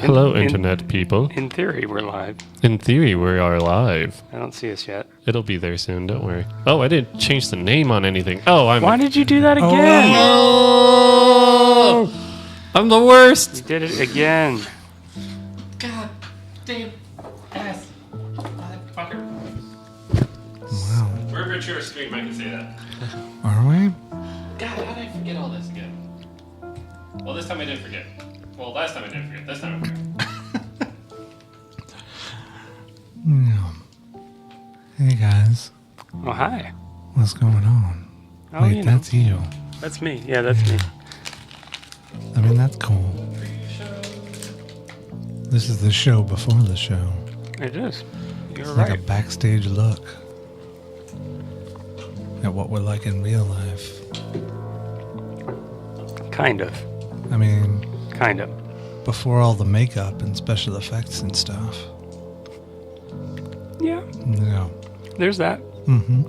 Hello, Internet people. In theory, we're live. In theory, we are live. I don't see us yet. It'll be there soon, don't worry. Oh, I didn't change the name on anything. Oh, Why did you do that again? Oh! I'm the worst! You did it again. God damn ass. Motherfucker. Wow. We're a mature stream, I can say that. Are we? God, how did I forget all this again? Well, this time I didn't forget. Well, last time I didn't forget. This time I forgot. Yeah. Hey guys, Oh, hi. what's going on? Oh, Wait, you know. that's you. That's me. Yeah, that's me. I mean, that's cool. This is the show before the show. It is. You're It's right. like a backstage look at what we're like in real life. Kind of. I mean, Kind of. before all the makeup and special effects and stuff. Yeah, Yeah. there's that. Mm-hmm.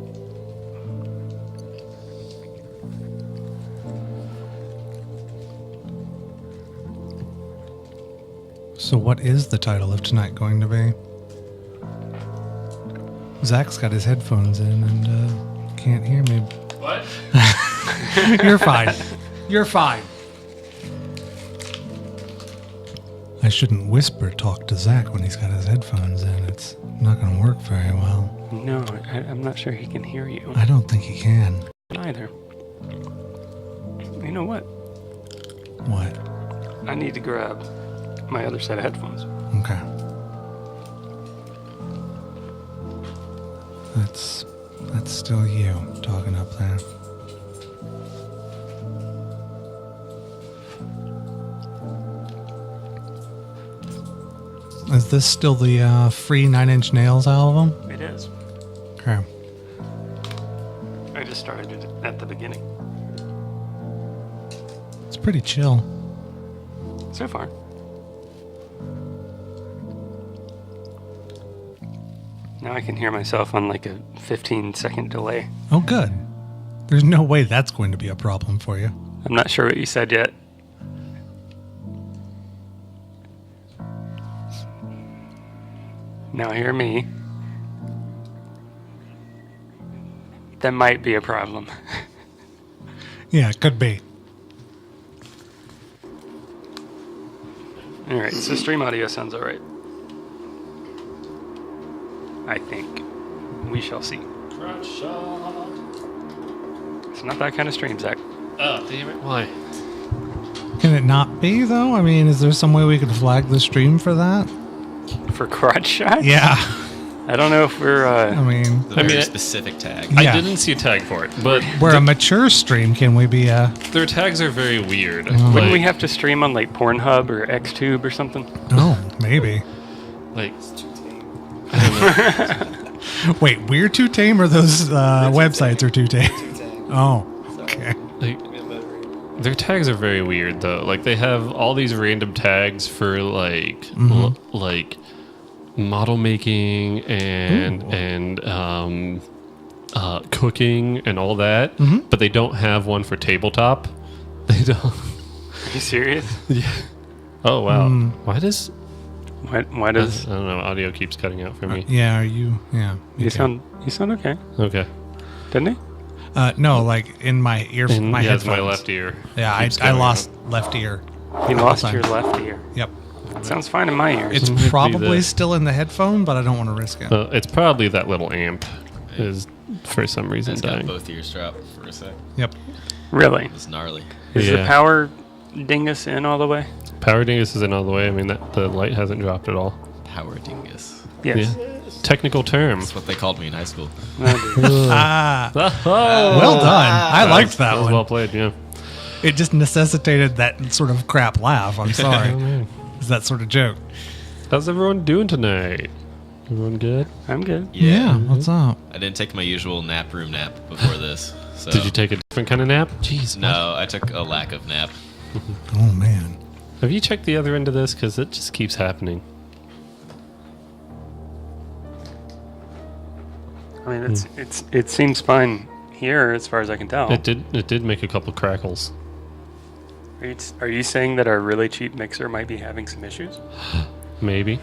So what is the title of tonight going to be? Zach's got his headphones in and can't hear me. What? You're fine. You're fine. I shouldn't whisper talk to Zach when he's got his headphones in. It's not going to work very well. No, I'm not sure he can hear you I don't think he can. either. You know what? What? I need to grab my other set of headphones. Okay. That's still you talking up there. Is this still the free 9 Inch Nails album? It is. Okay. I just started it at the beginning. It's pretty chill. So far. Now I can hear myself on like a 15-second delay. Oh, good. There's no way that's going to be a problem for you. I'm not sure what you said yet. Now hear me. That might be a problem. Yeah, it could be. Alright, so stream audio sounds alright. I think. We shall see. Crotch shot. It's not that kind of stream, Zach. Oh, damn it. Why? Can it not be, though? I mean, is there some way we could flag the stream for that? For crotch shots? Yeah. I don't know if we're, I mean, The very mean, specific tag. Yeah. I didn't see a tag for it, but we're a mature stream. Can we be their tags are very weird. Mm. wouldn't we Like, have to stream on like Pornhub or XTube or something? Oh, maybe. like, Wait, we're too tame or those websites are too tame? Oh, okay. like, their tags are very weird though. Like they have all these random tags for like like model making and cooking and all that, but they don't have one for tabletop. They don't. Are you serious? Yeah. Oh wow. Why does Why does I don't know? Audio keeps cutting out for me. Yeah, are you? Yeah. you sound okay? Okay. Didn't he? No, like in my ear, And my yeah, it's headphones. my left ear. Yeah, Keeps I going lost out. left ear. He lost time. your left ear. Yep. Sounds fine in my ears. It's might be probably the- still in the headphone, but I don't want to risk it. It's probably that little amp is for some reason It's got dying. both ears dropped for a sec. Yep. Really? It's gnarly. Is the Yeah. power dingus in all the way? Power dingus is in all the way. I mean, the light hasn't dropped at all. Power dingus. Yes. Yeah. Technical term. That's what they called me in high school. Oh, dear. Ah, Oh, well done. I liked that was one. well played. Yeah. It just necessitated that sort of crap laugh. I'm sorry. It's that sort of joke. How's everyone doing tonight? Everyone good? I'm good. Yeah. What's up? I didn't take my usual nap room nap before this. So Did you take a different kind of nap? Jeez. No, I took a lack of nap. Oh man. Have you checked the other end of this? Because it just keeps happening. I mean, it seems fine here as far as I can tell. It did make a couple crackles. Are you saying that our really cheap mixer might be having some issues? Maybe.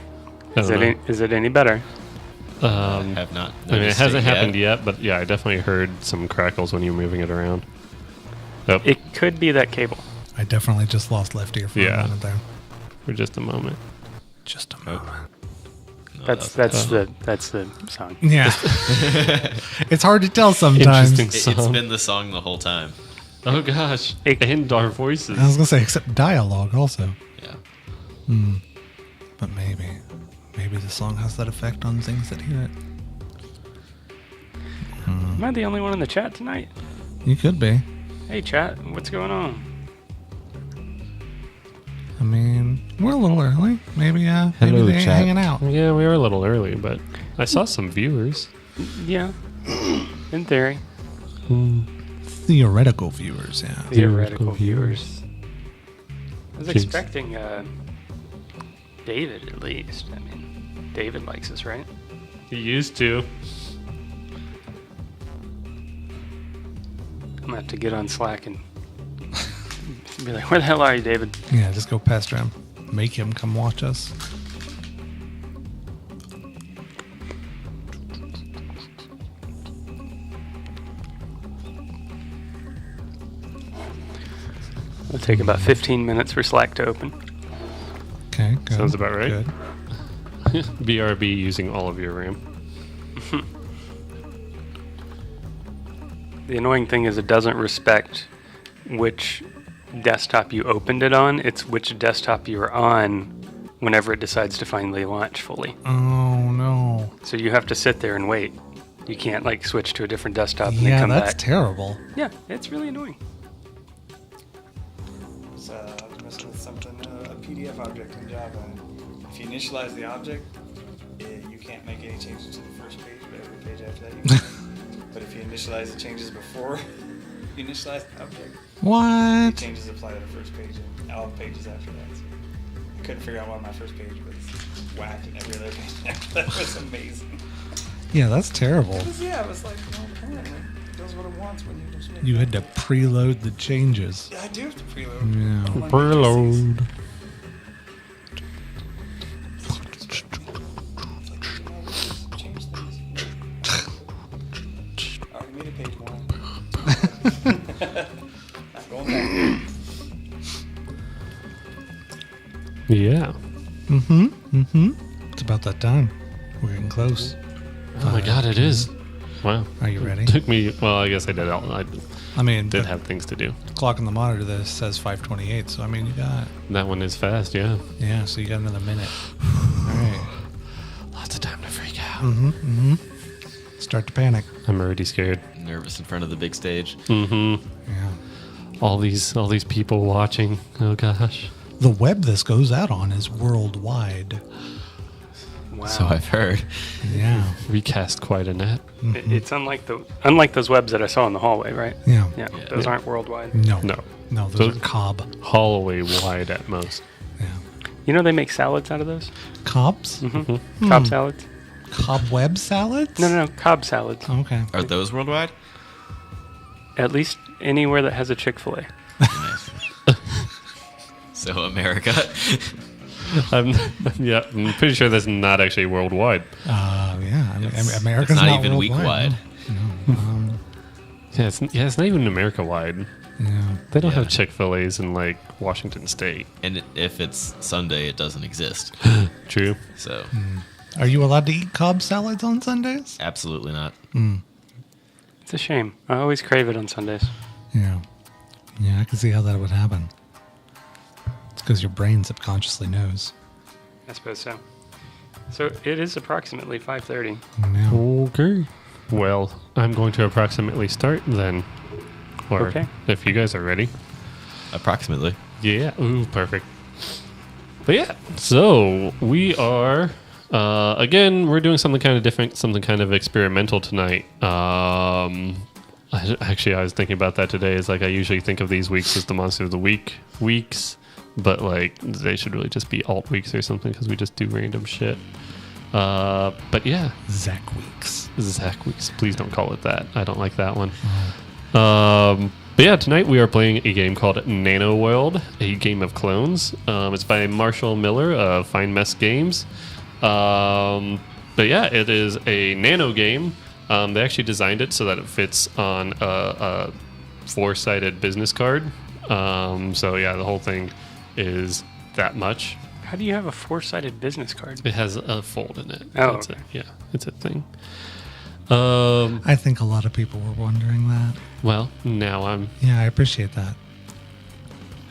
I Is don't know. is it any better? Have not. I mean, it noticed hasn't yet. happened yet, but yeah, I definitely heard some crackles when you're moving it around. Oh, It could be that cable. I definitely just lost left ear for Yeah. a minute there. for just a moment. Just a moment. No, That's the song. Yeah. It's hard to tell sometimes. Interesting. It's Song. been the song the whole time. Oh gosh, and our voices. I was going to say, except dialogue also. Yeah. But maybe the song has that effect on things that hear it. Am I the only one in the chat tonight? You could be. Hey, chat, what's going on? I mean, we're a little early. Maybe maybe Hello, they ain't chat. hanging out. Yeah, we were a little early, but I saw some viewers. Yeah, in theory. Theoretical viewers, yeah. Theoretical viewers. I was Jeez. expecting David at least. I mean, David likes us, right? He used to. I'm gonna have to get on Slack and be like, "Where the hell are you, David?" Yeah, just go pester him. Make him come watch us. It'll take about 15 minutes for Slack to open. Okay, good. Sounds about right. Good. BRB using all of your RAM. The annoying thing is it doesn't respect which desktop you opened it on. It's which desktop you're on whenever it decides to finally launch fully. Oh, no. So you have to sit there and wait. You can't like switch to a different desktop and then Yeah, come that's back. terrible. Yeah, it's really annoying. So I was messing with something, a PDF object in Java. If you initialize the object, you can't make any changes to the first page, but every page after that you can. But if you initialize the changes before you initialize the object, the What? changes apply to the first page and all the pages after that. So I couldn't figure out why my first page was whack and every other page after that was amazing. Yeah, that's terrible. Yeah, it was like, well, apparently it does what it wants when you just make You it. had to preload the changes. Yeah, I do have to preload. Yeah. On my Preload. Change things. I already made a page one. I'm going back. Yeah. It's about that time. We're getting close. Oh my god, it is. Wow. Are you ready? Took me. Well, I guess I did. I mean, Did the have things to do. clock on the monitor that says 5:28, so I mean, you got, That one is fast. Yeah. yeah, so you got another minute. All right. Lots of time to freak out. Start to panic. I'm already scared. Nervous in front of the big stage. Mm-hmm. Yeah. All these people watching. Oh gosh. The web this goes out on is worldwide. Wow. So I've heard. Yeah. We cast quite a net. It's unlike those webs that I saw in the hallway, right? Yeah. Yeah, those aren't worldwide. No. No. No, those Those- are cob. Hallway wide at most. Yeah. You know they make salads out of those? Cobs? Cobb salads? Cobweb salads? No, Cobb salads. Okay. Are those worldwide? At least anywhere that has a Chick-fil-A. Nice. So America. I'm pretty sure that's not actually worldwide. Yeah. I mean, It's America's not not even week worldwide. wide. No. Yeah, it's not even America wide. Yeah. They don't Yeah. have Chick-fil-A's in like Washington State. And if it's Sunday, it doesn't exist. True. So Are you allowed to eat Cobb salads on Sundays? absolutely not. It's a shame. I always crave it on Sundays. Yeah. Yeah, I can see how that would happen. It's because your brain subconsciously knows. I suppose so. So it is approximately 5:30. Yeah. Okay. Well, I'm going to approximately start then. Or Okay. if you guys are ready. Approximately. Yeah. Ooh, perfect. But yeah, so we are again. We're doing something kind of different, something kind of experimental tonight. Actually, I was thinking about that today. Is like I usually think of these weeks as the Monster of the Week weeks, but like they should really just be alt weeks or something because we just do random shit. But yeah, Zach Weeks. Zach weeks. Please don't call it that. I don't like that one. But yeah, tonight we are playing a game called NanoWorld, a game of clones. It's by Marshall Miller of Fine Mess Games. But yeah, it is a nano game. They actually designed it so that it fits on a 4-sided business card. So yeah, the whole thing is that much. How do you have a 4-sided business card? It has a fold in it. Oh, That's okay. Yeah, it's a thing. I think a lot of people were wondering that. Well, now I'm... Yeah, I appreciate that.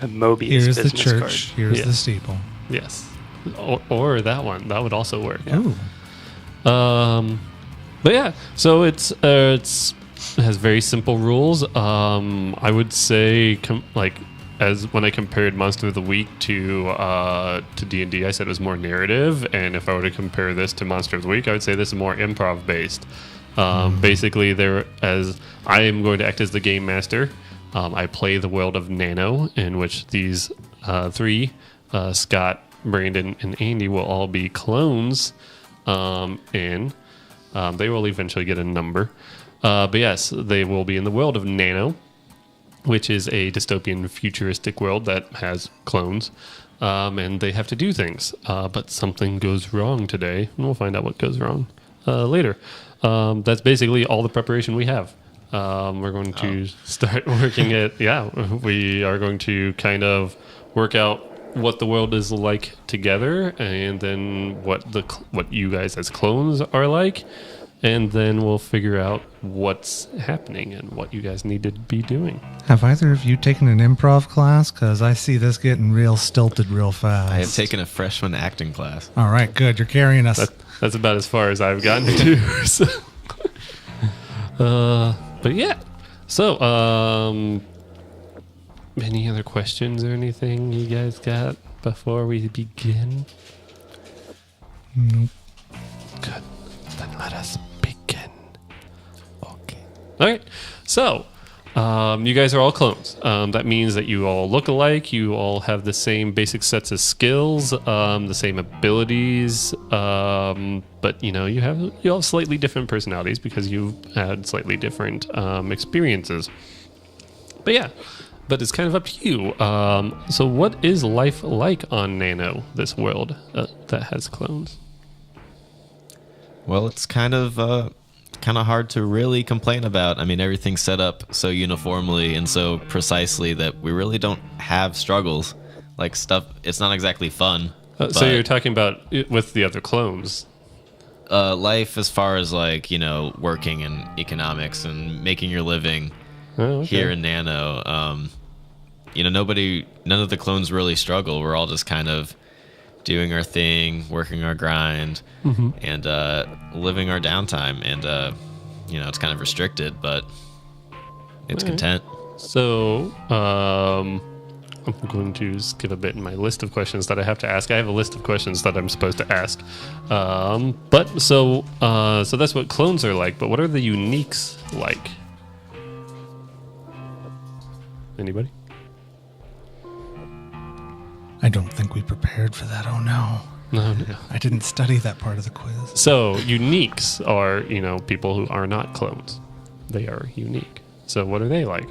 A Mobius Here's the business church. card. Here's Yeah. the steeple. Yes. Or that one. That would also work. Ooh. But yeah, so it has very simple rules. I would say as when I compared Monster of the Week to D&D, I said it was more narrative, and if I were to compare this to Monster of the Week, I would say this is more improv based. Basically, as I am going to act as the game master, I play the world of Nano, in which these 3, Scott, Brandon, and Andy, will all be clones. They will eventually get a number. But yes, they will be in the world of Nano, which is a dystopian futuristic world that has clones. And they have to do things. But something goes wrong today, and we'll find out what goes wrong later. That's basically all the preparation we have. We're going to start working it. Yeah, we are going to kind of work out what the world is like together, and then what you guys as clones are like, and then we'll figure out what's happening and what you guys need to be doing. Have either of you taken an improv class? Because I see this getting real stilted real fast. I have taken a freshman acting class. All right, good. You're carrying us. That's about as far as I've gotten to. So. But yeah, so any other questions or anything you guys got before we begin? Nope. Good. Then let us begin. Okay. All right. So, you guys are all clones. That means that you all look alike. You all have the same basic sets of skills, the same abilities, but you have slightly different personalities because you've had slightly different experiences. But yeah. But it's kind of up to you. So what is life like on Nano, this world that has clones? Well, it's kind of hard to really complain about. I mean, everything's set up so uniformly and so precisely that we really don't have struggles. Like stuff, it's not exactly fun. So you're talking about it with the other clones? Life as far as working in economics and making your living. Oh, okay. Here in Nano, none of the clones really struggle. We're all just kind of doing our thing, working our grind, and living our downtime. And it's kind of restricted, but it's content. So I'm going to skip a bit in my list of questions that I have to ask. I have a list of questions that I'm supposed to ask. So that's what clones are like. But what are the uniques like? Anybody? I don't think we prepared for that. Oh no. No. I didn't study that part of the quiz. So uniques are, people who are not clones. They are unique. So what are they like?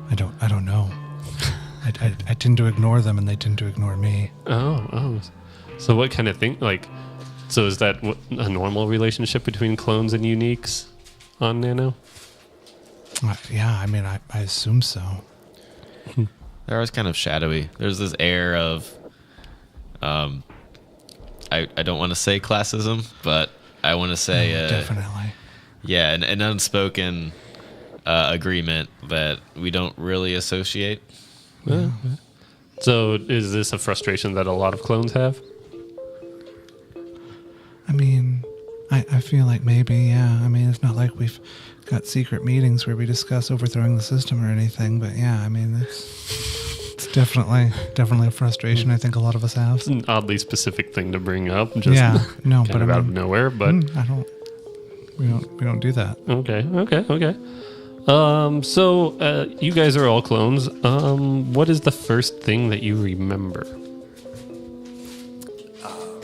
I don't know. I tend to ignore them, and they tend to ignore me. Oh. So what kind of thing? So is that a normal relationship between clones and uniques on Nano? Yeah, I mean, I assume so. They're always kind of shadowy. There's this air of, I don't want to say classism, but I want to say, definitely. Yeah, an unspoken agreement that we don't really associate. So is this a frustration that a lot of clones have? I mean, I feel like maybe, yeah. I mean, it's not like we've got secret meetings where we discuss overthrowing the system or anything, but yeah, I mean, it's definitely a frustration I think a lot of us have. It's an oddly specific thing to bring up. Just No, kind but of I out of mean, nowhere. But we don't do that. Okay. So you guys are all clones. What is the first thing that you remember?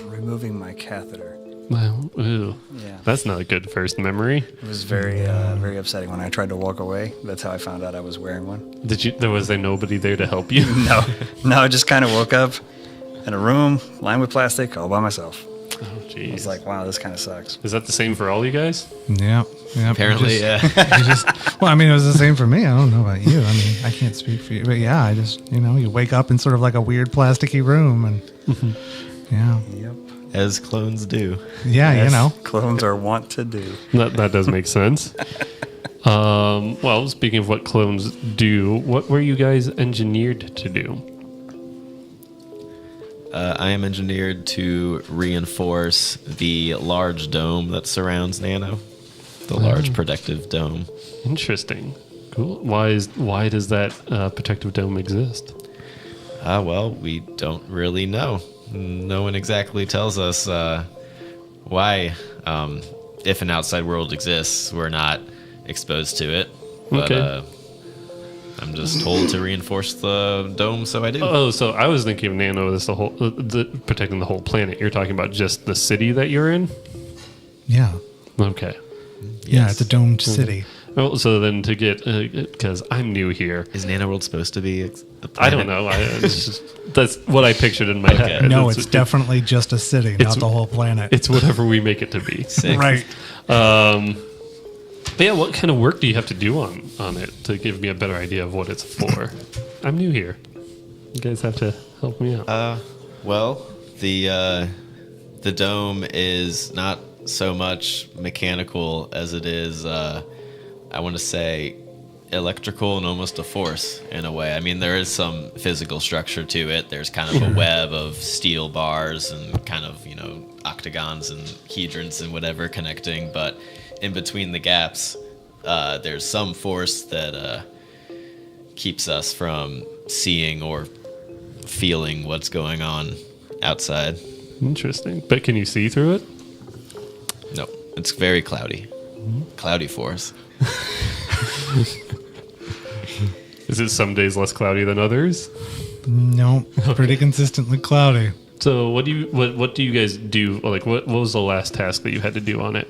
Removing my catheter. Wow. Ew. Yeah. That's not a good first memory. It was very, very upsetting when I tried to walk away. That's how I found out I was wearing one. Was there nobody there to help you? No, I just kind of woke up in a room lined with plastic all by myself. Oh, jeez. I was like, wow, this kind of sucks. Is that the same for all you guys? Yeah. Apparently, yeah. Well, I mean, it was the same for me. I don't know about you. I mean, I can't speak for you, but yeah, I just, you wake up in sort of like a weird plasticky room, and yeah, Yep. As clones do. yeah, Yes, clones are wont to do. That does make sense. Well, speaking of what clones do, what were you guys engineered to do? I am engineered to reinforce the large dome that surrounds Nano. The large protective dome. Interesting. Cool. Why does that protective dome exist? Well, we don't really know. No one exactly tells us why. If an outside world exists, we're not exposed to it. But Okay. I'm just told to reinforce the dome, so I do. Oh, so I was thinking of Nano as protecting the whole planet. You're talking about just the city that you're in? yeah, Okay. yeah. It's a domed city. Well, so then to get, because I'm new here, Is NanoWorld supposed to be a planet? I don't know. That's what I pictured in my head. No, it's definitely just a city, not the whole planet. It's whatever we make it to be. Sick. right. But yeah, what kind of work do you have to do on it to give me a better idea of what it's for? I'm new here. You guys have to help me out. Well, the dome is not so much mechanical as it is, I want to say, electrical and almost a force in a way. I mean, there is some physical structure to it. There's kind of a web of steel bars and kind of, octagons and hedrons and whatever connecting, but in between the gaps, there's some force that keeps us from seeing or feeling what's going on outside. Interesting. But can you see through it? No, it's very cloudy. Cloudy force. Is it some days less cloudy than others? No, pretty consistently cloudy. So what do you guys do? Like, what was the last task that you had to do on it?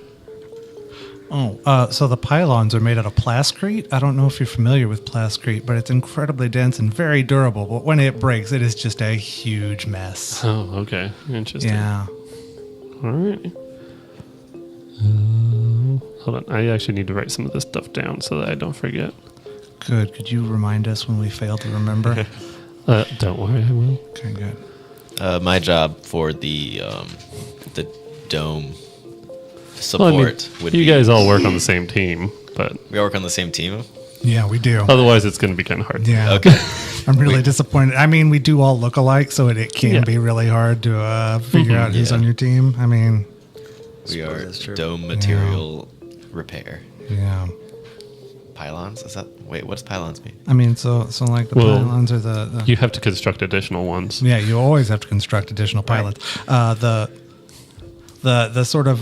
So the pylons are made out of plascrete. I don't know if you're familiar with plascrete, but it's incredibly dense and very durable. But when it breaks, it is just a huge mess. Oh, okay. Interesting. Yeah. All right. Hold on. I actually need to write some of this stuff down so that I don't forget. Good. Could you remind us when we fail to remember? Don't worry, I will. Okay, good. My job for the dome Well, I mean, support would you be... guys all work on the same team, but We all work on the same team? Yeah, we do. otherwise it's going to be kind of hard. Yeah. Okay. I'm really disappointed. I mean, we do all look alike, so it can Yeah. be really hard to figure out who's Yeah. on your team. I mean, We are that's true. dome material repair. yeah. Pylons? Is that... Wait, what does pylons mean? I mean, so like the Well, pylons are the You have to construct additional ones. yeah. You always have to construct additional pylons. The sort of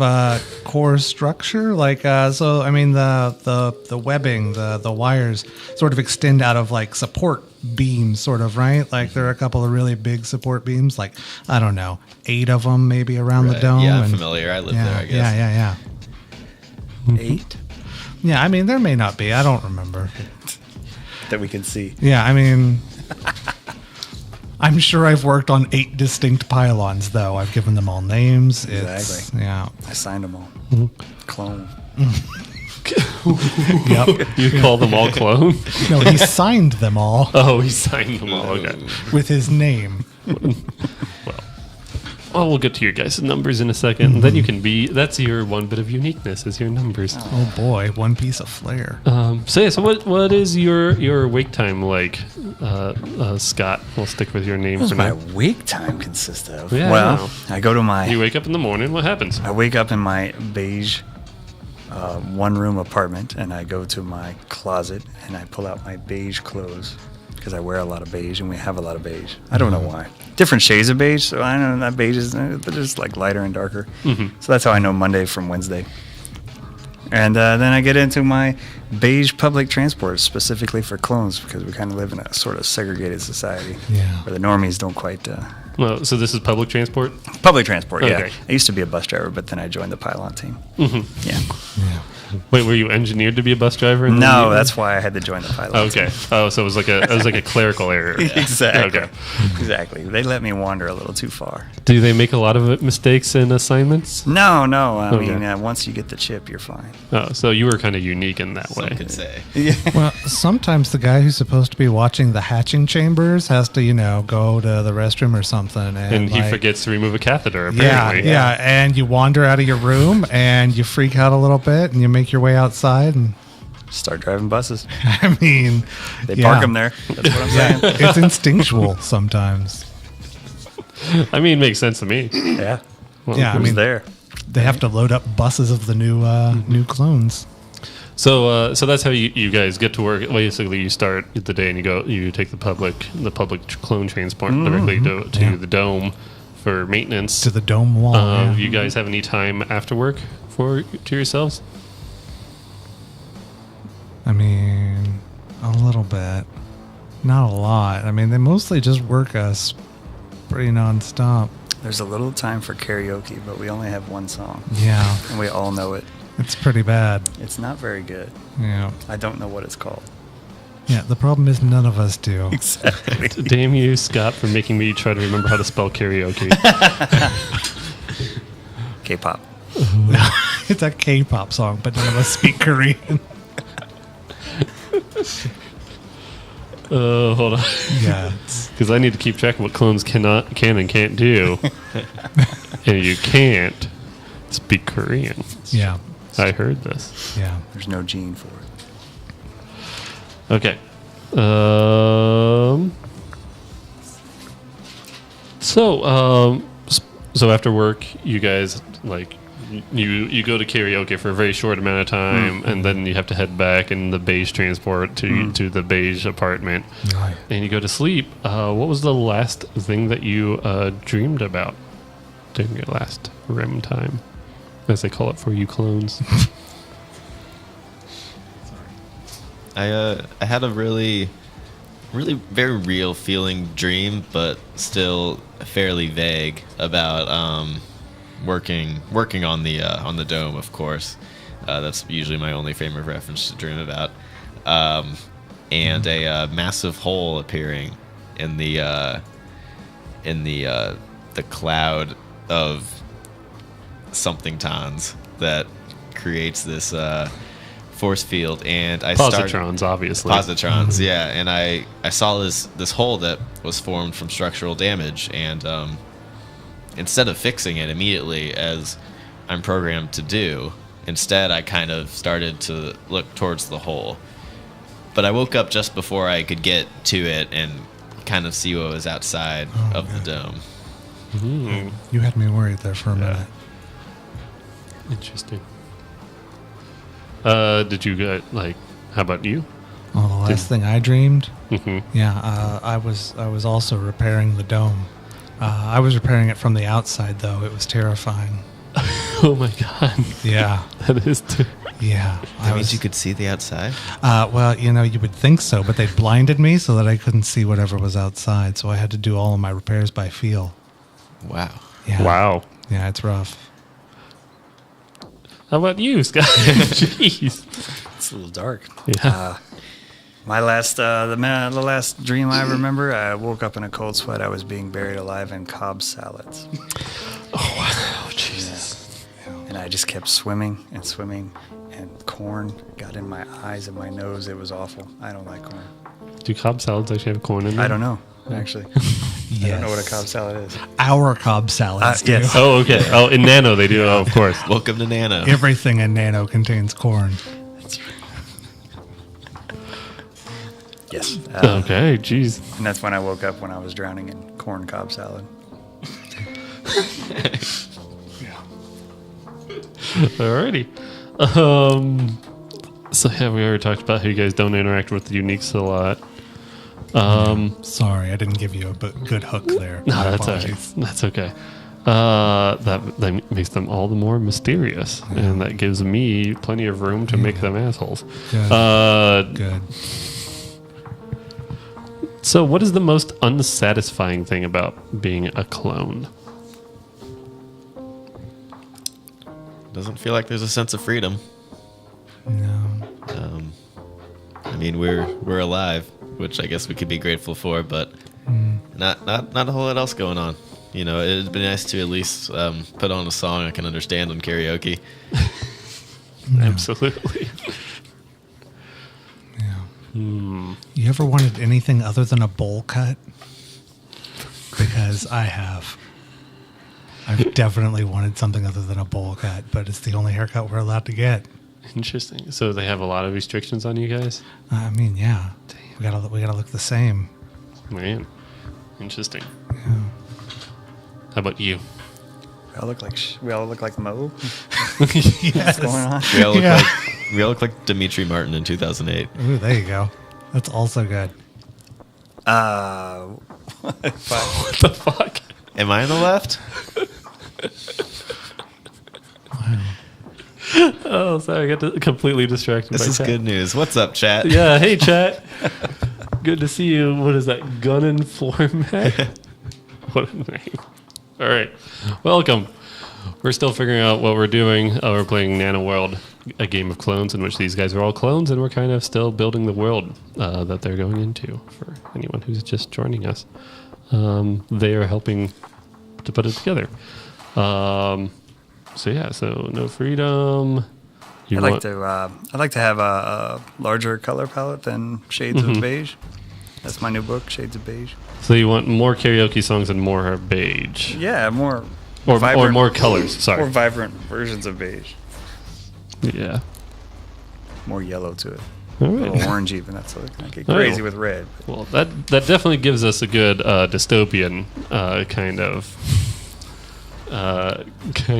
core structure, like so. I mean, the webbing, the wires sort of extend out of like support beams, sort of, right? Like there are a couple of really big support beams, like I don't know, 8 of them maybe around the Right. dome. Yeah, I'm and- familiar. I live yeah, there, I guess. Yeah. 8 Yeah, I mean, there may not be. I don't remember. that we can see. Yeah, I mean, I'm sure I've worked on 8 distinct pylons, though. I've given them all names. Exactly. Yeah. I signed them all. Clone. Yep. You call them all clone? No, he signed them all Oh, he signed them all. Okay. with his name. Well, we'll get to your guys' numbers in a second. And then you can be... That's your one bit of uniqueness, is your numbers. Oh boy, one piece of flair. So what is your wake time like, Scott? We'll stick with your name What for does my now. wake time consist of? Yeah, I well, know. I go to my... You wake up in the morning, what happens? I wake up in my beige one-room apartment, and I go to my closet, and I pull out my beige clothes, because I wear a lot of beige, and we have a lot of beige. I don't know why. Different shades of beige, so I know that beige is they're just like lighter and darker. So that's how I know Monday from Wednesday. And then I get into my beige public transport, specifically for clones, because we kind of live in a sort of segregated society Yeah. where the normies don't quite Well, so this is public transport? Public transport, yeah. Okay. I used to be a bus driver, but then I joined the pylon team. Mm-hmm. Yeah. Yeah. Wait, were you engineered to be a bus driver? and then No, you- that's why I had to join the pylon team. Okay. Oh, so it was like a clerical error. Exactly. Okay. Exactly. They let me wander a little too far. Do they make a lot of mistakes in assignments? No. I Okay. mean, once you get the chip, you're fine. Oh, so you were kind of unique in that Some way. could say. Well, sometimes the guy who's supposed to be watching the hatching chambers has to, go to the restroom or something. And he like, forgets to remove a catheter, Yeah, apparently. yeah. And you wander out of your room and you freak out a little bit and you make your way outside. And Start driving buses. I mean, They park them there. That's what I'm saying. It's instinctual sometimes. I mean, it makes sense to me. Yeah. Well, Yeah, I Who's mean, there? they have to load up buses of the new clones. So that's how you guys get to work. Basically, you start the day and you take the public clone transport directly to Yeah. the dome for maintenance. To the dome wall. yeah. You guys have any time after work to yourselves? I mean, a little bit. Not a lot. I mean, they mostly just work us pretty nonstop. There's a little time for karaoke, but we only have one song, Yeah, and we all know it. it's pretty bad. It's not very good. Yeah. I don't know what it's called. Yeah, the problem is none of us do. Exactly. Damn you, Scott, for making me try to remember how to spell karaoke. K-pop. It's a K-pop song, but none of us speak Korean. Hold on. Yeah. Because I need to keep track of what clones can and can't do. And you can't speak Korean. Yeah. I heard this. Yeah. There's no gene for it. Okay. So after work, you guys you go to karaoke for a very short amount of time, and then you have to head back in the beige transport to the beige apartment, Right. and you go to sleep. What was the last thing that you dreamed about during your last REM time, as they call it for you clones? I had a really very real feeling dream, but still fairly vague about working on the dome. Of course, that's usually my only frame of reference to dream about. And a massive hole appearing in the cloud of something tons that creates this force field, and I Positrons, obviously. Positrons, yeah. And I saw this hole that was formed from structural damage, and instead of fixing it immediately as I'm programmed to do, instead I kind of started to look towards the hole. But I woke up just before I could get to it and kind of see what was outside of the dome. Mm, You had me worried there for a minute. interesting. Did you get how about you? Well, the last thing I dreamed, Hmm. yeah, I was also repairing the dome. I was repairing it from the outside, though. It was terrifying. Oh my god, Yeah, that is. yeah. That means you could see the outside? Well, you would think so, but they blinded me so that I couldn't see whatever was outside. So I had to do all of my repairs by feel. Wow. Yeah. Wow. Yeah, it's rough. How about you, Scott? Jeez. It's a little dark. Yeah. My last, the last dream I remember, I woke up in a cold sweat. I was being buried alive in Cobb salads. Oh Jesus. And I just kept swimming and swimming, and corn got in my eyes and my nose. It was awful. I don't like corn. Do Cobb salads actually have corn in them? I don't know, actually. I don't know what a Cobb salad is. Our Cobb salads do. Yes. Oh, okay. Oh, in Nano they do. Oh, of course. Welcome to Nano. Everything in Nano contains corn. Yes. Okay. Jeez. And that's when I woke up when I was drowning in corn Cobb salad. Alrighty. So yeah, we already talked about how you guys don't interact with the uniques a lot. Sorry, I didn't give you a good hook there. No, My that's all right. apologies. That's okay. That makes them all the more mysterious, and that gives me plenty of room to make them assholes. Good. Good. So, what is the most unsatisfying thing about being a clone? Doesn't feel like there's a sense of freedom. No. I mean, we're alive, which I guess we could be grateful for, but not a whole lot else going on. You know, it'd be nice to at least put on a song I can understand on karaoke. Absolutely. Yeah. You ever wanted anything other than a bowl cut? Because I have. I've definitely wanted something other than a bowl cut, but it's the only haircut we're allowed to get. Interesting. So they have a lot of restrictions on you guys? I mean, yeah. We gotta look the same. Man. Interesting. Yeah. How about you? We all look like Mo. Yes. What's going on? We all look like Dimitri Martin in 2008. Ooh, there you go. That's also good. What the fuck? Am I on the left? Wow. Oh, sorry. I got completely distracted This by is chat. good news. What's up, chat? Yeah, hey, chat. Good to see you. What is that? Gunnin' Format? What a name. All right. Welcome. We're still figuring out what we're doing. We're playing NanoWorld, a game of clones in which these guys are all clones, and we're kind of still building the world that they're going into for anyone who's just joining us. They are helping to put it together. So no freedom. I'd like to have a larger color palette than Shades of Beige. That's my new book, Shades of Beige. So you want more karaoke songs and more beige, Yeah, more or vibrant, more colors. Sorry. more vibrant versions of beige. Yeah. More yellow to it. All A right. little orange even. That's what I get Oh. crazy with red. Well, that definitely gives us a good dystopian kind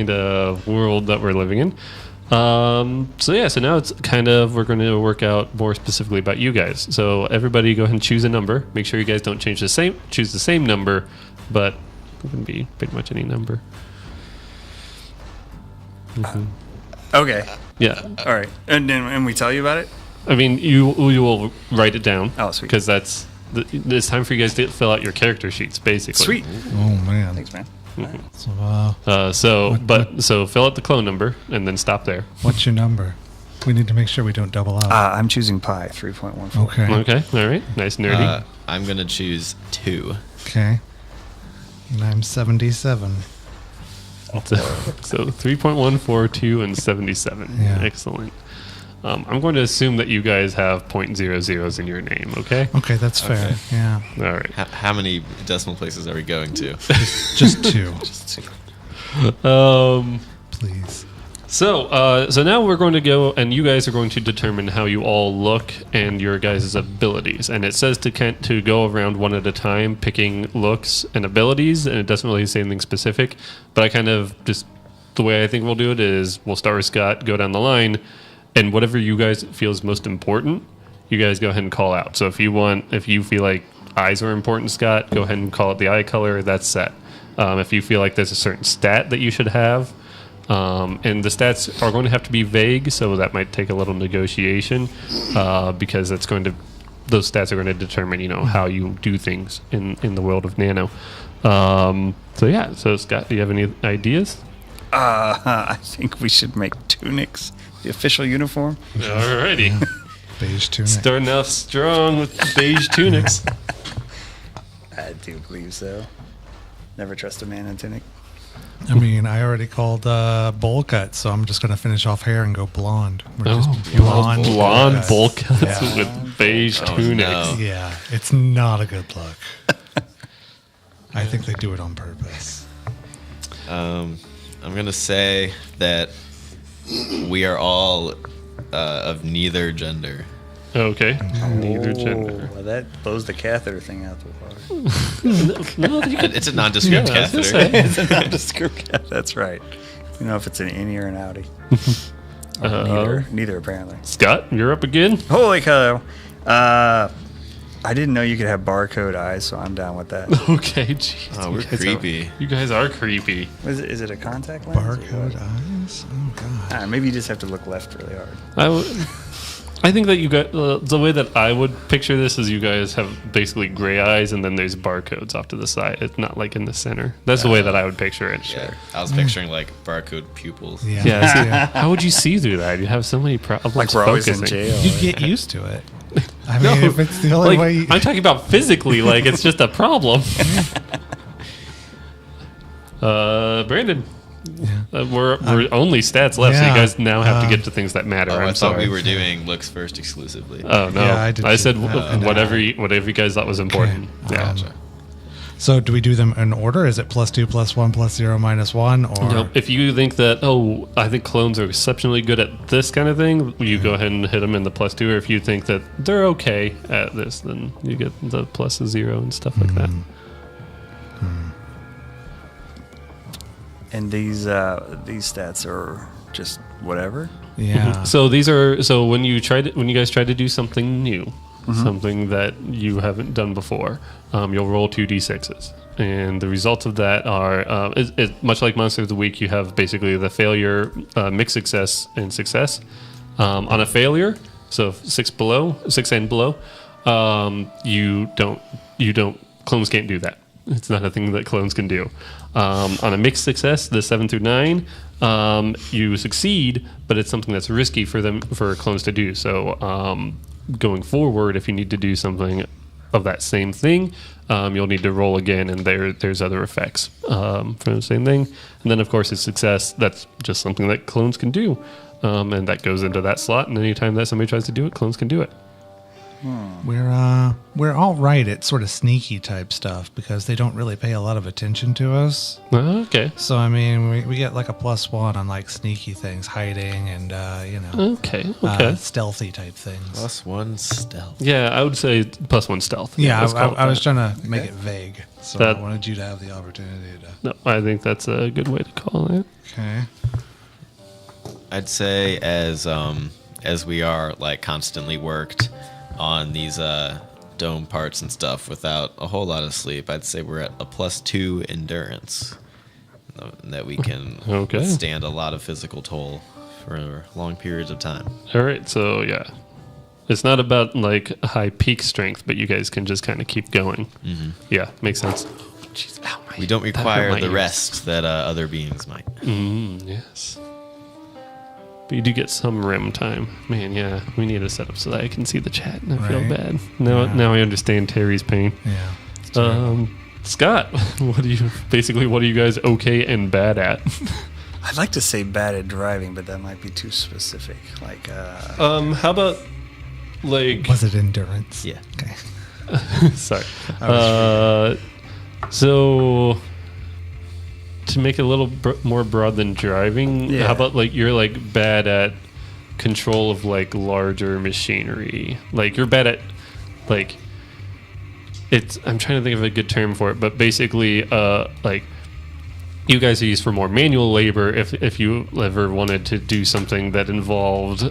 of world that we're living in. So now it's kind of, we're going to work out more specifically about you guys. So everybody go ahead and choose a number. Make sure you guys don't choose the same number, but it can be pretty much any number. Okay. Yeah. All right. And we tell you about it? I mean, you will write it down. Oh, sweet. Because it's time for you guys to fill out your character sheets, basically. Sweet. Oh man. Thanks, man. So, So fill out the clone number and then stop there. what's your number? We need to make sure we don't double up. I'm choosing pi, 3.14. Okay. Okay. All right. Nice nerdy. I'm going to choose 2. Okay. And I'm 77. So 3.142 and 77. Yeah. Excellent. I'm going to assume that you guys have 0.00s in your name. Okay. Okay, that's fair. Okay. Yeah. All right. How many decimal places are we going to? Just 2, please. So now we're going to go, and you guys are going to determine how you all look and your guys' abilities. And it says to go around one at a time, picking looks and abilities, and it doesn't really say anything specific. But I kind of just, the way I think we'll do it is we'll start with Scott, go down the line, and whatever you guys feel is most important, you guys go ahead and call out. So if you feel like eyes are important, Scott, go ahead and call it the eye color. That's set. If you feel like there's a certain stat that you should have, and the stats are going to have to be vague, so that might take a little negotiation, because those stats are going to determine, how you do things in the world of Nano. So Scott, do you have any ideas? I think we should make tunics the official uniform. Alrighty. Yeah. Beige tunic. Starting off strong with beige tunics. I do believe so. Never trust a man in tunic. I mean, I already called bowl cut, so I'm just going to finish off hair and go blonde. We're just blonde bowl cuts Yeah. with beige Oh, tunics. no. Yeah, it's not a good look. I think they do it on purpose. I'm going to say that we are all of neither gender. Okay. Neither gender. Well, that blows the catheter thing out the water. No, you could, It's a nondescript Yeah, I was gonna catheter. say. It's a nondescript catheter. That's right. You know if it's an innie or an outie. Or neither, apparently. Scott, you're up again. Holy cow. I didn't know you could have barcode eyes, so I'm down with that. Okay, jeez. Oh, we're creepy. You guys are creepy. Is it a contact lens? or Barcode what? eyes? Oh, God. Maybe you just have to look left really hard. I think that you got the way that I would picture this is you guys have basically gray eyes and then there's barcodes off to the side. It's not like in the center. That's the way that I would picture it. Yeah, I was picturing like barcode pupils. Yeah. Yeah. How would you see through that? You have so many problems. Like we're always in focusing. jail. You get used to it. I mean, if it's the only Like, way. You, I'm talking about physically. Like it's just a problem. Brandon. We're only stats left, so you Yeah. guys now have to get to things that matter. Oh, I'm I thought sorry. we were doing looks first exclusively. Oh no! Yeah, I did I too. said And, whatever you guys thought was important. Okay. Yeah. so do we do them in order? Is it +2, +1, +0, -1, or No, if you think that, I think clones are exceptionally good at this kind of thing, you go ahead and hit them in the +2. Or if you think that they're okay at this, then you get the +0 and stuff like that. And these stats are just whatever. yeah? So when you guys try to do something new, something that you haven't done before, you'll roll 2d6s, and the results of that are it's much like Monster of the Week. You have basically the failure, mixed success, and success. On a failure, so 6 and below, you don't clones can't do that. It's not a thing that clones can do. On a mixed success, the 7 through 9, you succeed, but it's something that's risky for clones to do. So going forward, if you need to do something of that same thing, you'll need to roll again, and there's other effects for the same thing. And then, of course, it's success. That's just something that clones can do, and that goes into that slot. And anytime that somebody tries to do it, clones can do it. We're all right at sort of sneaky type stuff because they don't really pay a lot of attention to us. Okay. So I mean, we get like a +1 on like sneaky things, hiding, and Okay. stealthy type things. +1 stealth. Yeah, I would say +1 stealth. Yeah, let's call it I was that. trying to make it vague, so That- I wanted you to have the opportunity to. No, I think that's a good way to call it. Okay. I'd say as we are like constantly worked on these dome parts and stuff without a whole lot of sleep, I'd say we're at a +2 endurance, that we can Okay. withstand a lot of physical toll for long periods of time. All right, so yeah, it's not about like high peak strength, but you guys can just kind of keep going. Yeah, makes sense. Jeez, ow, We don't that hurt require my the ears. rest that other beings might. Yes, but you do get some REM time. Man, yeah, we need a setup so that I can see the chat, and I feel Right. bad. Now I understand Terry's pain. Yeah. Scott, what are you guys okay and bad at? I'd like to say bad at driving, but that might be too specific. Like, How about like Was it endurance? Yeah. Okay. sorry. I So to make it a little more broad than driving, Yeah. how about like you're like bad at control of like larger machinery? Like you're bad at like I'm trying to think of a good term for it, but basically like you guys are used for more manual labor. If you ever wanted to do something that involved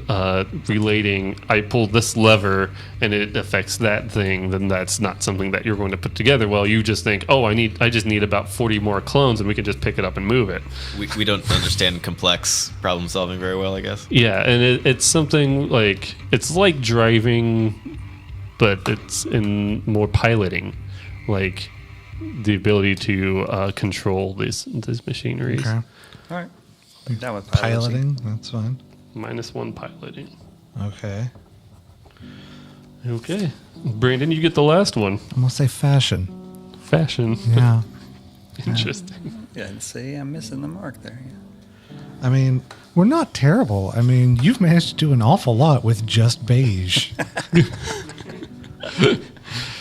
relating, I pulled this lever and it affects that thing, then that's not something that you're going to put together. Well, you just think, I just need about 40 more clones and we can just pick it up and move it. We don't understand complex problem solving very well, I guess. Yeah, and it's something like, it's like driving, but it's in more piloting, like the ability to control these machineries. Okay. all right, down with Piloting. That's fine. -1 piloting. Okay. Okay. Brandon, you get the last one. I'm gonna say fashion. Fashion. Yeah. Interesting. Yeah, and see, I'm missing the mark there. Yeah. I mean, we're not terrible. I mean, you've managed to do an awful lot with just beige.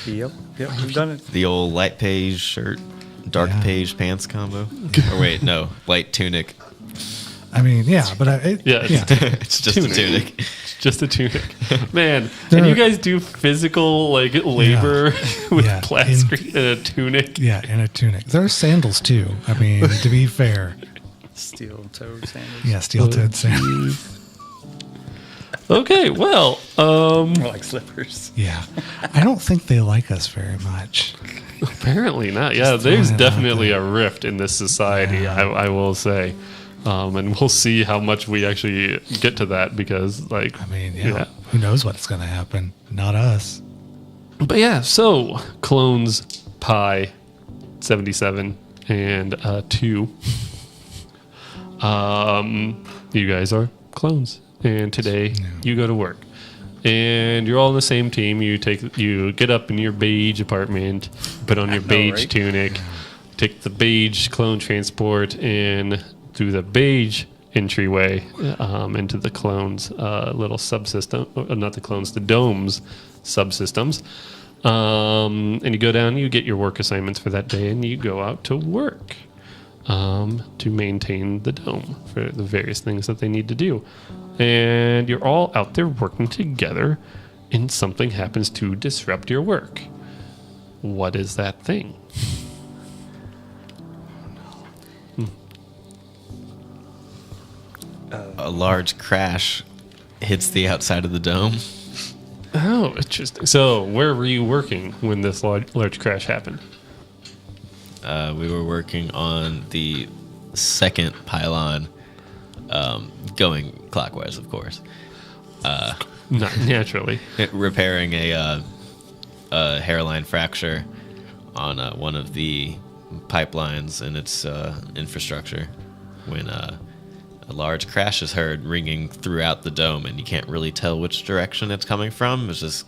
Yep, we've done it. The old light beige shirt, dark Yeah. beige pants combo. Or wait, no, light tunic. I mean, yeah, but Yeah, It's just Tunic. a tunic. It's just a tunic. Man, can you guys do physical like labor with Yeah. plastic and a tunic? Yeah, and a tunic. There are sandals too. I mean, to be fair. Steel-toed sandals. Yeah, steel-toed sandals. Okay, well, More like slippers. Yeah. I don't think they like us very much. apparently not. Yeah, Just there's throwing it out definitely there. a rift in this society, Yeah. I will say. And we'll see how much we actually get to that because, like, I mean, who knows what's going to happen? Not us. But yeah, so clones, Pi, 77, and 2. You guys are clones, and today you go to work, and you're all on the same team. You get up in your beige apartment, put on your beige tunic, take the beige clone transport in through the beige entryway into the clones little subsystem, not the clones, the domes subsystems. And you go down, you get your work assignments for that day, and you go out to work to maintain the dome for the various things that they need to do. And you're all out there working together, and something happens to disrupt your work. What is that thing? A large crash hits the outside of the dome. Oh, interesting. So, where were you working when this large crash happened? We were working on the second pylon, going clockwise, of course. Not naturally. Repairing a hairline fracture on one of the pipelines in its infrastructure when a large crash is heard ringing throughout the dome, and you can't really tell which direction it's coming from. It's just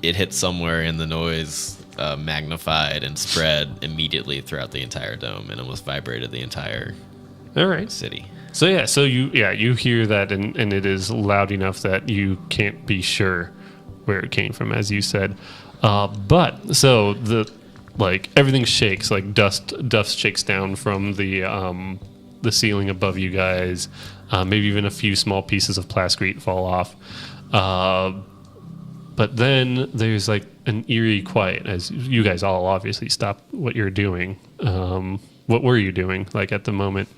it hit somewhere, and the noise magnified and spread immediately throughout the entire dome, and almost vibrated the entire city. So you hear that, and it is loud enough that you can't be sure where it came from, as you said. But so everything shakes, like dust shakes down from the ceiling above you guys. Maybe even a few small pieces of plasticrete fall off. But then there's like an eerie quiet as you guys all obviously stop what you're doing. What were you doing like at the moment?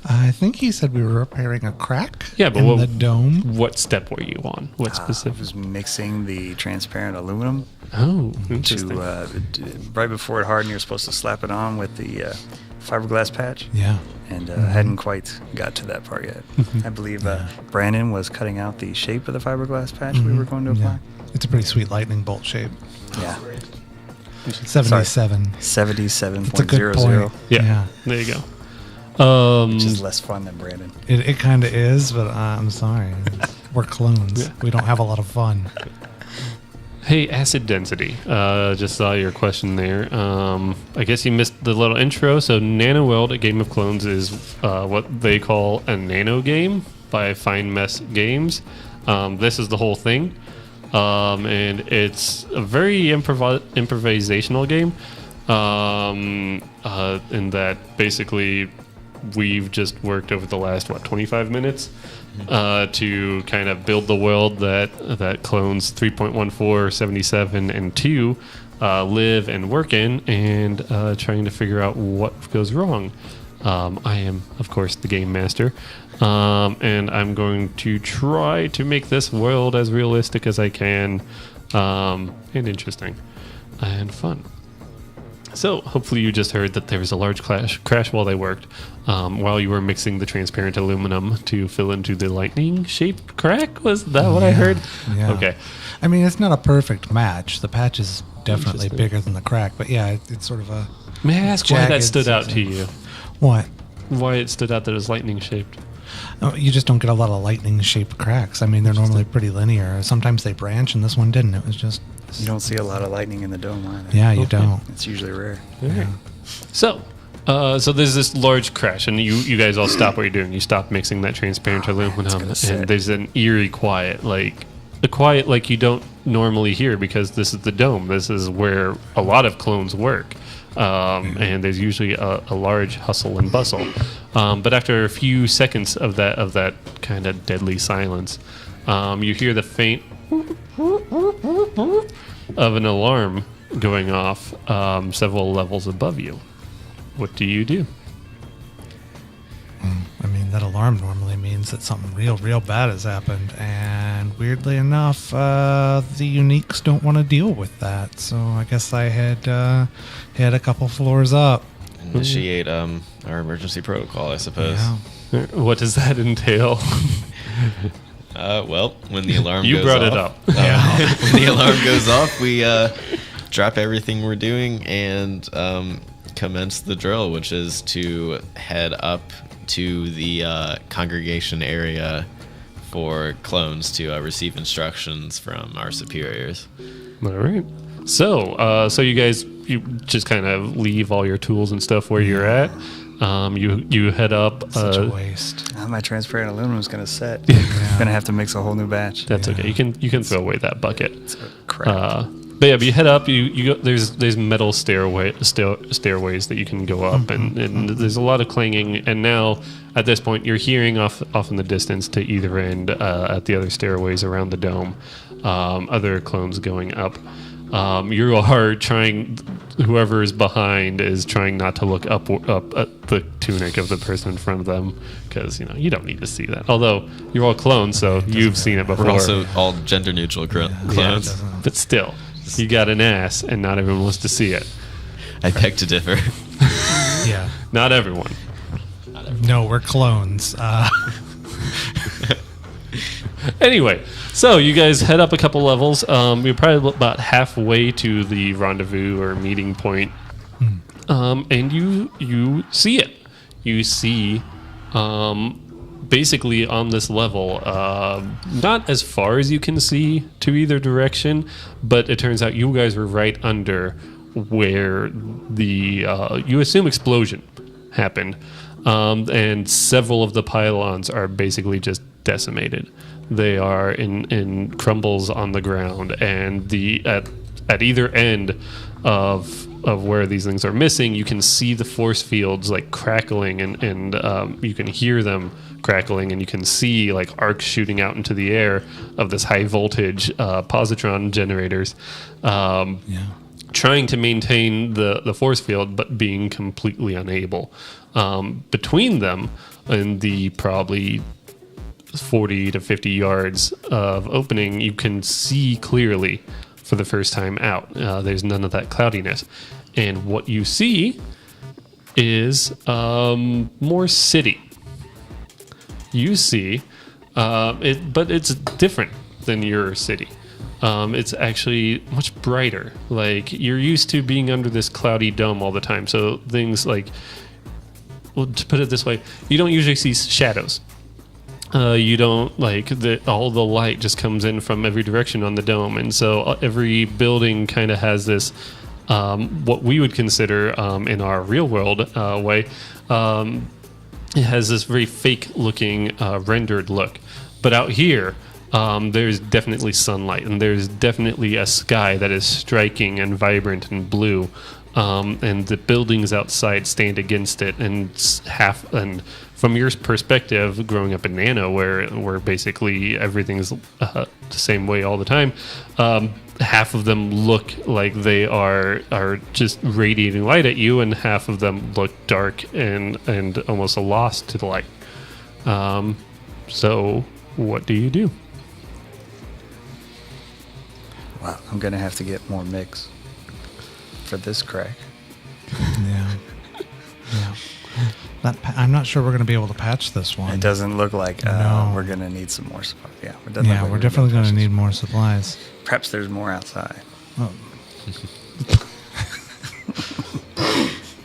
I think he said we were repairing a crack in the dome. What step were you on? What specific? I was mixing the transparent aluminum. Oh, interesting. Right before it hardened, you're supposed to slap it on with the fiberglass patch. Yeah. And hadn't quite got to that part yet. I believe Brandon was cutting out the shape of the fiberglass patch we were going to apply. Yeah. It's a pretty sweet lightning bolt shape. Yeah. 77. 77.00. It's a good point. Yeah. There you go. Which is less fun than Brandon. It kind of is, but I'm sorry. We're clones. We don't have a lot of fun. Hey, acid density. Just saw your question there. I guess you missed the little intro. So NanoWorld, a game of clones, is what they call a nano game by Fine Mess Games. This is the whole thing. And it's a very improvisational game in that basically we've just worked over the last 25 minutes to kind of build the world that clones 3.14, 77, and 2 live and work in, and trying to figure out what goes wrong. I am, of course, the game master, and I'm going to try to make this world as realistic as I can, and interesting and fun. So hopefully you just heard that there was a large crash while they worked, while you were mixing the transparent aluminum to fill into the lightning-shaped crack. Was that what I heard? Yeah. Okay. I mean, it's not a perfect match. The patch is definitely bigger than the crack, but yeah, it's sort of a... May I ask why that stood out to you? What? Why it stood out that it was lightning-shaped? Oh, you just don't get a lot of lightning-shaped cracks. I mean, they're normally pretty linear. Sometimes they branch, and this one didn't. It was just... You don't see a lot of lightning in the dome either. Yeah, you don't. It's usually rare. Yeah. So there's this large crash, and you guys all stop what you're doing. You stop mixing that transparent aluminum, and there's an eerie quiet, like a quiet like you don't normally hear because this is the dome. This is where a lot of clones work, and there's usually a large hustle and bustle. But after a few seconds of that kind of deadly silence, you hear the faint of an alarm going off several levels above you. What do you do? I mean, that alarm normally means that something real bad has happened, and weirdly enough, the uniques don't want to deal with that. So I guess I head a couple floors up. initiate our emergency protocol, I suppose. Yeah. What does that entail? Well, when the alarm You goes brought it off, up. when the alarm goes off, we drop everything we're doing and commence the drill, which is to head up to the congregation area for clones to receive instructions from our superiors. All right. So you guys, you just kind of leave all your tools and stuff where you're at. You head up. Such a waste. My transparent aluminum is going to set. I'm going to have to mix a whole new batch. That's okay. You can throw away that bucket. Crap. But yeah, but you head up. You go. There's metal stairways that you can go up, and there's a lot of clanging. And now at this point, you're hearing off in the distance to either end at the other stairways around the dome, other clones going up. You are trying. Whoever is behind is trying not to look up at the tunic of the person in front of them, because you don't need to see that. Although you're all clones, so you've seen it before. We're also all gender neutral clones. But still, you got an ass, and not everyone wants to see it. I beg to differ. Yeah. Not everyone. No, we're clones. Anyway, so you guys head up a couple levels. You're probably about halfway to the rendezvous or meeting point, and you see it. You see, basically on this level, not as far as you can see to either direction, but it turns out you guys were right under where the you assume explosion happened, and several of the pylons are basically just decimated. They are in crumbles on the ground, and at either end of where these things are missing, you can see the force fields like crackling, and you can hear them crackling, and you can see like arcs shooting out into the air of this high voltage positron generators, trying to maintain the force field, but being completely unable. Between them, in the probably 40 to 50 yards of opening, you can see clearly for the first time out. There's none of that cloudiness. And what you see is more city. You see, but it's different than your city. It's actually much brighter. Like, you're used to being under this cloudy dome all the time. So things like, well, to put it this way, you don't usually see shadows. You don't all the light just comes in from every direction on the dome, and so every building kind of has this what we would consider in our real world way. It has this very fake looking rendered look, but out here there's definitely sunlight, and there's definitely a sky that is striking and vibrant and blue. And the buildings outside stand against it, and from your perspective, growing up in Nano, where basically everything's the same way all the time, half of them look like they are just radiating light at you, and half of them look dark and almost lost to the light. So what do you do? Well, I'm going to have to get more mix for this crack. Yeah. I'm not sure we're going to be able to patch this one. It doesn't look like No. we're going to need some more supply. Yeah, We're definitely going to need more supplies. Perhaps there's more outside. Oh,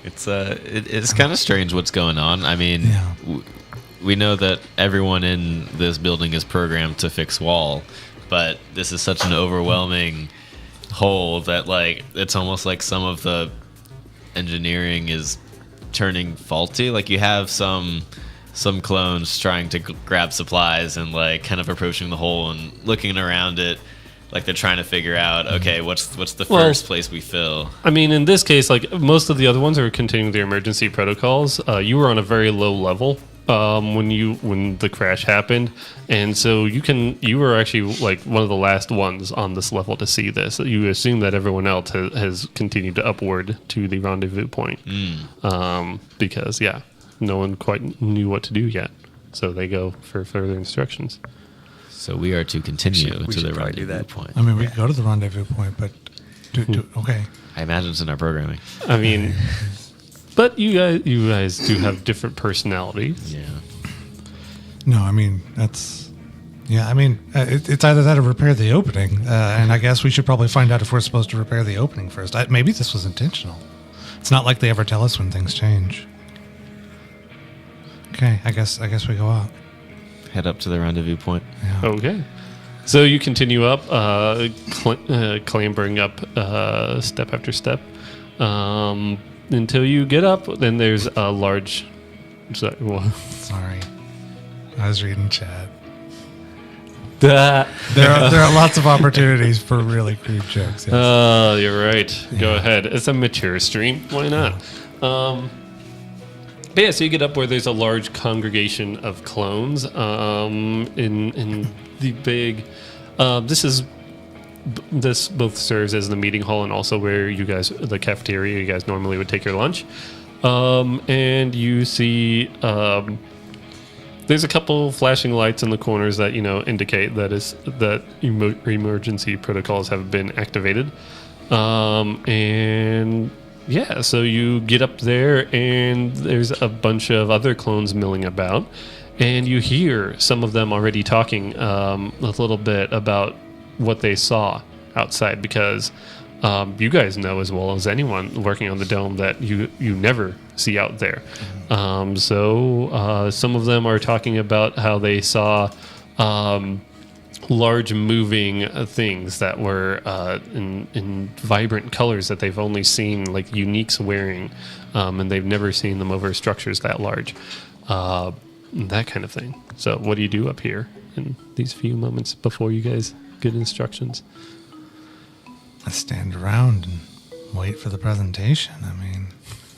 It's kind of strange what's going on. I mean, Yeah. we know that everyone in this building is programmed to fix wall, but this is such an overwhelming whole that it's almost like some of the engineering is turning faulty. Like, you have some clones trying to grab supplies and kind of approaching the hole and looking around it, like they're trying to figure out, okay, what's the first place we fill. I mean, in this case, most of the other ones are continuing their emergency protocols. You were on a very low level when the crash happened, and so you were actually one of the last ones on this level to see this. You assume that everyone else has continued to upward to the rendezvous point, because no one quite knew what to do yet, so they go for further instructions. So we are to continue We to should the probably do rendezvous that. point. I mean, we could go to the rendezvous point, but okay. I imagine it's in our programming. I mean, but you guys do have different personalities. Yeah. No, I mean, that's... Yeah, I mean, it's either that or repair the opening. And I guess we should probably find out if we're supposed to repair the opening first. Maybe this was intentional. It's not like they ever tell us when things change. Okay, I guess we go out. Head up to the rendezvous point. Yeah. Okay. So you continue up, clambering up step after step until you get up. Then there's a large... Sorry. Sorry. I was reading chat. That. There are lots of opportunities for really crude jokes. Yes. You're right. Go ahead. It's a mature stream. Why not? But yeah, so you get up where there's a large congregation of clones in the big... This both serves as the meeting hall and also where you guys... The cafeteria you guys normally would take your lunch. And you see... there's a couple flashing lights in the corners that indicate that emergency protocols have been activated, and yeah, so you get up there and there's a bunch of other clones milling about, and you hear some of them already talking a little bit about what they saw outside, because you guys know as well as anyone working on the dome that you never see out there. So some of them are talking about how they saw large moving things that were in vibrant colors that they've only seen like uniques wearing, and they've never seen them over structures that large, that kind of thing. So what do you do up here in these few moments before you guys get instructions? I stand around and wait for the presentation. I mean,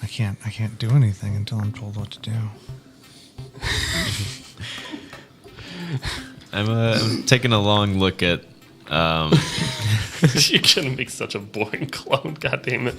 I can't do anything until I'm told what to do. I'm taking a long look at. You're gonna make such a boring clone. God damn it!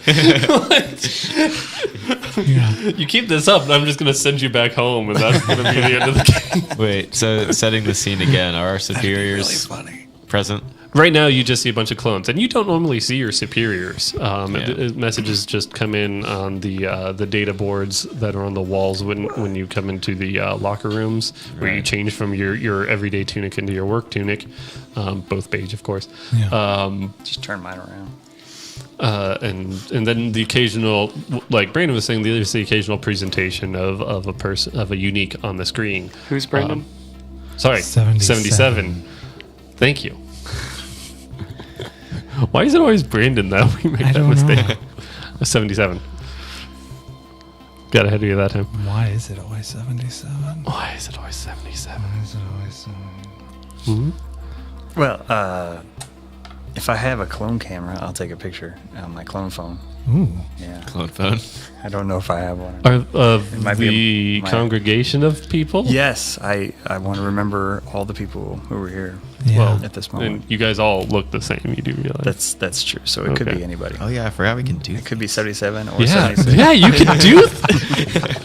Yeah. You keep this up, and I'm just gonna send you back home, and that's gonna be the end of the game. Wait, so setting the scene again. Are our superiors Really funny. present? Right now, you just see a bunch of clones, and you don't normally see your superiors. Messages just come in on the data boards that are on the walls when you come into the locker rooms, where you Right. change from your everyday tunic into your work tunic, both beige, of course. Yeah. Just turn mine around. And then the occasional, like Brandon was saying, there's the occasional presentation of a person, of a unique on the screen. Who's Brendan? Sorry, 77. Thank you. Why is it always Brandon that we make I that don't mistake? know. 77. Got ahead of you that time. Why is it always 77? Why is it always 77? Why is it always 77? Well, if I have a clone camera, I'll take a picture on my clone phone. Ooh. Yeah. Clone phone. I don't know if I have one. Are of It might be the congregation of people? Yes, I want to remember all the people who were here Yeah. Well, at this moment. and you guys all look the same. You do realize That's true. So it could Okay. be anybody. Oh yeah, I forgot we can do. It could be 77 or yeah, 76. yeah. You can do that.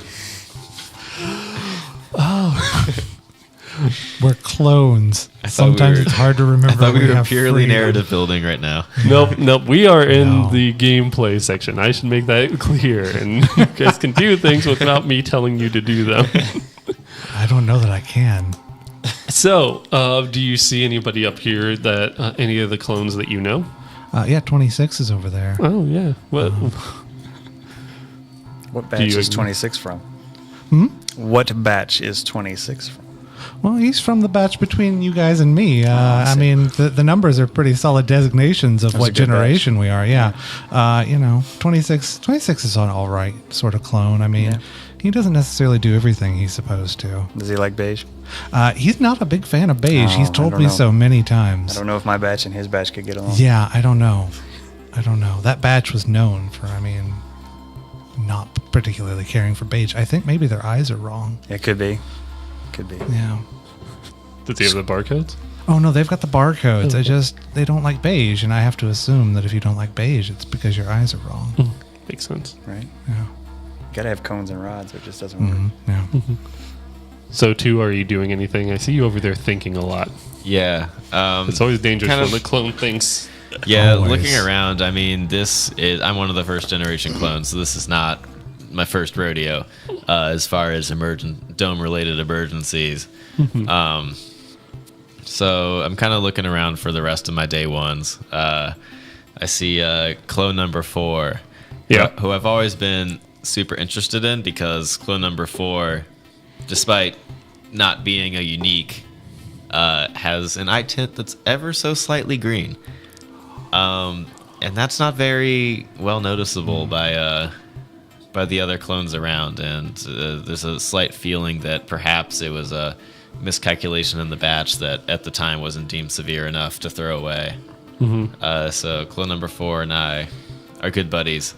We're clones. thought Sometimes we were- it's hard to I remember. thought we when were have purely freedom. narrative building right now. Nope. We are in No. the gameplay section. I should make that clear, and you guys can do things without me telling you to do them. I don't know that I can. So, do you see anybody up here that any of the clones that you know? Yeah, 26 is over there. Oh yeah. What? What Do batch you is agree? 26 from? Hmm? What batch is 26 from? Well, he's from the batch between you guys and me. I see. mean, the numbers are pretty solid designations of That's a what good generation we are. Yeah. 26 is an all right sort of clone. I mean, Yeah. he doesn't necessarily do everything he's supposed to. Does he like beige? He's not a big fan of beige. Oh, He's I told don't me know. so many I times. don't know if my batch and his batch could get along. Yeah, I don't know. That batch was known for, not particularly caring for beige. I think maybe their eyes are wrong. It could be. Could be. Yeah. Does he have the barcodes? Oh no, they've got the barcodes. They don't like beige, and I have to assume that if you don't like beige, it's because your eyes are wrong. Makes sense. Right? Yeah. Gotta have cones and rods. It just doesn't work. Mhm, yeah. So, too, are you doing anything? I see you over there thinking a lot. Yeah. It's always dangerous kind when of- the clone thinks. Yeah, Always. looking around, I'm one of the first generation clones, so this is not my first rodeo as far as dome-related emergencies. So I'm kind of looking around for the rest of my day ones. I see clone number 4, who I've always been super interested in because clone number 4, despite not being a unique, has an eye tint that's ever so slightly green. And that's not very well noticeable by the other clones around. And there's a slight feeling that perhaps it was a miscalculation in the batch that at the time wasn't deemed severe enough to throw away. So clone number 4 and I are good buddies.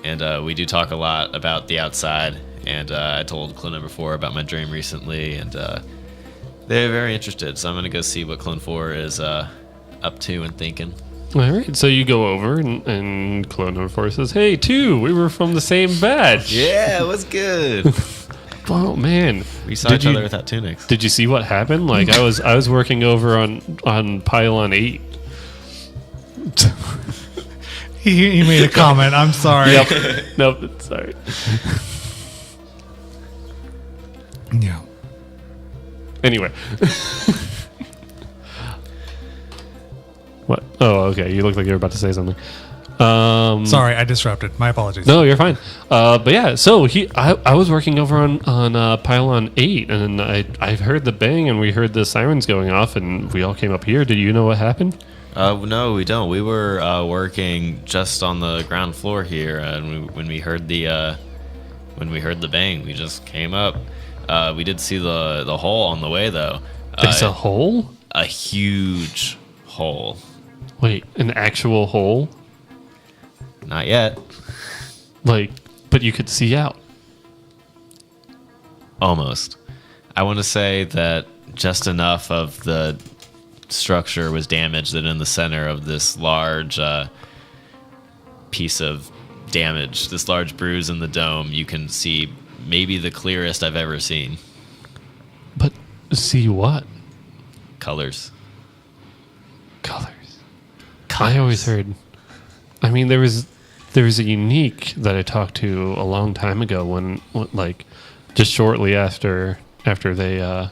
And we do talk a lot about the outside. And I told clone number 4 about my dream recently. And they're very interested. So I'm going to go see what clone 4 is up to and thinking. All right, so you go over and clone number 4 says, "Hey, 2, we were from the same batch." Yeah, it was good. Oh man, We saw each other without tunics. Did you see what happened? Like I was working over on pylon 8. He made a comment. I'm sorry. Nope, sorry. Yeah. Anyway. What? Oh, okay. You look like you were about to say something. Sorry, I disrupted. My apologies. No, you're fine. But yeah, so I was working over on pylon 8, and I heard the bang, and we heard the sirens going off, and we all came up here. Did you know what happened? No, we don't. We were working just on the ground floor here, and when we heard the bang, we just came up. We did see the hole on the way, though. There's a hole? A huge hole. Wait, an actual hole? Not yet. Like, but you could see out. Almost. I want to say that just enough of the structure was damaged that in the center of this large piece of damage, this large bruise in the dome, you can see maybe the clearest I've ever seen. But see what? Colors. I always heard. I mean, there was a unique that I talked to a long time ago when like, just shortly after they oh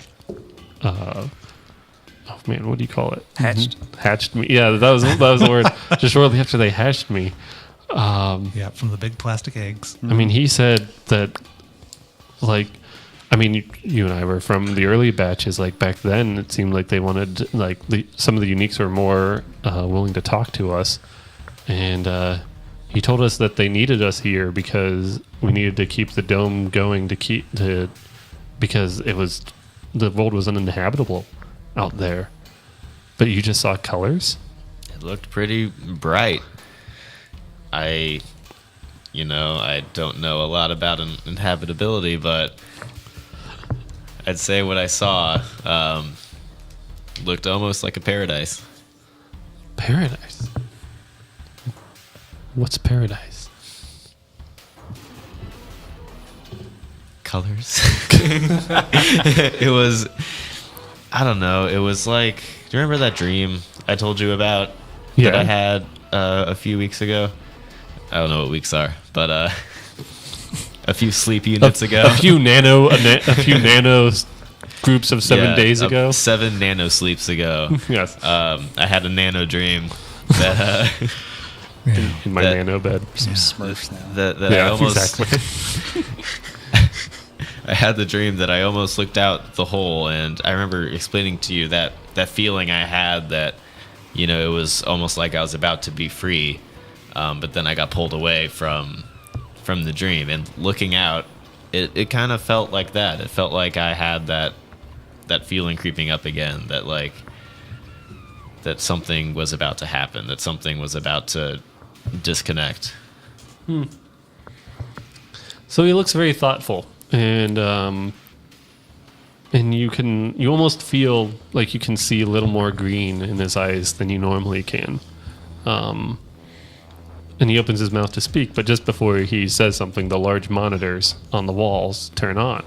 man, what do you call it? Hatched me. Yeah, that was the word. Just shortly after they hatched me. Yeah, from the big plastic eggs. I mean, he said that, like, I mean, you and I were from the early batches. Like back then, it seemed like they wanted, like, some of the uniques were more willing to talk to us, and he told us that they needed us here because we needed to keep the dome going because the world was uninhabitable out there. But you just saw colors? It looked pretty bright. I don't know a lot about inhabitability, but I'd say what I saw looked almost like a paradise. Paradise? What's paradise? Colors. It was, I don't know, it was like, do you remember that dream I told you about that I had a few weeks ago? I don't know what weeks are, but a few sleep units ago. A few nano groups of 7 days ago. 7 nano sleeps ago. Yes. I had a nano dream that in my nano bed. Some Smurfs now. that I almost exactly. I had the dream that I almost looked out the hole, and I remember explaining to you that feeling I had that, it was almost like I was about to be free, but then I got pulled away from the dream. And looking out, it kind of felt like that. It felt like I had that feeling creeping up again, that like that something was about to happen, that something was about to disconnect. So he looks very thoughtful, and you almost feel like you can see a little more green in his eyes than you normally can. And he opens his mouth to speak, but just before he says something, the large monitors on the walls turn on,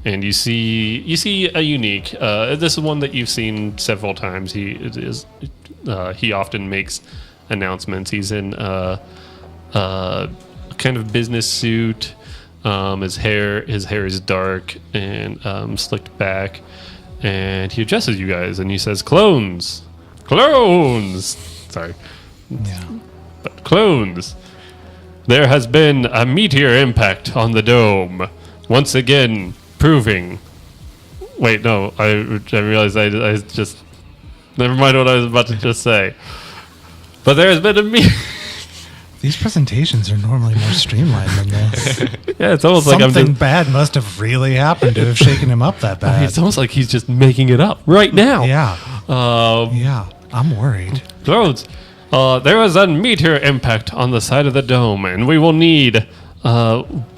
and you see a unique. This is one that you've seen several times. He often makes announcements. He's in a kind of business suit. His hair is dark and slicked back, and he addresses you guys and he says, "Clones, clones." Sorry, Yeah. but clones. There has been a meteor impact on the dome, once again proving. Wait, no, I realized I just. Never mind what I was about to just say. But there has been a meteor. These presentations are normally more streamlined than this. Yeah, it's almost like Something I'm just. bad must have really happened to have shaken him up that bad. It's almost like he's just making it up right now. Yeah. Um, Yeah. I'm worried. Drones, there was a meteor impact on the side of the dome, and we will need.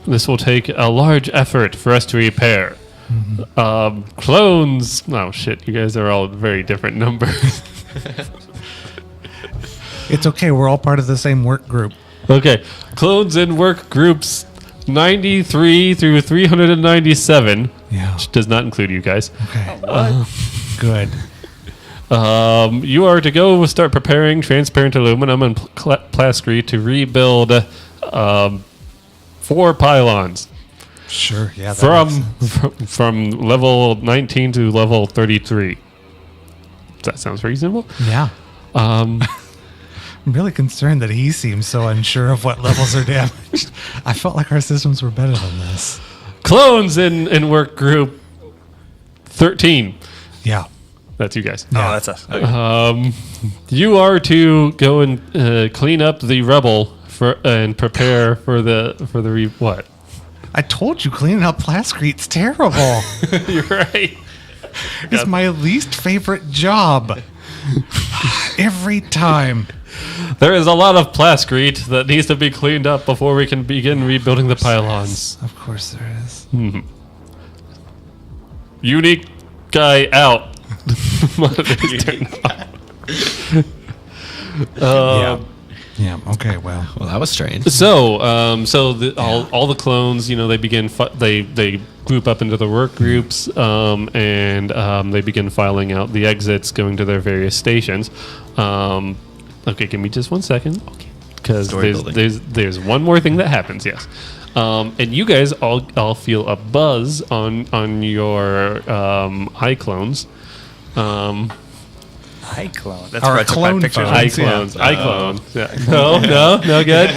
This will take a large effort for us to repair. Clones. Oh shit! You guys are all very different numbers. It's okay. We're all part of the same work group. Okay, clones in work groups 93 through 397, Yeah. which does not include you guys. Okay. Good. You are to go start preparing transparent aluminum and plasticry to rebuild 4 pylons Sure. Yeah. That makes sense. from level 19 to level 33. That sounds reasonable. Yeah. Um, I'm really concerned that he seems so unsure of what levels are damaged. I felt like our systems were better than this. clones in work group 13. Yeah. That's you guys. Yeah. Oh, that's us. You are to go and clean up the rubble and prepare for the what? I told you cleaning up Plascrete's terrible. You're right. It's my least favorite job. Every time. There is a lot of plascrete that needs to be cleaned up before we can begin rebuilding the pylons. Of course there is. Unique guy out. Monitor's turned off. Yeah. Yeah. Okay. Well. Well, that was strange. So all the clones, they begin they group up into the work groups, and they begin filing out the exits, going to their various stations. Okay, give me just 1 second, because Story there's one more thing that happens. Yes, and you guys all feel a buzz on your eye clones. Eye clone. That's Our where I took clone my pictures. phones. Eye clones. Yeah. No, good.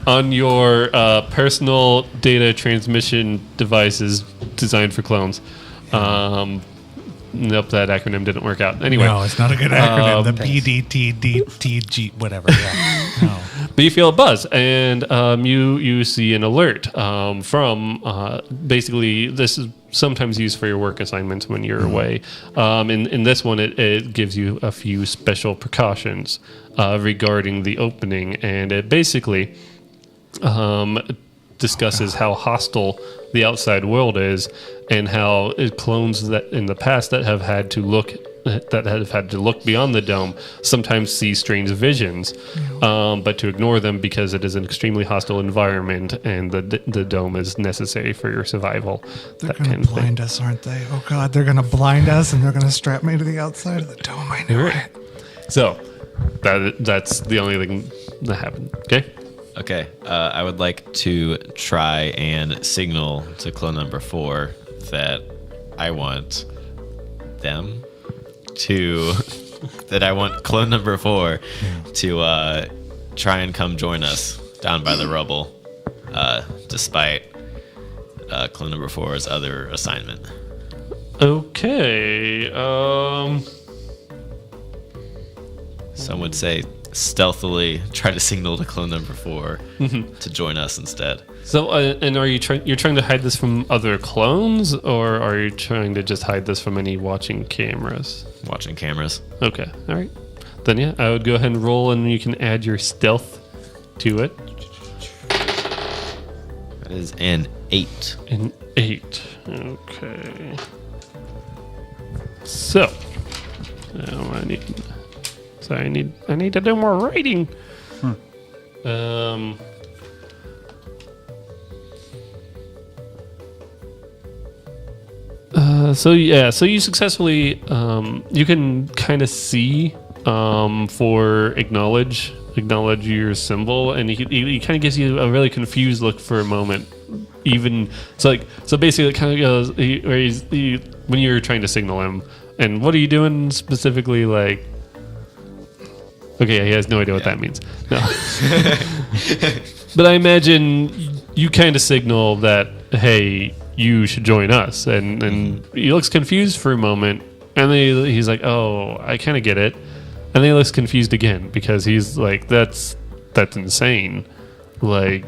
On your personal data transmission devices designed for clones. Nope, that acronym didn't work out. Anyway, No, it's not a good acronym. The PDTDTG, whatever. Yeah. No. but you feel a buzz, and you see an alert from basically this is sometimes used for your work assignments when you're away. In this one, it gives you a few special precautions regarding the opening, and it basically discusses how hostile the outside world is, and how clones that in the past that have had to look beyond the dome sometimes see strange visions, but to ignore them because it is an extremely hostile environment, and the dome is necessary for your survival. They're that going kind to of thing. blind us, aren't they? Oh, God. They're going to blind us, and they're going to strap me to the outside of the dome. I knew it. So that's the only thing that happened. Okay. Okay, I would like to try and signal to clone number 4 that I want them to that I want clone number 4 to try and come join us down by the rubble, despite clone number 4's other assignment. Okay. Some would say stealthily try to signal to clone number 4 to join us instead. So, and are you're trying to hide this from other clones, or are you trying to just hide this from any watching cameras? Watching cameras. Okay, all right. Then yeah, I would go ahead and roll, and you can add your stealth to it. That is an 8. An 8. Okay. So, now I need to do more writing. So you successfully you can kind of see for acknowledge acknowledge your symbol, and he kind of gives you a really confused look for a moment. Even so basically it kind of goes when you're trying to signal him, and what are you doing specifically? Like, okay, he has no idea what that means. No, but I imagine you kind of signal that, hey, you should join us, and he looks confused for a moment, and then he's like, oh, I kind of get it. And then he looks confused again because he's like, that's insane. Like,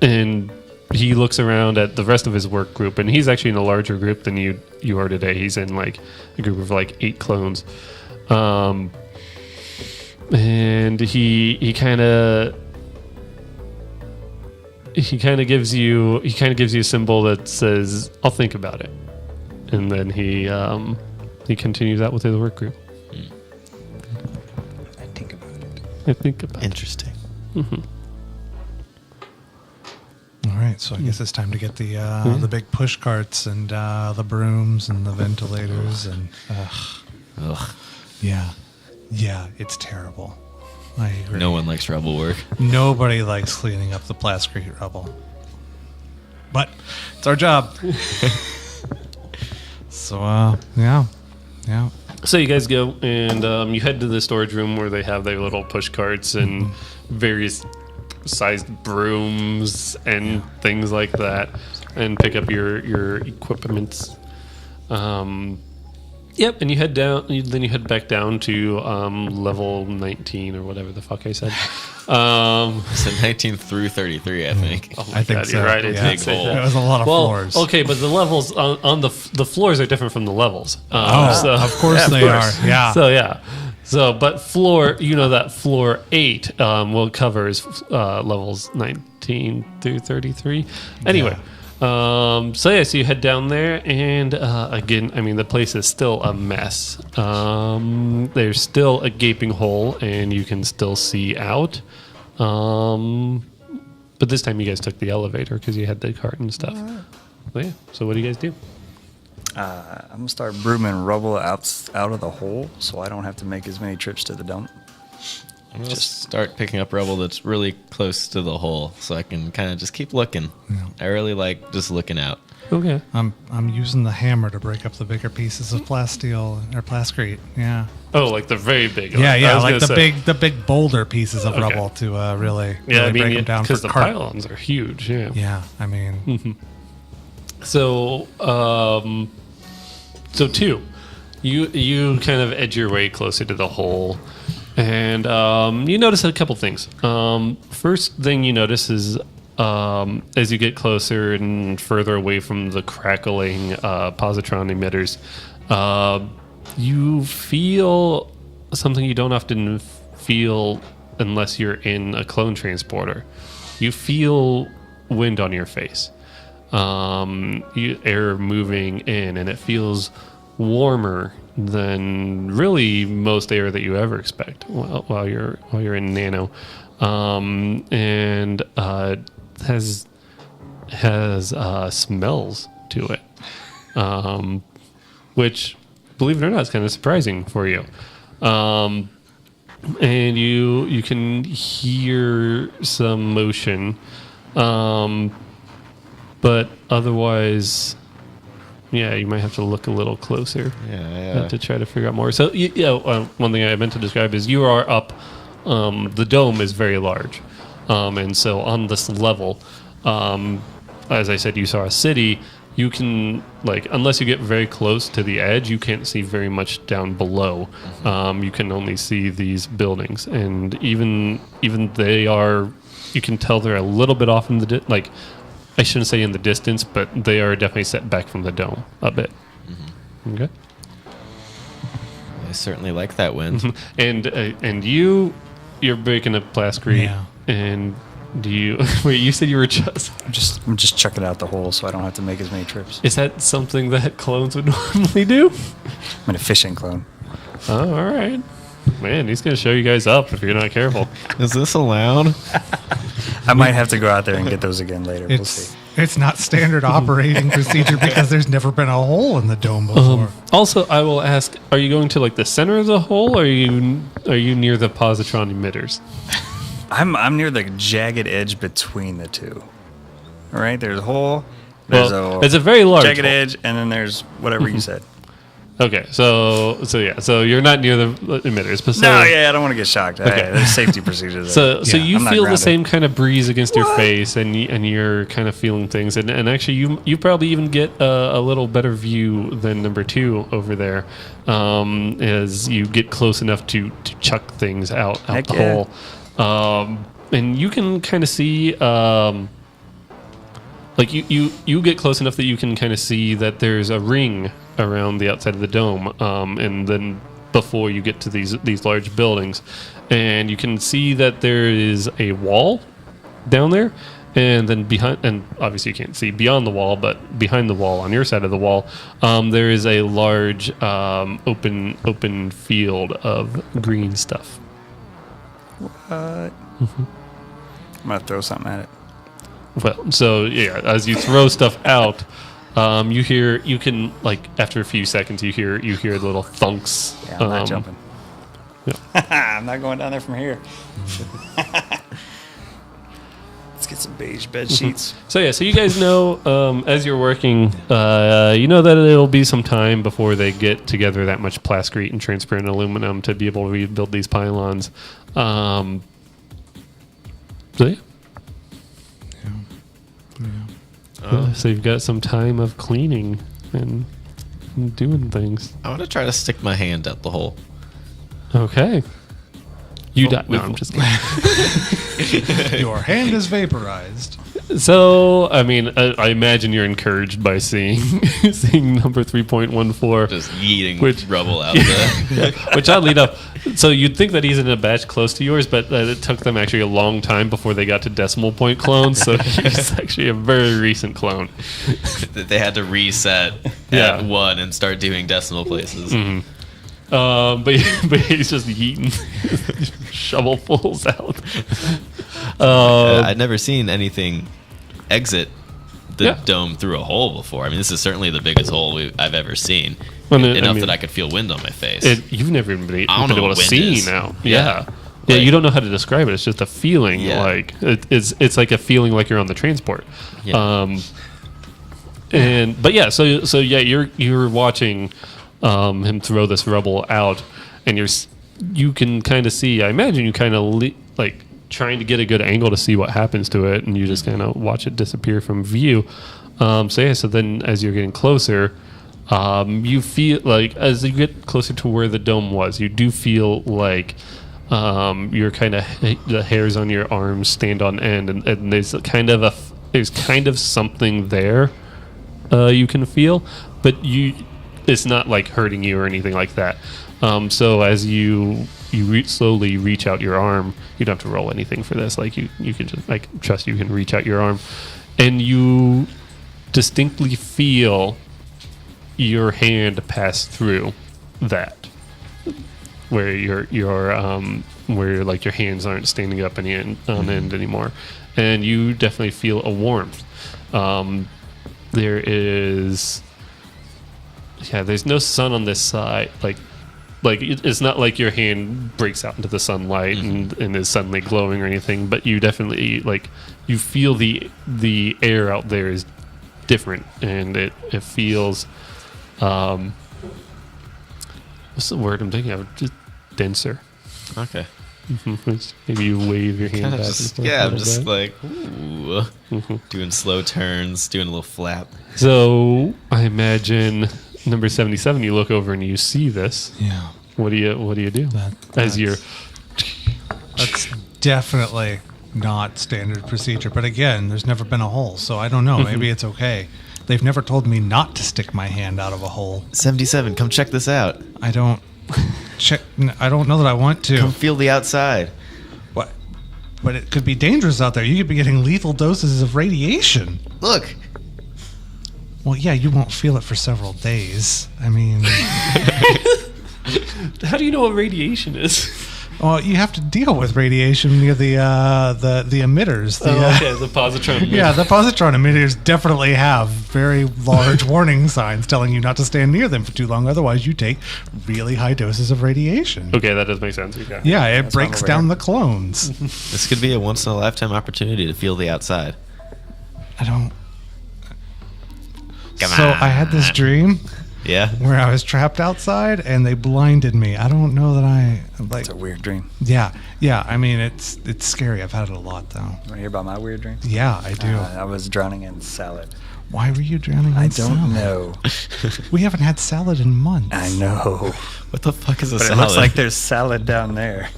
and he looks around at the rest of his work group, and he's actually in a larger group than you are today. He's in like a group of like 8 clones. And he kind of gives you a symbol that says, I'll think about it. And then he continues out with his work group. I think about it. Interesting. Mm-hmm. All right, so I guess it's time to get the big push carts and the brooms and the ventilators and Ugh. yeah, it's terrible. I agree. No one likes rubble work. Nobody likes cleaning up the plastic rubble, but it's our job. So yeah. So you guys go and you head to the storage room where they have their little push carts and various sized brooms and things like that, and pick up your equipments. Yep, and you head down. Then you head back down to level 19 or whatever the fuck I said. So 19 through 33, I think. Oh my I think God, so. you're right. Yeah. Big hole. It was a lot of floors. Okay, but the levels on the floors are different from the levels. Of course they are. Yeah. But floor, that floor 8 will covers levels 19 through 33. Anyway, so you head down there, and again, I mean, the place is still a mess. There's still a gaping hole, and you can still see out. But this time you guys took the elevator because you had the cart and stuff. Well, yeah. So what do you guys do? I'm going to start brooming rubble out of the hole so I don't have to make as many trips to the dump. I'm going to start picking up rubble that's really close to the hole so I can kind of just keep looking. Yeah. I really like just looking out. Okay. I'm using the hammer to break up the bigger pieces of plasteel or plascrete. Yeah. Oh, like the very big. Yeah, I was like gonna say. the big boulder pieces of Okay. rubble to really Yeah, break them down because for the cart. pylons are huge. Yeah. Yeah, I mean, So, so 2, you kind of edge your way closer to the hole, and you notice a couple things. First thing you notice is as you get closer and further away from the crackling positron emitters, you feel something you don't often feel unless you're in a clone transporter. You feel wind on your face. Air moving in, and it feels warmer than really most air that you ever expect while you're in Nano, and has smells to it, which, believe it or not, is kind of surprising for you. And you can hear some motion. But otherwise, yeah, you might have to look a little closer to try to figure out more. So, one thing I meant to describe is you are up. The dome is very large. And so on this level, as I said, you saw a city. You can, unless you get very close to the edge, you can't see very much down below. You can only see these buildings. And even they are, you can tell they're a little bit off in the, I shouldn't say in the distance, but they are definitely set back from the dome a bit. Mm-hmm. Okay. I certainly like that wind. And you're breaking up plascrete. Yeah. And do you wait? You said you were I'm just chucking out the hole so I don't have to make as many trips. Is that something that clones would normally do? I'm an efficient clone. Oh, all right. Man, he's gonna show you guys up if you're not careful. Is this allowed? I might have to go out there and get those again later. We'll see. It's not standard operating procedure because there's never been a hole in the dome before. Also, I will ask: are you going to like the center of the hole, or are you near the positron emitters? I'm near the jagged edge between the two. All right, there's a hole. There's it's a very large jagged hole. edge, and then there's whatever you said. Okay, so you're not near the emitters. But I don't want to get shocked. Okay. There's safety procedures. So there. you I'm not feel the grounded. same kind of breeze against your face, and you're kind of feeling things, and actually you probably even get a little better view than number 2 over there, as you get close enough to chuck things out Heck the yeah. hole, and you can kind of see. Like you get close enough that you can kind of see that there's a ring around the outside of the dome, and then before you get to these large buildings, and you can see that there is a wall down there, and then behind, and obviously you can't see beyond the wall, but behind the wall on your side of the wall, there is a large open field of green stuff. I'm gonna throw something at it. Well, so yeah, as you throw stuff out, you can like after a few seconds you hear little thunks. Yeah, I'm not jumping. yeah. I'm not going down there from here. Let's get some beige bed sheets. So you guys know as you're working, you know that it'll be some time before they get together that much plascrete and transparent aluminum to be able to rebuild these pylons. So yeah. So you've got some time of cleaning and doing things. I want to try to stick my hand at the hole. Okay. You die. No, I'm just kidding. Your hand is vaporized. So, I mean, I imagine you're encouraged by seeing number 3.14. Just yeeting Which- rubble out the... Which oddly enough, so you'd think that he's in a batch close to yours, but it took them actually a long time before they got to decimal point clones. So he's actually a very recent clone. They had to reset Yeah. at 1 and start doing decimal places. But he's just yeeting shovelfuls out. I'd never seen anything exit the dome through a hole before. I mean, this is certainly the biggest hole I've ever seen. Well, Enough I mean, that I could feel wind on my face. You've never even been I don't know able what to wind see is. now. Yeah. Yeah, Like- you don't know how to describe it. It's just a feeling. Yeah. Like it's like a feeling like you're on the transport. Yeah. But yeah, so you're watching him throw this rubble out, and you can kind of see. I imagine you kind of like trying to get a good angle to see what happens to it, and you just kind of watch it disappear from view. So then as you're getting closer, you feel like as you get closer to where the dome was, you do feel like you're kind of the hairs on your arms stand on end, and there's kind of something there you can feel, but it's not like hurting you or anything like that. So as you slowly reach out your arm, you don't have to roll anything for this. Like you can just trust you can reach out your arm, and you distinctly feel your hand pass through that, where where like your hands aren't standing up on end anymore, and you definitely feel a warmth. There's no sun on this side. Like it's not like your hand breaks out into the sunlight and is suddenly glowing or anything, but you definitely you feel the air out there is different, and it feels what's the word I'm thinking of? Just denser. Okay. Maybe you wave your hand Kind of back just, and forth a yeah, I'm little just bit. like, ooh, doing slow turns, doing a little flap. So I imagine number 77. You look over and you see this. Yeah. What do you do? As you're That's definitely not standard procedure. But again, there's never been a hole, so I don't know. Maybe it's okay. They've never told me not to stick my hand out of a hole. 77, come check this out. I don't I don't know that I want to. Come feel the outside. What? But it could be dangerous out there. You could be getting lethal doses of radiation. Look. Well, yeah, you won't feel it for several days. I mean, How do you know what radiation is? Well, you have to deal with radiation near the emitters. The positron. Yeah, the positron emitters definitely have very large warning signs telling you not to stand near them for too long. Otherwise, you take really high doses of radiation. Okay, that does make sense. Okay. Yeah, it breaks down the clones. This could be a once-in-a-lifetime opportunity to feel the outside. I don't... Come So on. I had this dream Yeah? where I was trapped outside and they blinded me. I don't know that I... like. It's a weird dream. Yeah. I mean, it's scary. I've had it a lot, though. You want to hear about my weird dream? Yeah, I do. I was drowning in salad. Why were you drowning in I salad? don't know. We haven't had salad in months. I know. What the fuck is a But salad? it looks like there's salad down there.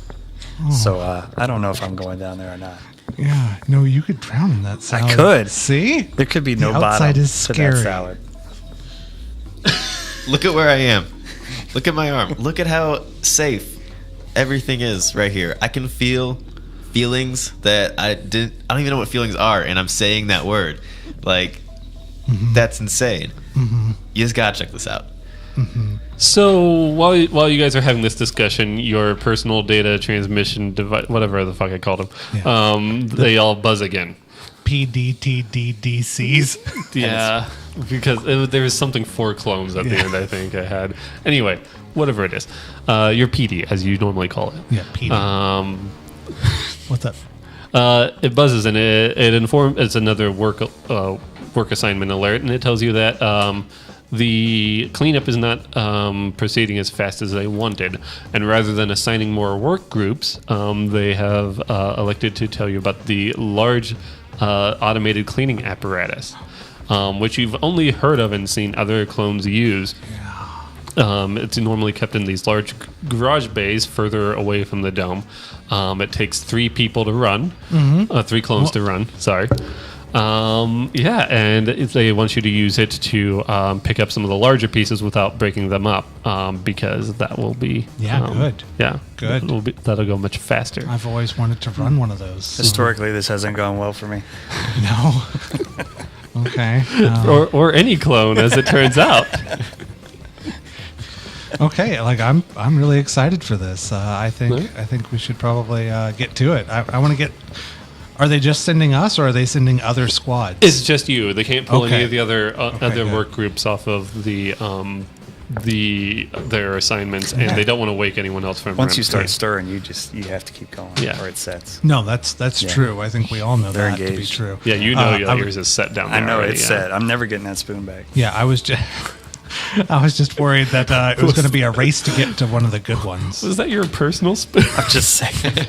Oh, So I don't know if I'm going down there or not. yeah. No, you could drown in that salad. I could. See? There could be The no outside bottom is to scary. that salad. Look at where I am. Look at my arm. Look at how safe everything is right here. I can feel feelings that I don't even know what feelings are, and I'm saying that word. Like, that's insane. You just gotta check this out. So while you guys are having this discussion, your personal data transmission device, whatever the fuck I called them, Yeah. they all buzz again. PDTDDCs. Yeah, because there was something for clones at the end, I think I had. Anyway, whatever it is. Your PD, as you normally call it. Yeah, PD. What's up? It buzzes and it informs. It's another work assignment alert, and it tells you that the cleanup is not proceeding as fast as they wanted, and rather than assigning more work groups, they have elected to tell you about the large automated cleaning apparatus, which you've only heard of and seen other clones use. It's normally kept in these large garage bays further away from the dome. It takes 3 people to run, 3 clones to run. Sorry. And they want you to use it to pick up some of the larger pieces without breaking them up, because that will be good. Yeah, Good. That'll go much faster. I've always wanted to run one of those. Historically, this hasn't gone well for me. No. Okay. Or any clone, as it turns out. Okay, like I'm really excited for this. I think we should probably get to it. I want to get. Are they just sending us, or are they sending other squads? It's just you. They can't pull any Okay. of the other good. work groups off of their assignments, and they don't want to wake anyone else from. Once you start REM sleep. stirring, you have to keep going, Yeah. or it sets. No, that's Yeah. true. I think we all know They're that to be engaged. true. Yeah, you know I yours is set down I there. know already, it's yeah. set. I'm never getting that spoon back. Yeah, I was just. I was just worried that it was going to be a race to get to one of the good ones. Was that your personal spoon? I'm just saying.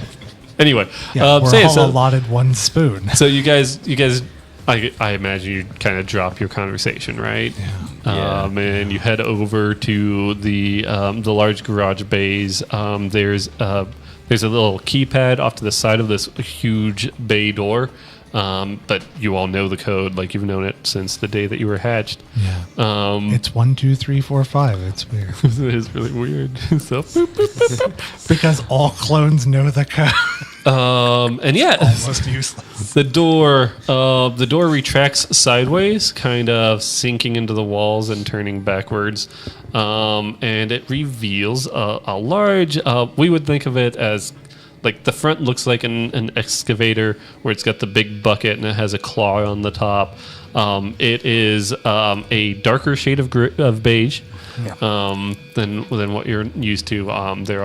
Anyway, Yeah, we're say it, all so, allotted one spoon. so you guys, I imagine you kind of drop your conversation, right? Yeah. And you head over to the large garage bays. There's a little keypad off to the side of this huge bay door. But you all know the code, like you've known it since the day that you were hatched. Yeah. It's 1, 2, 3, 4, 5. It's weird It is really weird. So, boop, boop, boop, boop. because all clones know the code. And yeah, Almost useless. the door retracts sideways, kind of sinking into the walls and turning backwards. And it reveals a large. We would think of it as. Like the front looks like an excavator where it's got the big bucket and it has a claw on the top. It is a darker shade of beige than what you're used to. There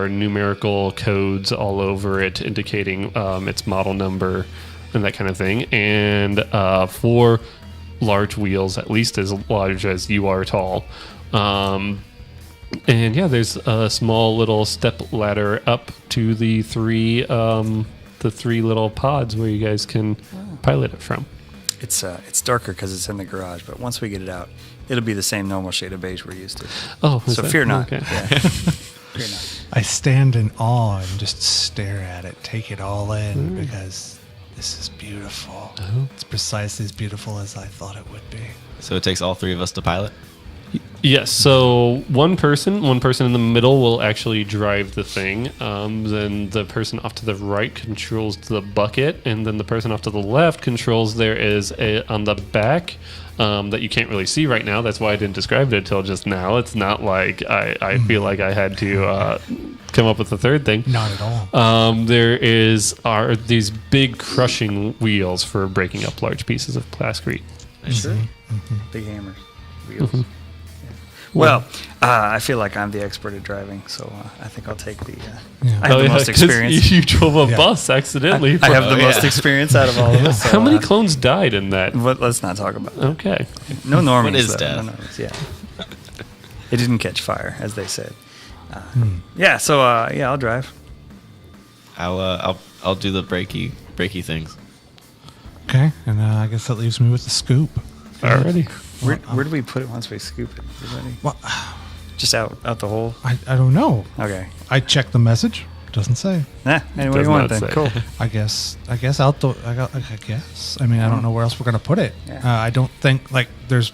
are numerical codes all over it indicating its model number and that kind of thing. And 4 large wheels, at least as large as you are tall. And yeah, there's a small little step ladder up to the 3 little pods where you guys can pilot it from. It's darker because it's in the garage, but once we get it out, it'll be the same normal shade of beige we're used to. Oh, is So that- fear not. Okay. Yeah. Fear not. I stand in awe and just stare at it, take it all in, because this is beautiful. It's precisely as beautiful as I thought it would be. So it takes all 3 of us to pilot? Yes. So one person in the middle will actually drive the thing. Then the person off to the right controls the bucket, and then the person off to the left controls. There is on the back that you can't really see right now. That's why I didn't describe it until just now. It's not like I feel like I had to come up with a third thing. Not at all. There are these big crushing wheels for breaking up large pieces of plasticrete. Sure. Big hammers, wheels. Well, I feel like I'm the expert at driving, so I think I'll take the. I have the most 'cause experience. You drove a bus accidentally. I have the most experience out of all of us. So, How many clones died in that? Let's not talk about that. Okay. No normies. What is though. death? No normies, yeah. It didn't catch fire, as they said. Yeah. So I'll drive. I'll do the breaky things. Okay, and I guess that leaves me with the scoop. Alrighty. Where do we put it once we scoop it? Well, Just out the hole. I don't know. Okay. I checked the message. Doesn't say. Anyway Does you want not then. say. Cool. I guess out the. I guess. I mean, I don't know where else we're gonna put it. Yeah. I don't think there's.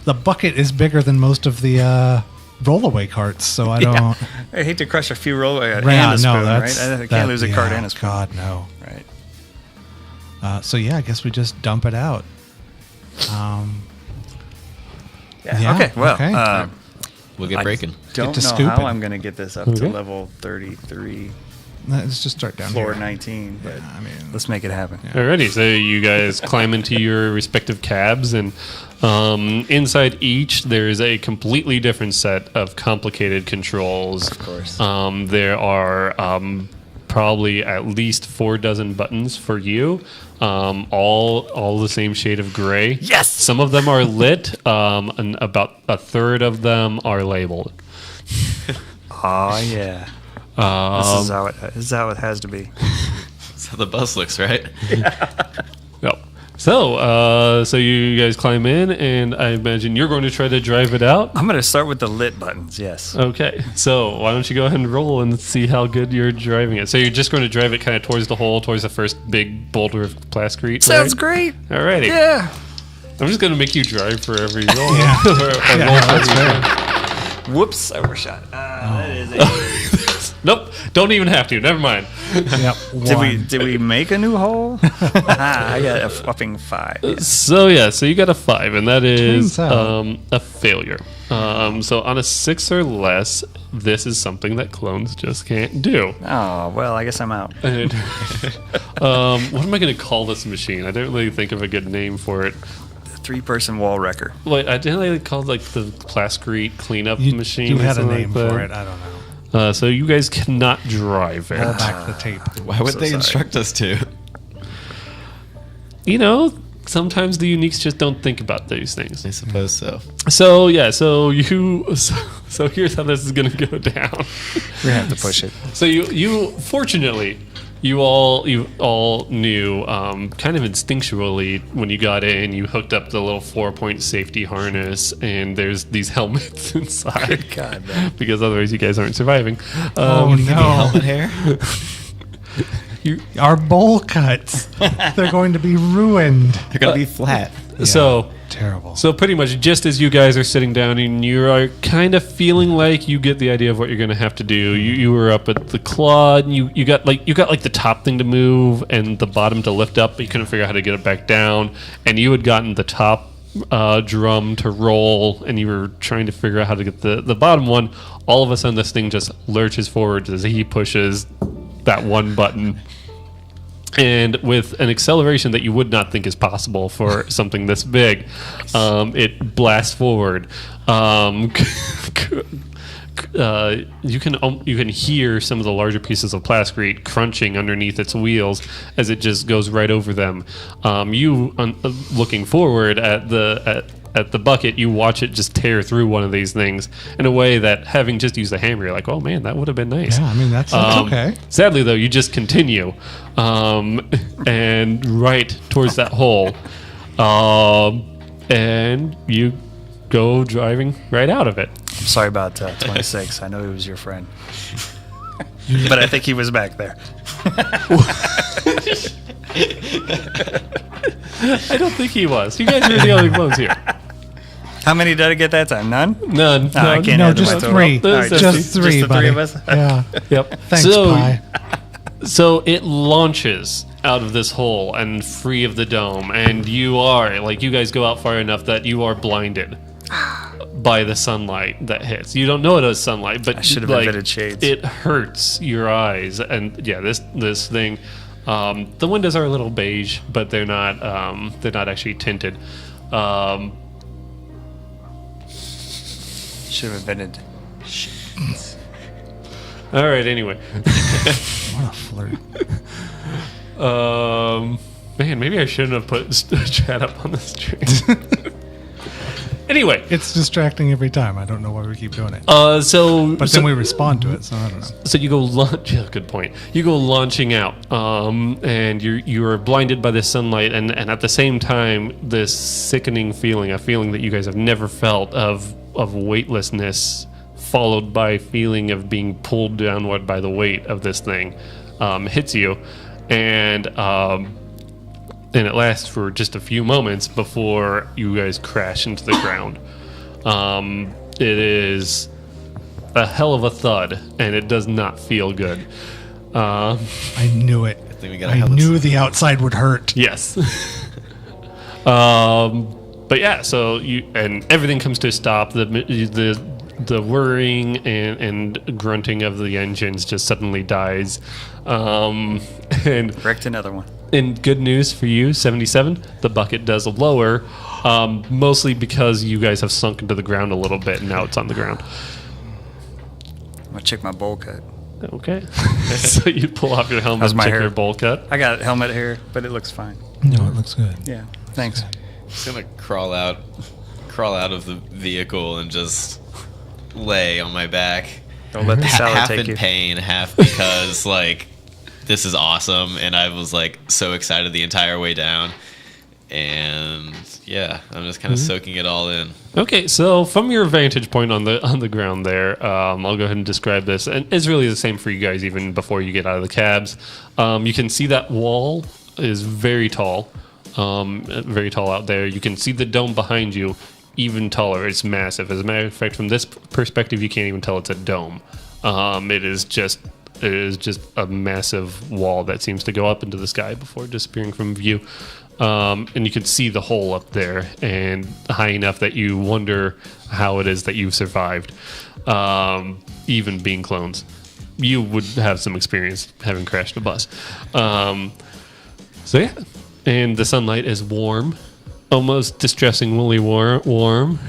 The bucket is bigger than most of the rollaway carts, so I don't. Yeah. I hate to crush a few roll and Yeah, a spoon, no, right? I can't lose a cart and a spoon. God, no. Right. So yeah, I guess we just dump it out. Yeah. Okay. Well, okay. We'll get breaking. don't to know scoop how it. I'm going to get this up Okay. to level 33, Let's just start down floor here. 19, but I mean, let's make it happen. Alrighty, so you guys climb into your respective cabs, and inside each there is a completely different set of complicated controls. Of course. There are probably at least 4 dozen buttons for you, all the same shade of gray. Yes! Some of them are lit, and about a third of them are labeled. Oh yeah. This is how it has to be. That's how the bus looks, right? Yep. So you guys climb in, and I imagine you're going to try to drive it out. I'm going to start with the lit buttons. Yes. Okay, so why don't you go ahead and roll and see how good you're driving it? So you're just going to drive it kind of towards the hole, towards the first big boulder of plasticrete. Sounds right? great. Alrighty. Yeah. I'm just going to make you drive for every roll. Yeah. Or roll for that's every fair. roll. Whoops! I overshot. That is a. Nope, don't even have to. Never mind. Yep. Did we make a new hole? I got a whopping 5. Yeah. So you got a 5, and that is Turns out. a failure. So on a 6 or less, this is something that clones just can't do. Oh well, I guess I'm out. And, what am I going to call this machine? I didn't really think of a good name for it. 3-person wall wrecker. Like I didn't really call it like the plasticrete cleanup You, machine. you or had a something name like for that. it. I don't know. So you guys cannot drive it. Roll back the tape. Why would so they sorry. instruct us to? You know, sometimes the uniques just don't think about these things. I suppose so. So so here's how this is going to go down. We're gonna have to push it. So you fortunately you all knew kind of instinctually when you got in, you hooked up the little 4-point safety harness, and there's these helmets inside. God, man. Because otherwise you guys aren't surviving. Oh no! Helmet hair? Our bowl cuts. They're going to be ruined. They're gonna be flat. So Terrible. So pretty much just as you guys are sitting down and you are kind of feeling like you get the idea of what you're going to have to do, you were up at the claw, and you got like the top thing to move and the bottom to lift up, but you couldn't figure out how to get it back down, and you had gotten the top drum to roll, and you were trying to figure out how to get the bottom one. All of a sudden this thing just lurches forward as he pushes that one button. And with an acceleration that you would not think is possible for something this big, it blasts forward. You can hear some of the larger pieces of plasticrete crunching underneath its wheels as it just goes right over them. Looking forward at the bucket, you watch it just tear through one of these things in a way that, having just used a hammer, you're like, oh man, that would have been nice. Yeah, I mean, that sounds okay. Sadly, though, you just continue and right towards that hole, and you go driving right out of it. I'm sorry about 26. I know he was your friend, but I think he was back there. I don't think he was. You guys are the only clones here. How many did I get that time? None? None. No, I can't No, handle just my total. three. All right, Just three, the buddy. three of us? Yeah. Yep. Thanks, so, Pi. So it launches out of this hole and free of the dome, and you guys go out far enough that you are blinded by the sunlight that hits. You don't know it as sunlight, but I should have invented shades. It hurts your eyes, and yeah, this thing. The windows are a little beige, but they're not actually tinted. Should have invented shades. All right. Anyway. What a flirt. Man, maybe I shouldn't have put chat up on the stream. Anyway, It's distracting every time. I don't know why we keep doing it. but Then we respond to it, so I don't know. So you go launch. Yeah, good point. You go launching out, and you are blinded by the sunlight, and at the same time, this sickening feeling, a feeling that you guys have never felt of weightlessness, followed by a feeling of being pulled downward by the weight of this thing, hits you, and it lasts for just a few moments before you guys crash into the ground. It is a hell of a thud, and it does not feel good. I knew it. think we gotta I have knew the outside would hurt. Yes. But yeah, so and everything comes to a stop. The whirring and grunting of the engines just suddenly dies. And Wrecked another one. in good news for you, 77, the bucket does lower, mostly because you guys have sunk into the ground a little bit, and now it's on the ground. I'm gonna check my bowl cut. Okay. So you pull off your helmet How's and my check hair? your bowl cut. I got helmet hair, but it looks fine. No, it looks good. Yeah, thanks. Just gonna crawl out of the vehicle and just lay on my back. Don't let the salad half take in you. pain, half because like this is awesome, and I was like so excited the entire way down. And yeah, I'm just kind of soaking it all in. Okay, so from your vantage point on the ground there, I'll go ahead and describe this, and it's really the same for you guys even before you get out of the cabs. You can see that wall is very tall out there. You can see the dome behind you, even taller. It's massive. As a matter of fact, from this perspective, you can't even tell it's a dome. It is just a massive wall that seems to go up into the sky before disappearing from view. And you can see the hole up there, and high enough that you wonder how it is that you've survived, even being clones. You would have some experience having crashed a bus. So yeah, and the sunlight is warm, almost distressingly warm.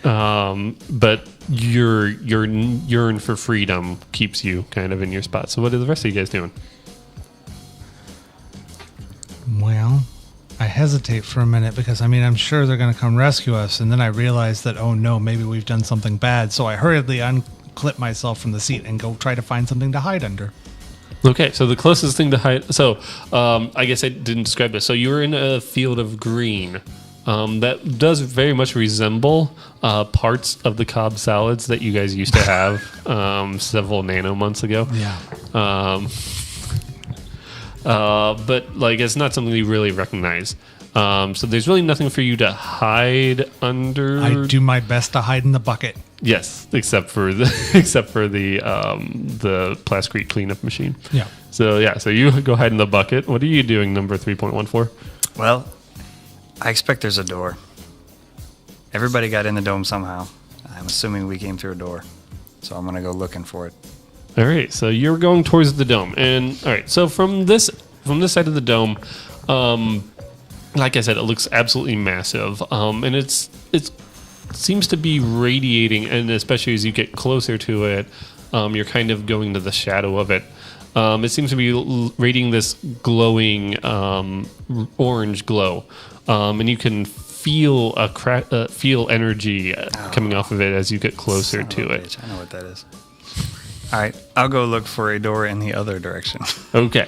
But your yearn for freedom keeps you kind of in your spot. So what are the rest of you guys doing? Well, I hesitate for a minute because, I mean, I'm sure they're going to come rescue us. And then I realize that, oh no, maybe we've done something bad. So I hurriedly unclip myself from the seat and go try to find something to hide under. Okay, so the closest thing to hide... So, I guess I didn't describe this. So you're in a field of green. That does very much resemble parts of the Cobb salads that you guys used to have several nano months ago. Yeah. But like it's not something you really recognize. So there's really nothing for you to hide under. I do my best to hide in the bucket. Yes, except for the Plascrete cleanup machine. Yeah. So yeah, so you go hide in the bucket. What are you doing, number 3.14? Well, I expect there's a door. Everybody got in the dome somehow. I'm assuming we came through a door. So I'm going to go looking for it. All right, so you're going towards the dome, and all right, so from this side of the dome, like I said, it looks absolutely massive, and it seems to be radiating, and especially as you get closer to it, you're kind of going to the shadow of it. It seems to be radiating this glowing orange glow, and you can feel feel energy coming off of it as you get closer Son of to a it. bitch, I know what that is. All right, I'll go look for a door in the other direction. Okay.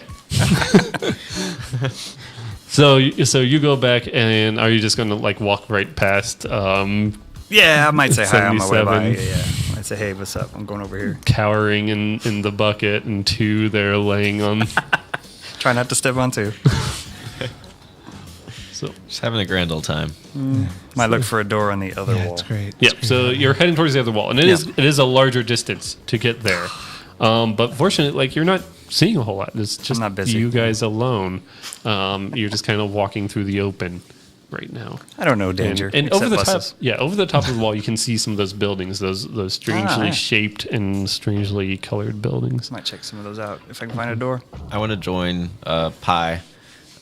So you go back, and are you just going to like walk right past? Yeah, I might say hi on my way by. 77. Yeah, I might say, hey, what's up? I'm going over here. Cowering in the bucket, and two they're laying on. Try not to step on two. So So Just having a grand old time. Might look for a door on the other Yeah, wall. it's great. yeah, so you're heading towards the other wall, and it is a larger distance to get there. But fortunately, like, you're not seeing a whole lot. It's just not busy. you guys alone. You're just kind of walking through the open right now. I don't know danger. And over the except buses. over the top of the wall, you can see some of those buildings, those strangely yeah. shaped and strangely colored buildings. Might check some of those out if I can find a door. I want to join Pi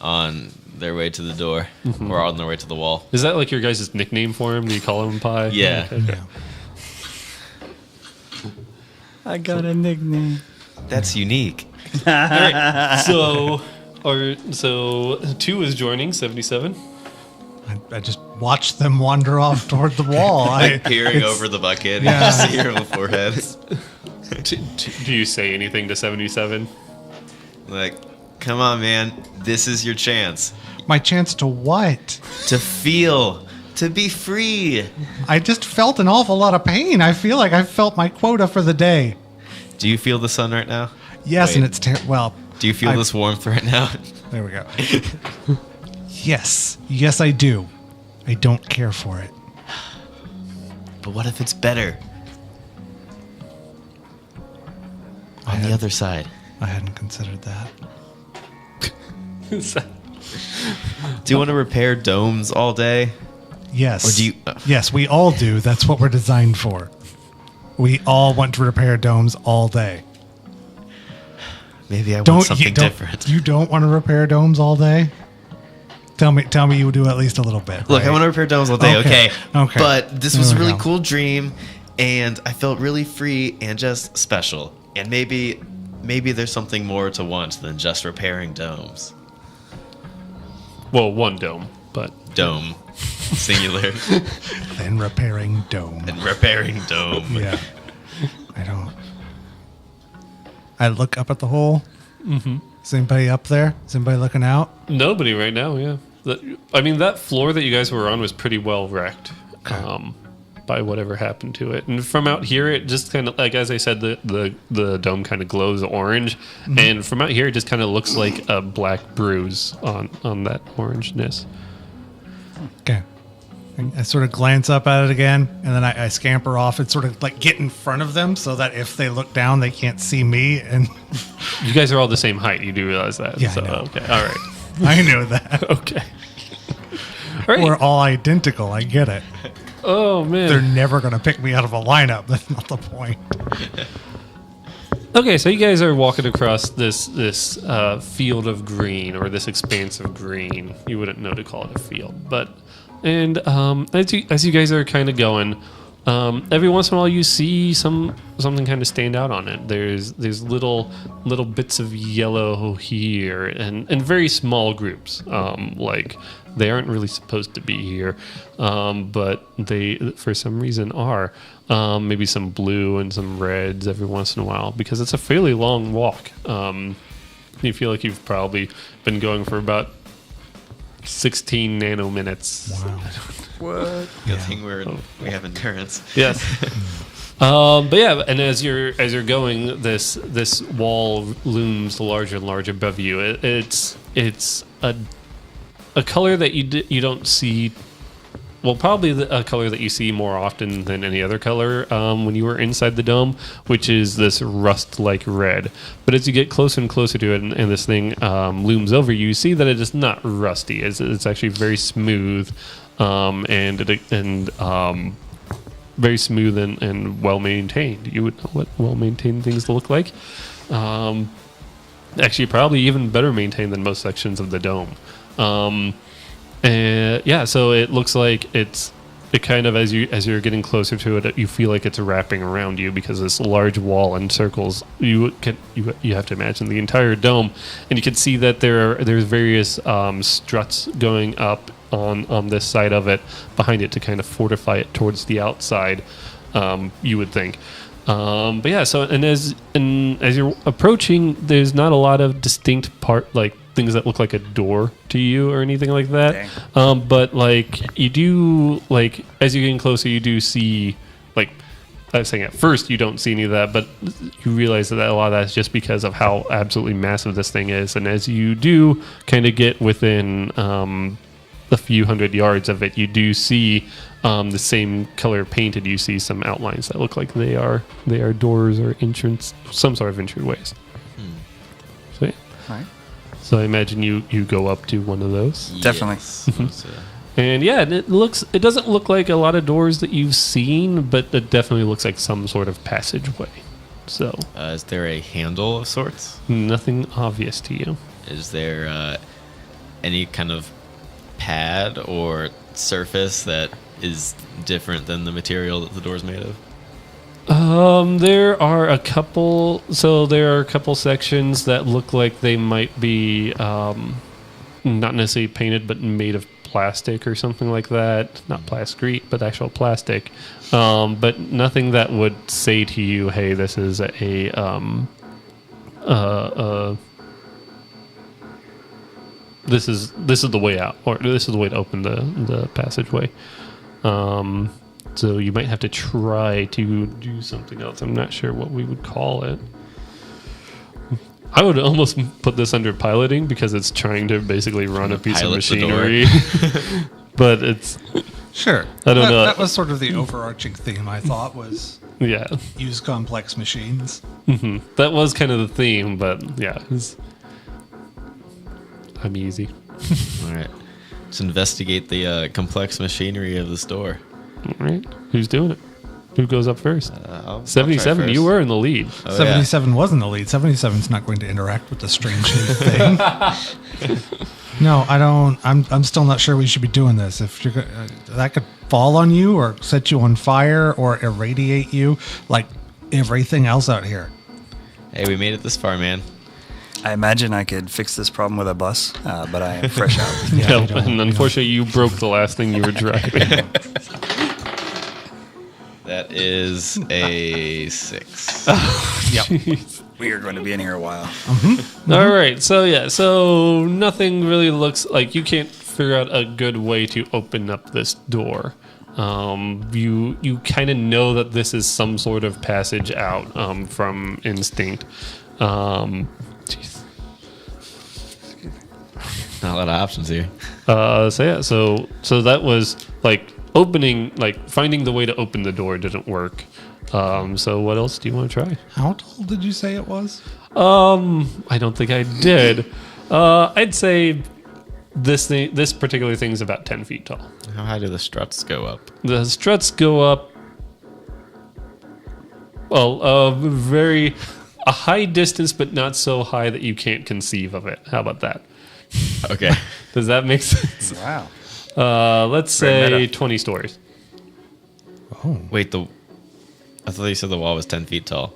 on their way to the door or on their way to the wall. Is that like your guys' nickname for him? Do you call him Pie? Yeah. Okay. Yeah. I got a nickname. That's unique. So 2 is joining 77. I just watched them wander off toward the wall. Peering it's- over the bucket, Yeah. you just see her forehead. Do you say anything to 77? Like, come on, man. This is your chance My chance to what? to feel, to be free. I just felt an awful lot of pain. I feel like I felt my quota for the day. Do you feel the sun right now? Yes, Wait. and it's well. Do you feel I- this warmth right now? There we go. Yes, I do. I don't care for it. But what if it's better? On the other side. I hadn't considered that. Do you want to repair domes all day? Yes. Or do you- Yes, we all do. That's what we're designed for. We all want to repair domes all day. Maybe I want something don't, different. You don't want to repair domes all day? Tell me you would do at least a little bit. Look, right? I want to repair domes all day, Okay, okay? okay. But this There was a we really go. cool dream, and I felt really free and just special. And maybe there's something more to want than just repairing domes. Well, one dome, but Dome, singular, Then repairing dome. and repairing dome. Yeah. I don't. I look up at the hole. Mm-hmm. Is anybody up there? Is anybody looking out? nobody right now. Yeah, I mean, that floor that you guys were on was pretty well wrecked by whatever happened to it. And from out here, it just kind of, like, as I said, the dome kind of glows orange, and from out here, it just kind of looks like a black bruise on that orangeness. Okay. I sort of glance up at it again, and then I scamper off and sort of like get in front of them so that if they look down, they can't see me. And You guys are all the same height. You do realize that? Yeah, I So, know. okay. All right. I know that. Okay. All right. We're all identical. I get it. Oh man. They're never going to pick me out of a lineup. That's not the point. Okay, so you guys are walking across this field of green, or this expanse of green. You wouldn't know to call it a field, but as you guys are kind of going, every once in a while you see something kind of stand out on it. There's little bits of yellow here, and very small groups. Like, they aren't really supposed to be here, but they for some reason are. Maybe some blue and some reds every once in a while, because it's a fairly long walk. You feel like you've probably been going for about 16 nano minutes. Wow. What? Good thing we have endurance. Yes. But yeah, and as you're going, this wall looms larger and larger above you. It's a color that you don't see. Well, probably a color that you see more often than any other color when you were inside the dome, which is this rust-like red. But as you get closer and closer to it, and this thing looms over you, you see that it is not rusty. It's actually very smooth, and very smooth and well-maintained. You would know what well-maintained things look like. Actually, probably even better maintained than most sections of the dome. And yeah, so it looks like it kind of, as you're getting closer to it, you feel like it's wrapping around you, because this large wall encircles you have to imagine the entire dome, and you can see that there's various struts going up on this side of it behind it to kind of fortify it towards the outside. You would think. But yeah, so as you're approaching, there's not a lot of distinct things that look like a door to you or anything like that. But like, you do, like, as you're getting closer, you do see, like, I was saying at first you don't see any of that, but you realize that a lot of that's just because of how absolutely massive this thing is. And as you do kind of get within a few hundred yards of it, you do see the same color painted. You see some outlines that look like they are doors or entrance, some sort of entryways. So yeah. All right. So I imagine you go up to one of those. Definitely. Yes. And yeah, it doesn't look like a lot of doors that you've seen, but it definitely looks like some sort of passageway. So Is there a handle of sorts? nothing obvious to you. Is there any kind of pad or surface that is different than the material that the door's made of? There are a couple sections that look like they might be not necessarily painted, but made of plastic or something like that. Not plasticrete, but actual plastic. But nothing that would say to you, "Hey, this is this is the way out," or "This is the way to open the passageway." So you might have to try to do something else. I'm not sure what we would call it. I would almost put this under piloting because it's trying to basically run a piece of Pilot the door. machinery. But it's Sure. I don't know. That was sort of the overarching theme, I thought, was yeah, use complex machines. that was kind of the theme. But yeah, I'm easy. All right. Let's investigate the complex machinery of this door. All right, who's doing it? Who goes up first? I'll try 77. first. You were in the lead. Oh, yeah. 77 wasn't the lead. 77's not going to interact with the strange thing. No, I don't. I'm still not sure we should be doing this. If you're that could fall on you or set you on fire or irradiate you like everything else out here. Hey, we made it this far, man. I imagine I could fix this problem with a bus, but I am fresh out. Yeah, we don't- and unfortunately, you broke the last thing you were driving. That is a 6. We are going to be in here a while. All right, so nothing really looks like you can't figure out a good way to open up this door. You kind of know that this is some sort of passage out from instinct. Jeez. Not a lot of options here. So that was like opening, like finding the way to open the door didn't work. So what else do you want to try? How tall did you say it was? I don't think I did. I'd say this particular thing is about 10 feet tall. How high do the struts go up? The struts go up, well, a high distance, but not so high that you can't conceive of it. How about that? Okay. Does that make sense? Wow. Let's Very say meta. 20 stories. Wait, I thought you said the wall was 10 feet tall.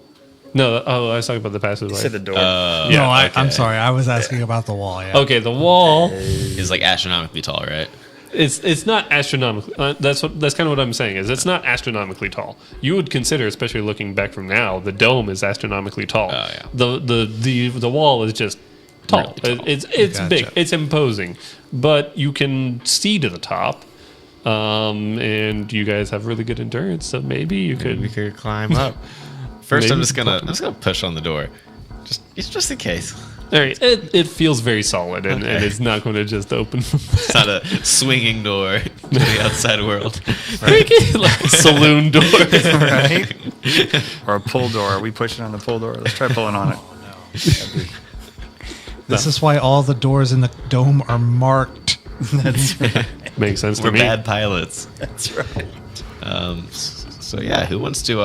No, I was talking about the passageway. You said the door. Yeah, No, I'm okay. sorry. I was asking about the wall. Yeah. Okay, the wall. Is like astronomically tall, right? It's not astronomically. That's kind of what I'm saying. Is it's not astronomically tall. You would consider, especially looking back from now, the dome is astronomically tall. Oh, yeah. The wall is just tall. Really tall. It's Gotcha. big. It's imposing, but you can see to the top. And you guys have really good endurance, so maybe you could. We could climb up. First, I'm Maybe. just gonna push on the door, just in case. All right, it feels very solid, and it's not going to just open. It's not a swinging door to the outside world. like a saloon door. Right? Or a pull door. Are we pushing on the pull door? Let's try pulling on it. This is why all the doors in the dome are marked. That's right. Makes sense We're to me. bad pilots. That's right. So yeah, who wants to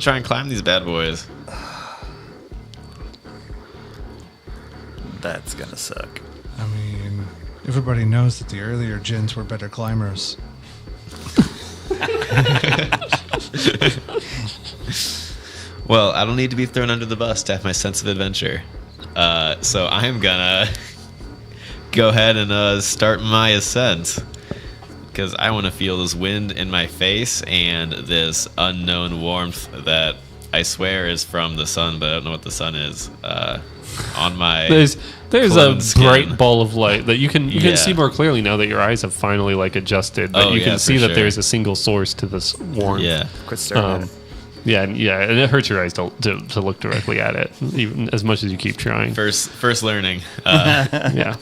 try and climb these bad boys? That's going to suck. I mean, everybody knows that the earlier gens were better climbers. Well, I don't need to be thrown under the bus to have my sense of adventure. So I am gonna go ahead and start my ascent. Because I want to feel this wind in my face and this unknown warmth that I swear is from the sun, but I don't know what the sun is. On my There's a clone skin. bright ball of light that you can Yeah. see more clearly now that your eyes have finally like adjusted. That Oh, you yeah, can for see that sure. there's a single source to this warmth. Yeah. Quit staring at it. Yeah, and it hurts your eyes to look directly at it, even as much as you keep trying. First learning. Yeah.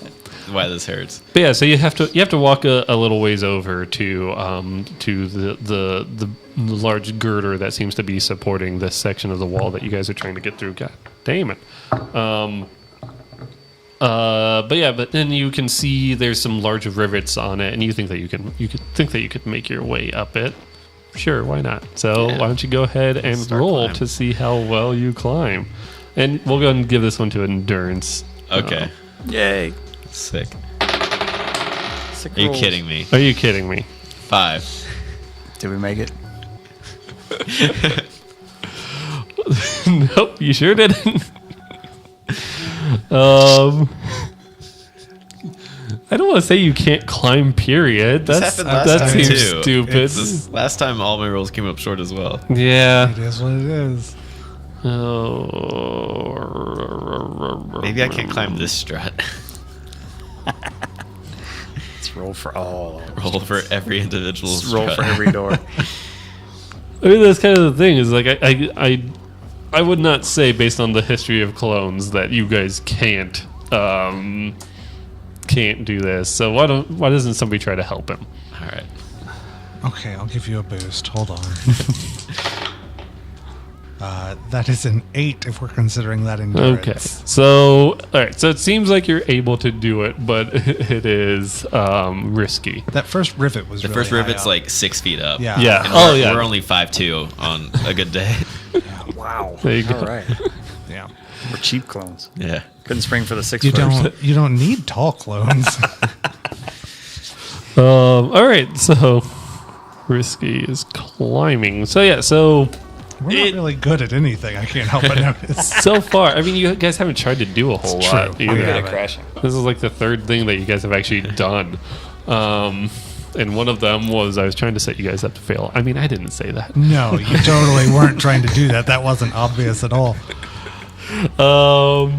why this hurts. But yeah, so you have to walk a little ways over to the large girder that seems to be supporting this section of the wall that you guys are trying to get through. God damn it. But then you can see there's some large rivets on it, and you think that you could make your way up it. Sure, why not? So why don't you go ahead and roll to see how well you climb, and we'll go ahead and give this one to endurance. Okay. Yay. Sick. Sick Are you rolls. kidding me? Are you kidding me? 5. Did we make it? Nope, you sure didn't. I don't want to say you can't climb, period. This That happened last time, seems too. stupid. Last time, all my rolls came up short as well. Yeah. It is what it is. Oh. Maybe I can't climb this strut. Let's roll for all. Roll for every individual Let's strut. roll for every door. I mean, that's kind of the thing. Is like I would not say based on the history of clones that you guys can't do this. So why doesn't somebody try to help him? All right. Okay, I'll give you a boost. Hold on. That is an 8 if we're considering that endurance. Okay. So all right. So it seems like you're able to do it, but it is risky. That first rivet was The really first high rivet's up. like 6 feet up. Yeah. Yeah. And Oh we're, yeah. We're only 5'2" on a good day. Wow. There you go. All right. Yeah. We're cheap clones. Yeah. Couldn't spring for the 6 You first. don't need tall clones. All right. So risky is climbing. So yeah. So We're not really good at anything. I can't help but notice. so far, I mean, you guys haven't tried to do a whole It's lot. true. either. Yeah, Good at but- crashing. This is like the third thing that you guys have actually done. And one of them was I was trying to set you guys up to fail. I mean, I didn't say that. No, you totally weren't trying to do that. That wasn't obvious at all. But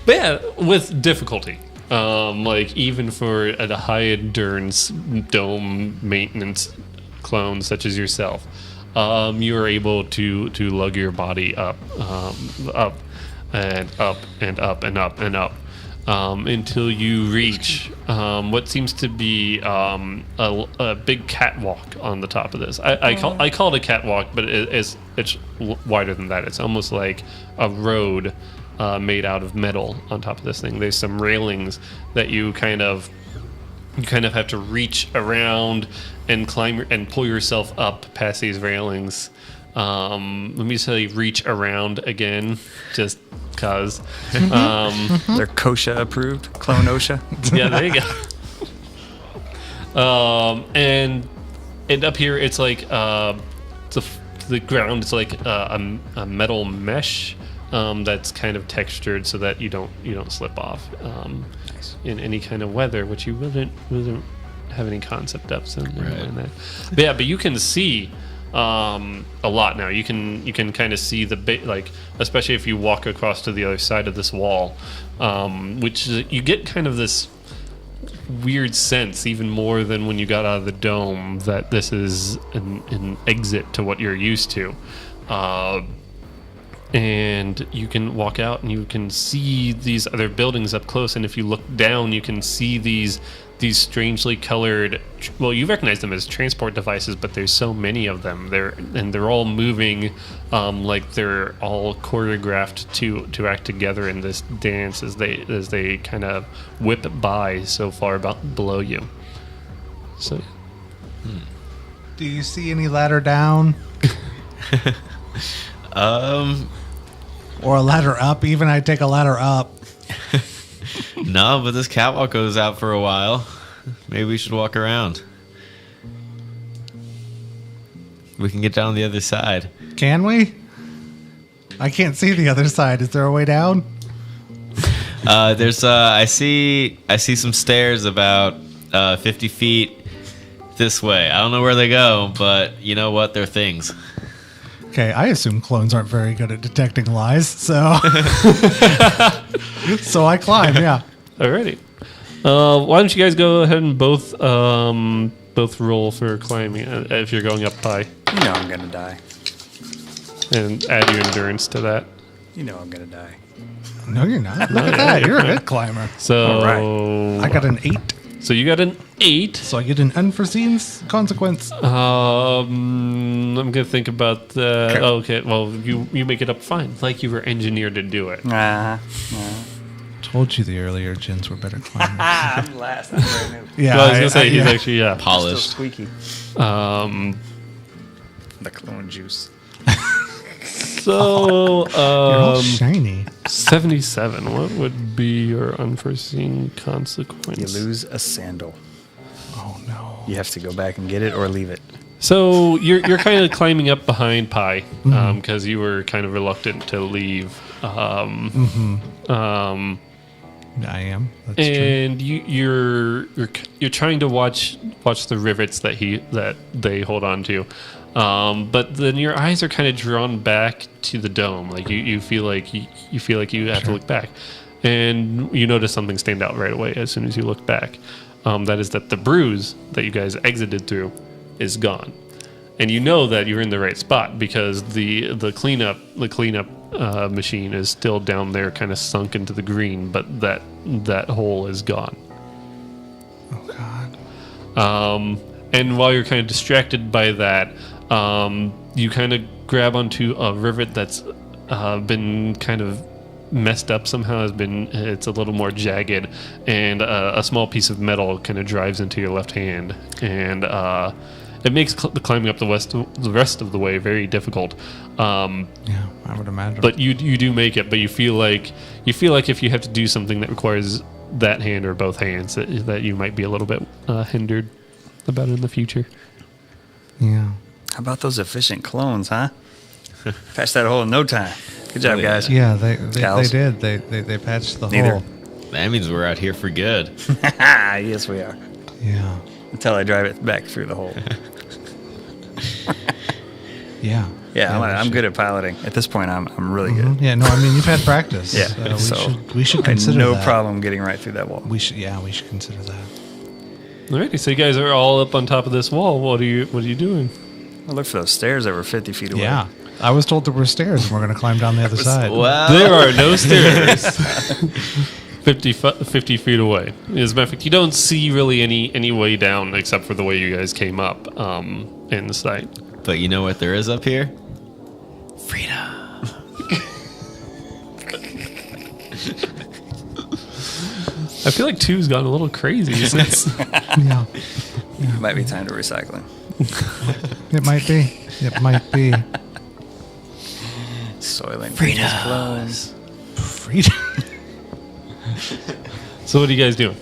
yeah, with difficulty. Like even for a high endurance dome maintenance clone such as yourself, you are able to lug your body up and up and up and up and up. Until you reach what seems to be a big catwalk on the top of this. I call it a catwalk, but it's wider than that. It's almost like a road made out of metal on top of this thing. There's some railings that you kind of have to reach around and climb and pull yourself up past these railings. Let me say reach around again, just cause. They're kosha approved. Clone OSHA. Yeah, there you go. And up here, it's like the ground is like a metal mesh that's kind of textured so that you don't slip off in any kind of weather, which you wouldn't have any concept of. So never mind that. But yeah, but you can see a lot now. You can kind of see like especially if you walk across to the other side of this wall, which you get kind of this weird sense, even more than when you got out of the dome, that this is an exit to what you're used to. And you can walk out and you can see these other buildings up close, and if you look down you can see these strangely colored, well, you recognize them as transport devices, but there's so many of them. They're all moving like they're all choreographed to act together in this dance as they kind of whip by so far below you. So Do you see any ladder down? Or a ladder up? Even I'd take a ladder up. No, but this catwalk goes out for a while. Maybe we should walk around. We can get down the other side. Can we? I can't see the other side. Is there a way down? There's I see some stairs about 50 feet this way. I don't know where they go, but you know what? They're things. Okay, I assume clones aren't very good at detecting lies, so so I climb. Yeah. alrighty. Why don't you guys go ahead and both roll for climbing if you're going up high, You know I'm gonna die. and add your endurance to that. You know I'm gonna die. No, you're not. Look at that. You're a good climber. So I got an 8, So you got an 8. so I get an unforeseen consequence. I'm gonna think about that. Okay, well you make it up fine, like you were engineered to do it. Told you the earlier gens were better climbers. I'm last. I'm very new. Yeah, Well, I was gonna say he's actually Still Polished. squeaky. Um, The clone juice. so You're all shiny. 77. What would be your unforeseen consequence? You lose a sandal. Oh no. You have to go back and get it or leave it. So you're kind of climbing up behind Pi because you were kind of reluctant to leave. I am. That's true. And you're trying to watch the rivets that they hold on to, but then your eyes are kind of drawn back to the dome. Like you feel like you have to look back, and you notice something stand out right away as soon as you look back. That is that the bruise that you guys exited through is gone, and you know that you're in the right spot because the cleanup machine is still down there, kind of sunk into the green, but that hole is gone. Oh God. And while you're kind of distracted by that, you kind of grab onto a rivet that's been kind of messed up somehow. It's a little more jagged, and a small piece of metal kind of drives into your left hand, and it makes the climbing up the rest of the way very difficult. Yeah, I would imagine. But you do make it. But you feel like if you have to do something that requires that hand or both hands, that you might be a little bit hindered about it in the future. Yeah. How about those efficient clones, huh? Patched that hole in no time. Good job, guys. Yeah, they Gals. did. They patched the Neither. hole. That means we're out here for good. Yes, we are. Yeah. Until I drive it back through the hole. Yeah. Yeah, we I'm should- good at piloting. At this point, I'm really good. Yeah, no, I mean you've had practice. Yeah, we should I had consider no that. problem getting right through that wall. We should consider that. Alrighty, so you guys are all up on top of this wall. What are you doing? I look for those stairs that were 50 feet away. Yeah, I was told there were stairs, and we're going to climb down the other side. Well, There are no stairs 50 feet away. As a matter of fact, you don't see really any way down except for the way you guys came up in the site. but you know what there is up here? Freedom. I feel like 2's gone a little crazy since. Yeah, It might be time to recycling. it might be. It might be. Soiling. Freedom. Clones. Freedom. So what are you guys doing?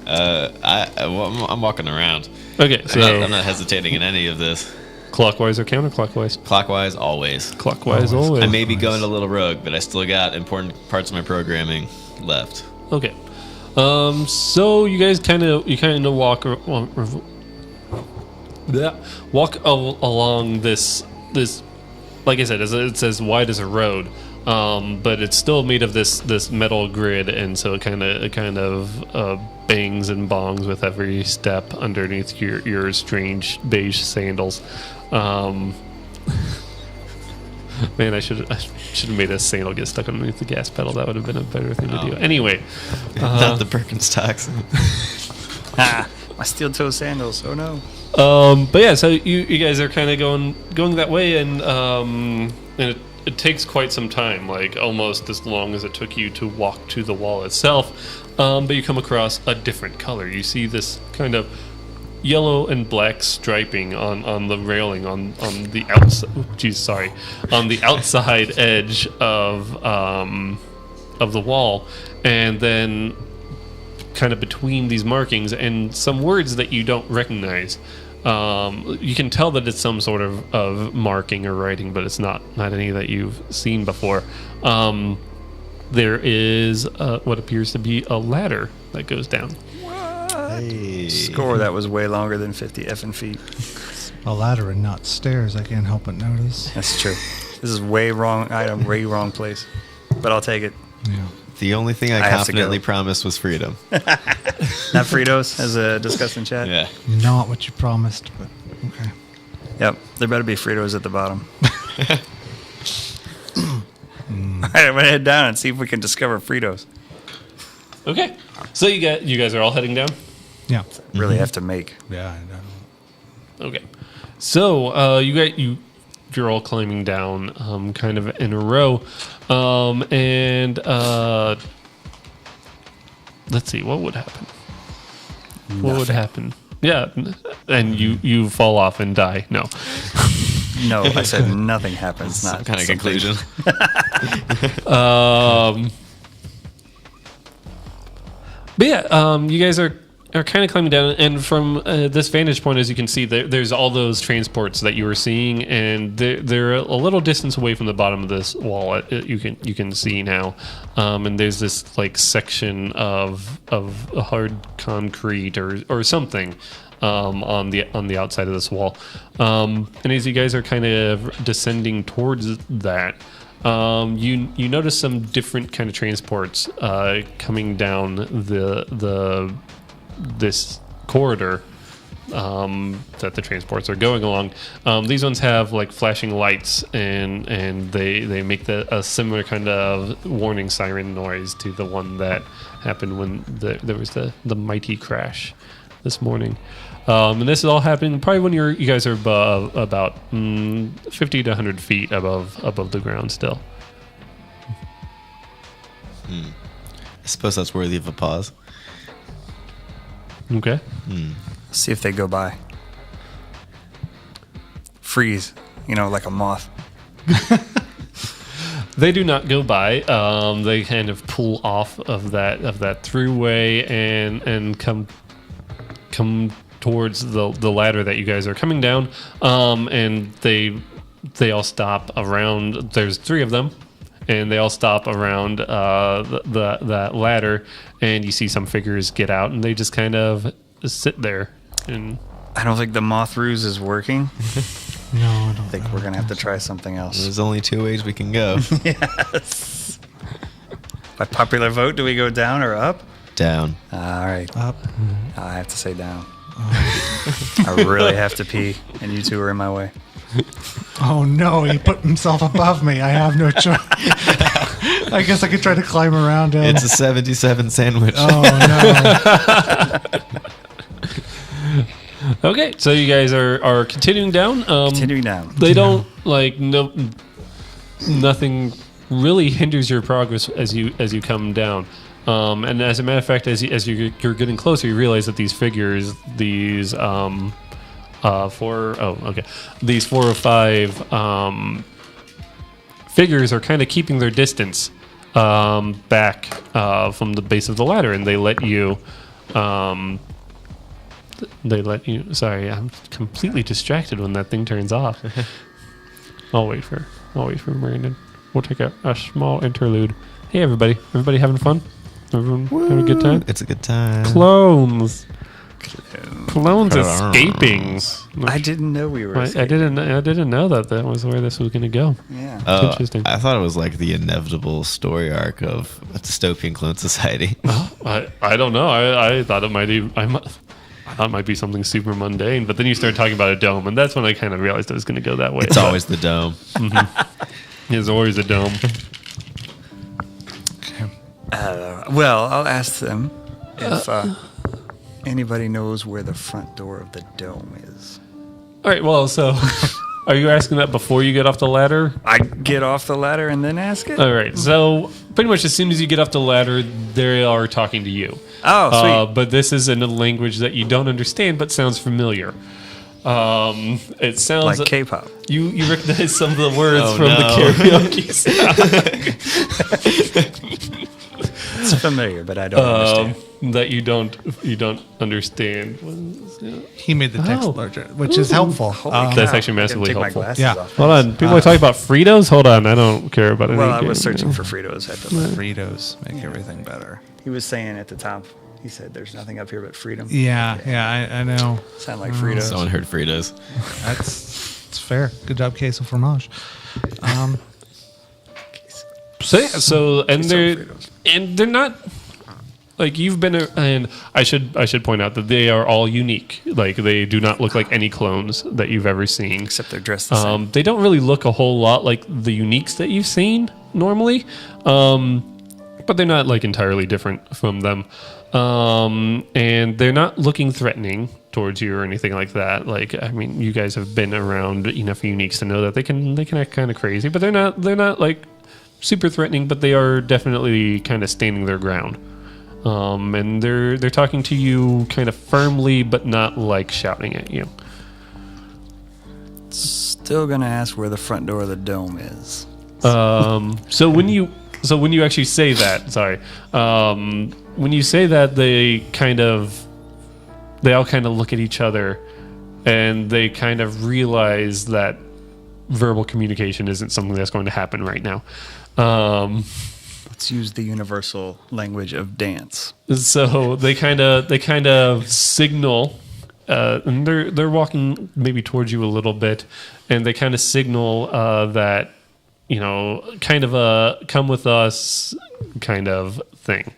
I'm walking around. Okay, so I'm not hesitating in any of this. clockwise or counterclockwise? Clockwise, always. Clockwise always. I may be going a little rogue, but I still got important parts of my programming left. Okay. So you guys kind of walk along this. Like I said, it's as wide as a road, but it's still made of this metal grid, and so it kind of bangs and bongs with every step underneath your strange beige sandals. Man, I should have made a sandal get stuck underneath the gas pedal. That would have been a better thing to do. Anyway, Not the Birkenstocks. My steel toe sandals. Oh no. but yeah, so you guys are kind of going that way, and it takes quite some time, like almost as long as it took you to walk to the wall itself. But you come across a different color. You see this kind of yellow and black striping on the railing on the outside. On the outside edge of the wall, and then kind of between these markings and some words that you don't recognize. You can tell that it's some sort of marking or writing, but it's not any that you've seen before. There is what appears to be a ladder that goes down. Hey. Score that was way longer than 50 effing feet. A ladder and not stairs. I can't help but notice. That's true. This is way wrong item, way wrong place. But I'll take it. Yeah. The only thing I I have to confidently go. promised was freedom. Not Fritos, as discussed in chat. Yeah. Not what you promised, but okay. Yep. There better be Fritos at the bottom. right, I'm gonna head down and see if we can discover Fritos. Okay. So you guys are all heading down? Yeah. Really have to make. Yeah, I know. Okay. So you're all climbing down kind of in a row. And let's see, what would happen? What would happen? Yeah. And you fall off and die. No. No, I said nothing happens. Some Not kind of something. conclusion. But yeah, you guys are kind of climbing down, and from this vantage point, as you can see, there's all those transports that you were seeing, and they're a little distance away from the bottom of this wall. You can see now, and there's this like section of hard concrete or something on the outside of this wall. And as you guys are kind of descending towards that. You notice some different kind of transports coming down this corridor that the transports are going along. These ones have like flashing lights, and they make a similar kind of warning siren noise to the one that happened when there was the mighty crash this morning. And this is all happening probably when you guys are about 50 to 100 feet above the ground still. I suppose that's worthy of a pause. Okay. See if they go by. Freeze, like a moth. They do not go by. They kind of pull off of that throughway and come towards the ladder that you guys are coming down. And they all stop around. There's 3 of them, and they all stop around that ladder. And you see some figures get out, and they just kind of sit there. And I don't think the moth ruse is working. No, I don't I think we're gonna have to try something else. There's only 2 ways we can go. Yes. By popular vote, do we go down or up? Down. All right. Up. I have to say down. I really have to pee, and you 2 are in my way. Oh no, he put himself above me. I have no choice. I guess I could try to climb around him. It's a 77 sandwich. Oh no. okay, so you guys are continuing down. Continuing down. They don't nothing really hinders your progress as you come down. And as a matter of fact, as you're getting closer, you realize that these figures, these 4 or 5 figures are kind of keeping their distance back from the base of the ladder, and they let you. Sorry, I'm completely distracted when that thing turns off. I'll wait for Brandon. We'll take a small interlude. Hey, everybody having fun? Everyone having a good time? It's a good time. Clones escaping. I didn't know we were. I didn't know that was where this was going to go. Yeah. It's interesting. I thought it was like the inevitable story arc of a dystopian clone society. I don't know. I thought it might be. I thought it might be something super mundane, but then you started talking about a dome, and that's when I kind of realized it was going to go that way. It's always the dome. It's always a dome. Well, I'll ask them if anybody knows where the front door of the dome is. All right. Well, so are you asking that before you get off the ladder? I get off the ladder and then ask it? All right. So pretty much as soon as you get off the ladder, they are talking to you. Oh, sweet. But this is in a language that you don't understand, but sounds familiar. It sounds Like K-pop. You recognize some of the words from no. the karaoke song. It's familiar, but I don't understand. That you don't understand. He made the text Oh. larger, which is helpful. That's actually massively Take my helpful. glasses Yeah. off. Hold on, people are talking about Fritos. Hold on, I don't care about any. Well, I was searching for Fritos at the Fritos make everything better. He was saying at the top, he said, "There's nothing up here but freedom." Yeah, I know. Sound like Fritos. Someone heard Fritos. It's fair. Good job, queso fromage. So and Some they're Fritos. and they're not. like you've been, and I should point out that they are all unique. Like they do not look like any clones that you've ever seen. Except they're dressed the same. They don't really look a whole lot like the uniques that you've seen normally, but they're not like entirely different from them. And they're not looking threatening towards you or anything like that. Like, I mean, you guys have been around enough uniques to know that they can act kind of crazy, but they're not like super threatening, but they are definitely kind of standing their ground. And they're talking to you kind of firmly, but not like shouting at you. Still gonna ask where the front door of the dome is. So when you actually say that, when you say that, they all kind of look at each other, and they kind of realize that verbal communication isn't something that's going to happen right now. Let's use the universal language of dance. So they kind of signal, and they're walking maybe towards you a little bit, and they kind of signal that, you know, kind of a come with us kind of thing.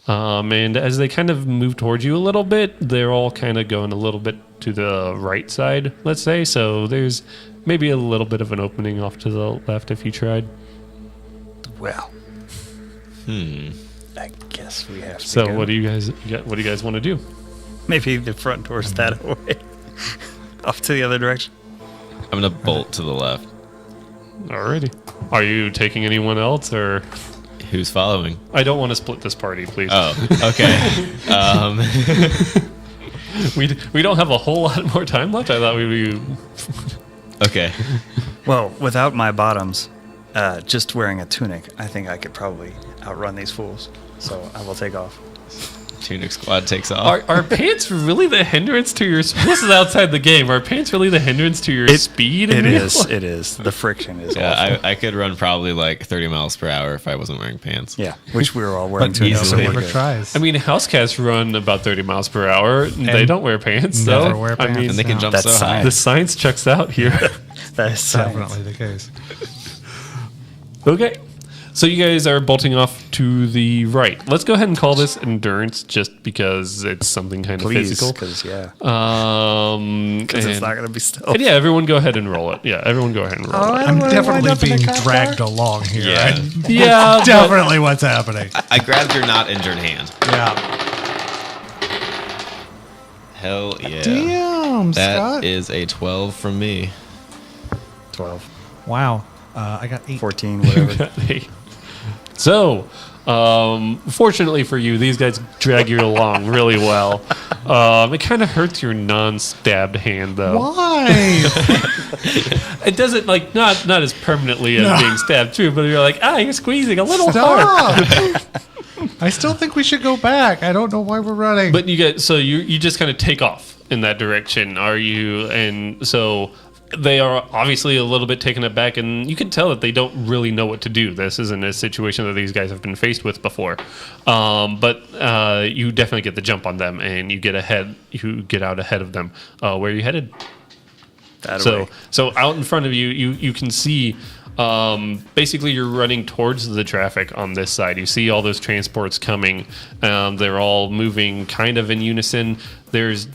And as they kind of move towards you a little bit, they're all kind of going a little bit to the right side, let's say. So there's maybe a little bit of an opening off to the left if you tried. Well, I guess we have to. So go. what do you guys want to do? Maybe the front door's that way. Off to the other direction. I'm gonna bolt to the left. Alrighty. Are you taking anyone else, or Who's following? I don't want to split this party, please. Oh, okay. We don't have a whole lot more time left. I thought we'd be. Okay. Well, without my bottoms, just wearing a tunic, I think I could probably outrun these fools. So I will take off. Tunic squad takes off. Are pants really the hindrance to your? This is outside the game. Are pants really the hindrance to your speed? It is. It is. The friction is. Yeah, awful. I could run probably like 30 miles per hour if I wasn't wearing pants. Yeah, which we were all wearing But tunics. easily so we're never good. tries. I mean, house cats run about 30 miles per hour. They don't wear pants. never So wear I mean, pants. And they can No. jump That's so high. science. the science checks out here. That is science. Definitely the case. Okay. So you guys are bolting off to the right. Let's go ahead and call this endurance, just because it's something kind of Please, physical. because Because it's not going to be stealth. And yeah, everyone go ahead and roll it. Yeah, everyone go ahead and roll it. I'm definitely being dragged along here. Yeah. Yeah, but- Definitely what's happening. I grabbed your not injured hand. Yeah. Hell yeah. Damn, That Scott. is a 12 from me. 12, Wow. I got 8. 14, whatever. So, fortunately for you, these guys drag you along really well. It kind of hurts your non-stabbed hand, though. Why? It doesn't, like, not as permanently as being stabbed through, but you're like, you're squeezing a little hard. Stop. I still think we should go back. I don't know why we're running. But you just kind of take off in that direction, are you? And so they are obviously a little bit taken aback, and you can tell that they don't really know what to do. This isn't a situation that these guys have been faced with before. But you definitely get the jump on them, and you get ahead. You get out ahead of them. Where are you headed? That way. So out in front of you, you can see. Basically, you're running towards the traffic on this side. You see all those transports coming. They're all moving kind of in unison. There's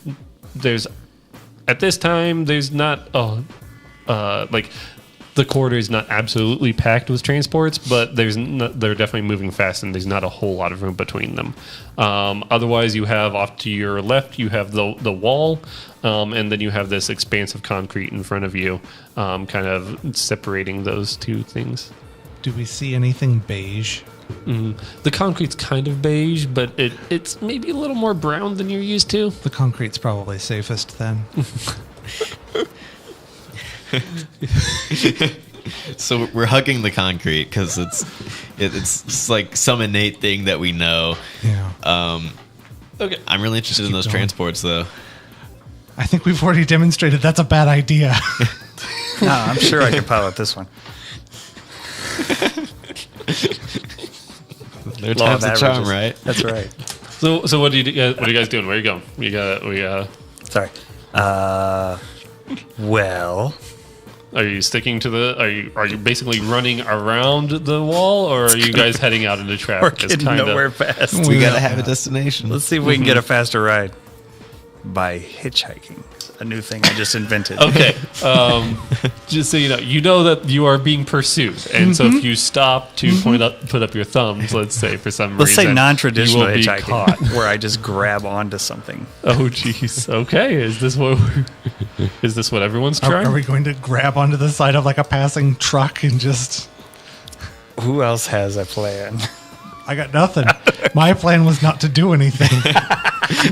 at this time, there's not like the corridor is not absolutely packed with transports, but they're definitely moving fast, and there's not a whole lot of room between them. Otherwise, you have off to your left, you have the wall, and then you have this expanse of concrete in front of you, kind of separating those two things. Do we see anything beige? The concrete's kind of beige, but it's maybe a little more brown than you're used to. The concrete's probably safest then. So we're hugging the concrete because it's like some innate thing that we know. Yeah. Okay. I'm really interested in keep those going. transports, though. I think we've already demonstrated that's a bad idea. No, I'm sure I could pilot this one. They're Law of times the charm, averages. right? That's right. So what are you guys doing? Where are you going? Sorry. Well, Are you sticking to the? Are you basically running around the wall, or are you guys heading out into We're traffic? getting nowhere fast. We gotta have a destination. Let's see if we can get a faster ride by hitchhiking. A new thing I just invented. Okay. Just so you know that you are being pursued, and so if you stop to put up your thumbs, let's say for some Let's reason, say non-traditional you will be hitchhiking, caught. where I just grab onto something. Oh, jeez. Okay. Is this what everyone's trying? Are we going to grab onto the side of like a passing truck and just? Who else has a plan? I got nothing. My plan was not to do anything.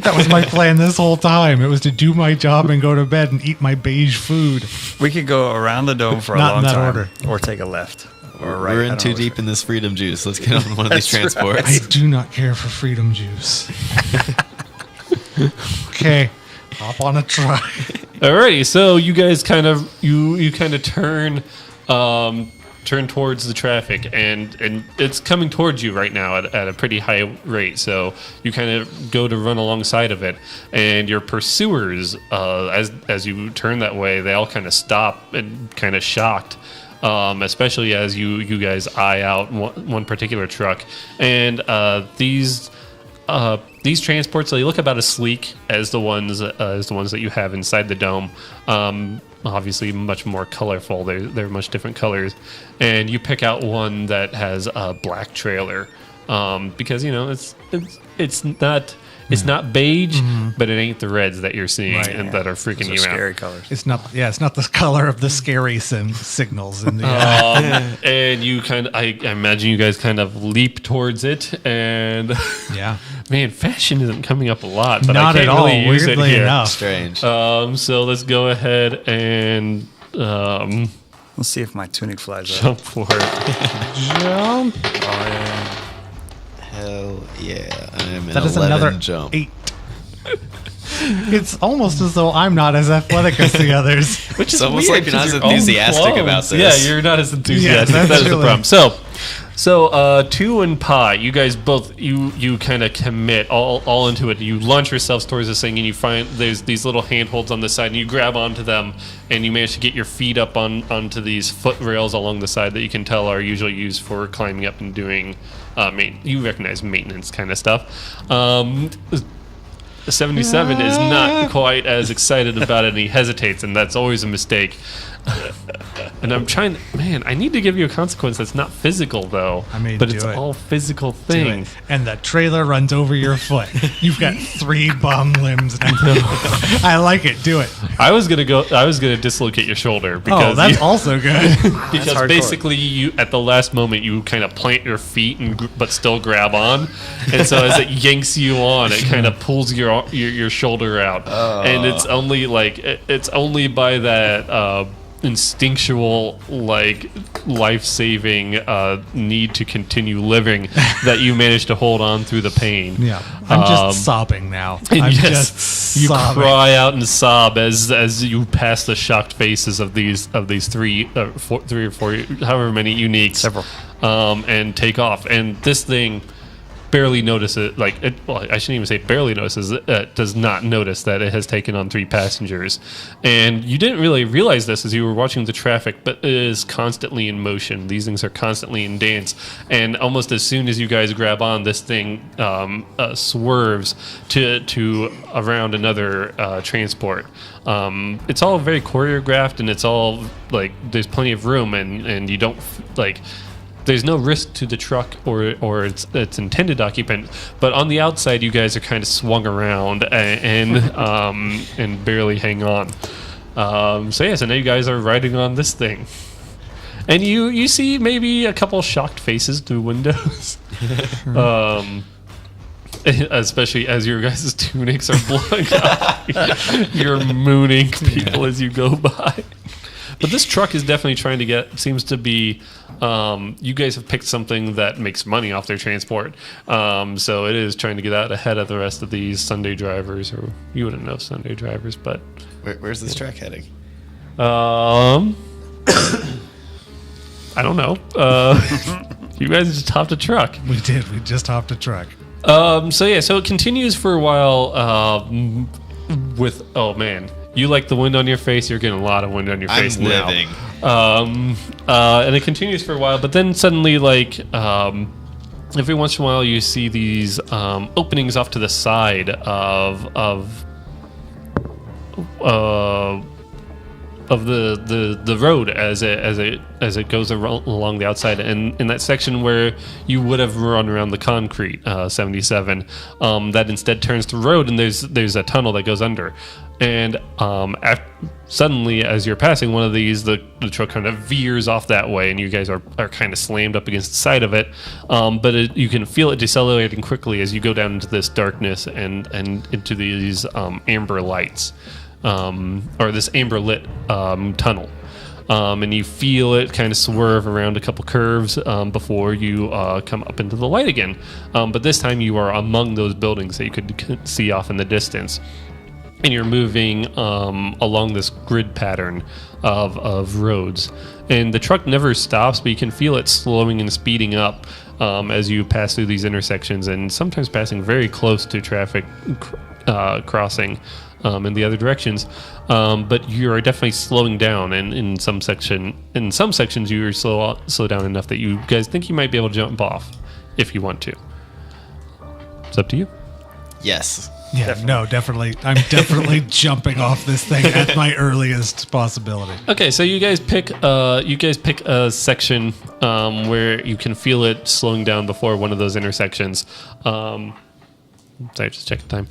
That was my plan this whole time. It was to do my job and go to bed and eat my beige food. We could go around the dome for a Not in long that time, order. or take a left, or a right. We're I in don't too know deep in this freedom juice. Let's get on one of these That's transports. I do not care for freedom juice. Okay, hop on a truck. Alrighty, so you guys kind of turn towards the traffic, and it's coming towards you right now at a pretty high rate. So you kind of go to run alongside of it, and your pursuers, as you turn that way, they all kind of stop and kind of shocked. Especially as you guys eye out one particular truck, and these transports, they look about as sleek as the ones that you have inside the dome. Obviously, much more colorful. They're much different colors, and you pick out one that has a black trailer because it's not beige, but it ain't the reds that you're seeing and that are freaking you scary out. colors. It's not the color of the scary signals in the. And you I imagine you guys kind of leap towards it, and Yeah. man, fashion isn't coming up a lot, but Not I can't at all. really use it Weirdly here. enough. Strange. So let's go ahead and Let's see if my tunic flies up. jump for it. Jump. Oh yeah. Hell yeah. I'm in That is 11 another jump. 8. It's almost as though I'm not as athletic as the others. Which is It's almost weird, like you're not 'cause as your own enthusiastic clones. about this. Yeah, you're not as enthusiastic. that's That is the really- problem. So, Tu and Pa, you guys both you kind of commit all into it. You launch yourselves towards this thing, and you find there's these little handholds on the side, and you grab onto them, and you manage to get your feet up onto these foot rails along the side that you can tell are usually used for climbing up and doing. You recognize maintenance kind of stuff. 77 is not quite as excited about it, and he hesitates, and that's always a mistake. And I'm trying, man, I need to give you a consequence that's not physical, though. I mean, but do it's it. all physical Do it. things. And the trailer runs over your foot. You've got 3 bum limbs now. I like it. Do it. I was gonna dislocate your shoulder because Oh, that's also good. because hardcore. basically you at the last moment you kind of plant your feet but still grab on, and so as it yanks you on, it kind of pulls your shoulder out, and it's only by that instinctual life-saving need to continue living that you manage to hold on through the pain. Yeah. I'm just sobbing now. And I'm yes, just you sobbing. cry out and sob as you pass the shocked faces of these 3 or 4, however many uniques, Several. and take off. And this thing barely notices, I shouldn't even say barely notices, does not notice that it has taken on 3 passengers. And you didn't really realize this as you were watching the traffic, but it is constantly in motion. These things are constantly in dance. And almost as soon as you guys grab on, this thing swerves to around another transport. It's all very choreographed, and it's all there's plenty of room, and you don't there's no risk to the truck or its intended occupant, but on the outside, you guys are kind of swung around and barely hang on. So now you guys are riding on this thing, and you see maybe a couple shocked faces through windows, especially as your guys' tunics are blowing up. You're mooning people as you go by. But this truck is definitely trying to seems to be, you guys have picked something that makes money off their transport. So it is trying to get out ahead of the rest of these Sunday drivers, or you wouldn't know Sunday drivers, but. Where's this truck heading? I don't know. You guys just hopped a truck. We did. We just hopped a truck. So it continues for a while with, oh man, You like the wind on your face. You're getting a lot of wind on your face I'm now. living. And it continues for a while, but then suddenly, like, every once in a while, you see these openings off to the side of the road as it goes along the outside, and in that section where you would have run around the concrete 77, that instead turns to road, and there's a tunnel that goes under, and suddenly as you're passing one of these, the truck kind of veers off that way, and you guys are kind of slammed up against the side of it, but you can feel it decelerating quickly as you go down into this darkness and into these amber lights. Or this amber lit tunnel, and you feel it kind of swerve around a couple curves before you come up into the light again. But this time you are among those buildings that you could see off in the distance, and you're moving along this grid pattern of roads. And the truck never stops, but you can feel it slowing and speeding up as you pass through these intersections, and sometimes passing very close to traffic crossing in the other directions, but you are definitely slowing down, and in some sections you are slow down enough that you guys think you might be able to jump off if you want to. It's up to you. Yes. Yeah, no, definitely. I'm definitely jumping off this thing at my earliest possibility. Okay, so you guys pick a section where you can feel it slowing down before one of those intersections. Sorry, just check the time.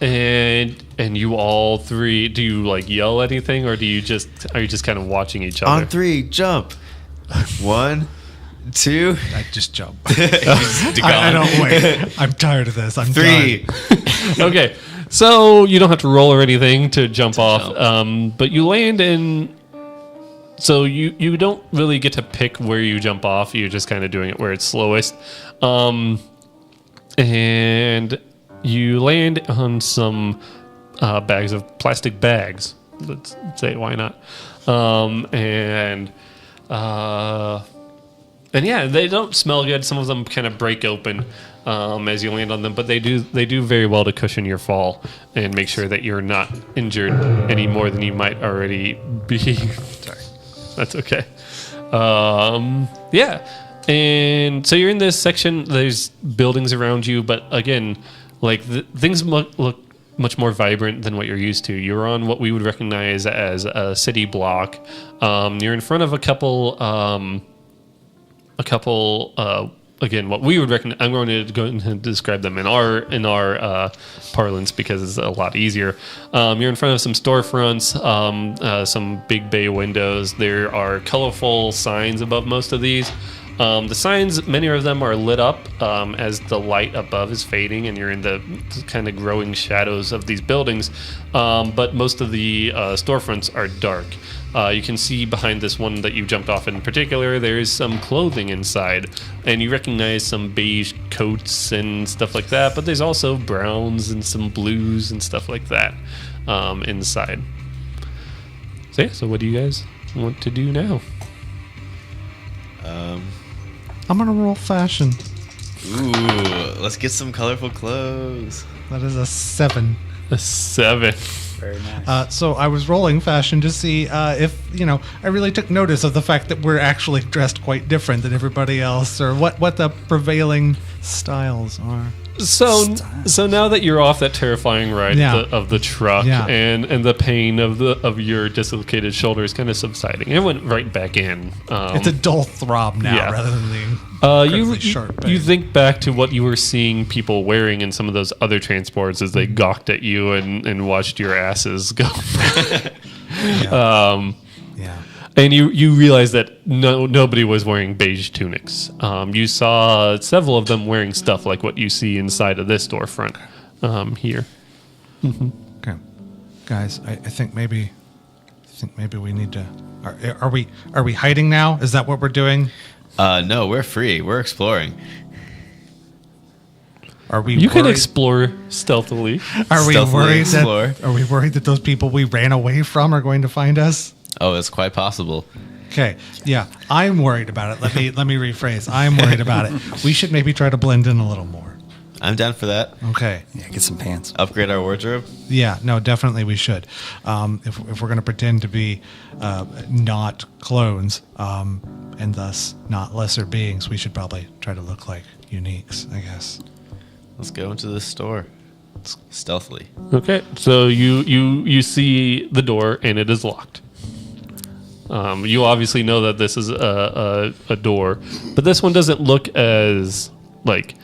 And you all three, do you like yell anything, or are you just kind of watching each other? On 3, jump. 1, 2. I just jump. Gone. I don't wait. I'm tired of this. I'm 3. done. Okay, so you don't have to roll or anything to jump off, but you land in. So you don't really get to pick where you jump off. You're just kind of doing it where it's slowest. And you land on some bags of plastic bags. Let's say, why not? And yeah, they don't smell good. Some of them kind of break open as you land on them, but they do very well to cushion your fall and make sure that you're not injured any more than you might already be. Sorry, that's okay. Yeah. And so you're in this section, there's buildings around you, but again, like things look much more vibrant than what you're used to. You're on what we would recognize as a city block. You're in front of a couple, again, what we would recognize. I'm going to go and describe them in our parlance because it's a lot easier. You're in front of some storefronts, some big bay windows. There are colorful signs above most of these. The signs, many of them are lit up as the light above is fading, and you're in the kind of growing shadows of these buildings. But most of the storefronts are dark. You can see behind this one that you jumped off in particular, there is some clothing inside, and you recognize some beige coats and stuff like that. But there's also browns and some blues and stuff like that inside. So yeah, so what do you guys want to do now? I'm going to roll fashion. Ooh, let's get some colorful clothes. That is a 7. A 7. Very nice. So I was rolling fashion to see if, I really took notice of the fact that we're actually dressed quite different than everybody else, or what the prevailing styles are. So now that you're off that terrifying ride of the truck, and the pain of your dislocated shoulder is kind of subsiding, it went right back in. It's a dull throb now rather than the sharp pain. You think back to what you were seeing people wearing in some of those other transports as they gawked at you and watched your asses go. And you realize that nobody was wearing beige tunics. You saw several of them wearing stuff like what you see inside of this storefront here. Mm-hmm. Okay, guys, I think maybe we need to. Are we hiding now? Is that what we're doing? No, we're free. We're exploring. Are we? You can explore stealthily. Are we worried that those people we ran away from are going to find us? Oh, it's quite possible. Okay, yeah, I'm worried about it. Let me rephrase. I'm worried about it. We should maybe try to blend in a little more. I'm down for that. Okay. Yeah, get some pants. Upgrade our wardrobe. Yeah, no, definitely we should. If we're going to pretend to be not clones and thus not lesser beings, we should probably try to look like uniques, I guess. Let's go into the store stealthily. Okay, so you see the door and it is locked. You obviously know that this is a door, but this one doesn't look as like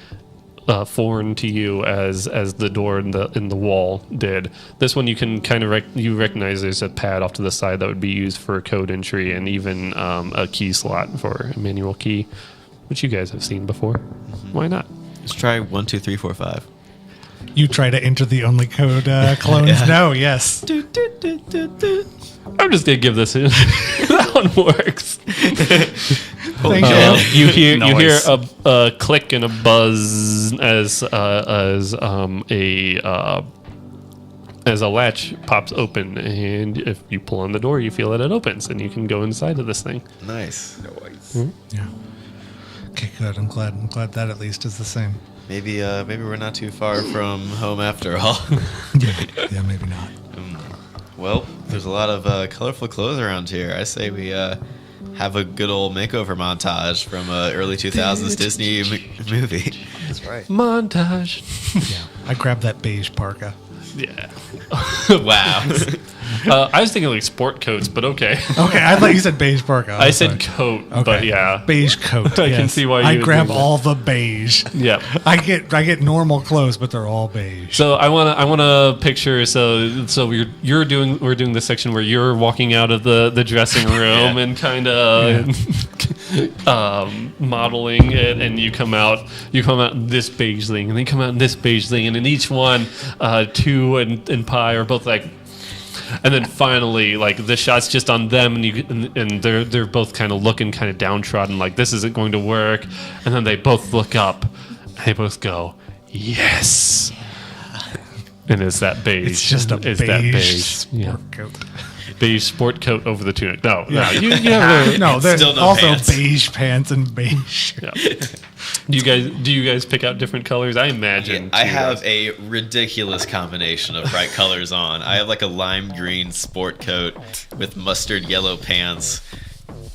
foreign to you as the door in the wall did. This one you can kind of recognize there's a pad off to the side that would be used for code entry and even a key slot for a manual key, which you guys have seen before. Why not? Let's try 1, 2, 3, 4, 5. You try to enter the only code clones Yeah. know, yes. I'm just gonna give this in. That one works. Thank you. You hear Noise. a click and a buzz as a latch pops open, and if you pull on the door, you feel that it opens, and you can go inside of this thing. Nice. Yeah. Okay, good. I'm glad that at least is the same. Maybe we're not too far from home after all. Yeah, maybe not. Well, there's a lot of colorful clothes around here. I say we have a good old makeover montage from an early 2000s Disney movie. That's right. Montage. Yeah, I grabbed that beige parka. Yeah. Wow. I was thinking like sport coats, but okay. Okay, I thought you said beige parka. I I'm said sorry. coat, but yeah. beige coat. I can yes. see why I you would grab do that. all the beige. Yeah. I get normal clothes, but they're all beige. So I want to picture so we're doing this section where you're walking out of the dressing room and kind of modeling it, and you come out in this beige thing, and then you come out in this beige thing, and in each one, Tu and Pi are both like. And then finally, like the shot's just on them, and they're both kind of looking kind of downtrodden, like this isn't going to work. And then they both look up, and they both go, "Yes!" And it's that beige. It's just a It's beige, that beige, sport coat. beige sport coat over the tunic. No, you have No, there's Still no also pants. beige pants and beige. yeah. Do you guys pick out different colors? I imagine. I you have guys- a ridiculous combination of bright colors on. I have like a lime green sport coat with mustard yellow pants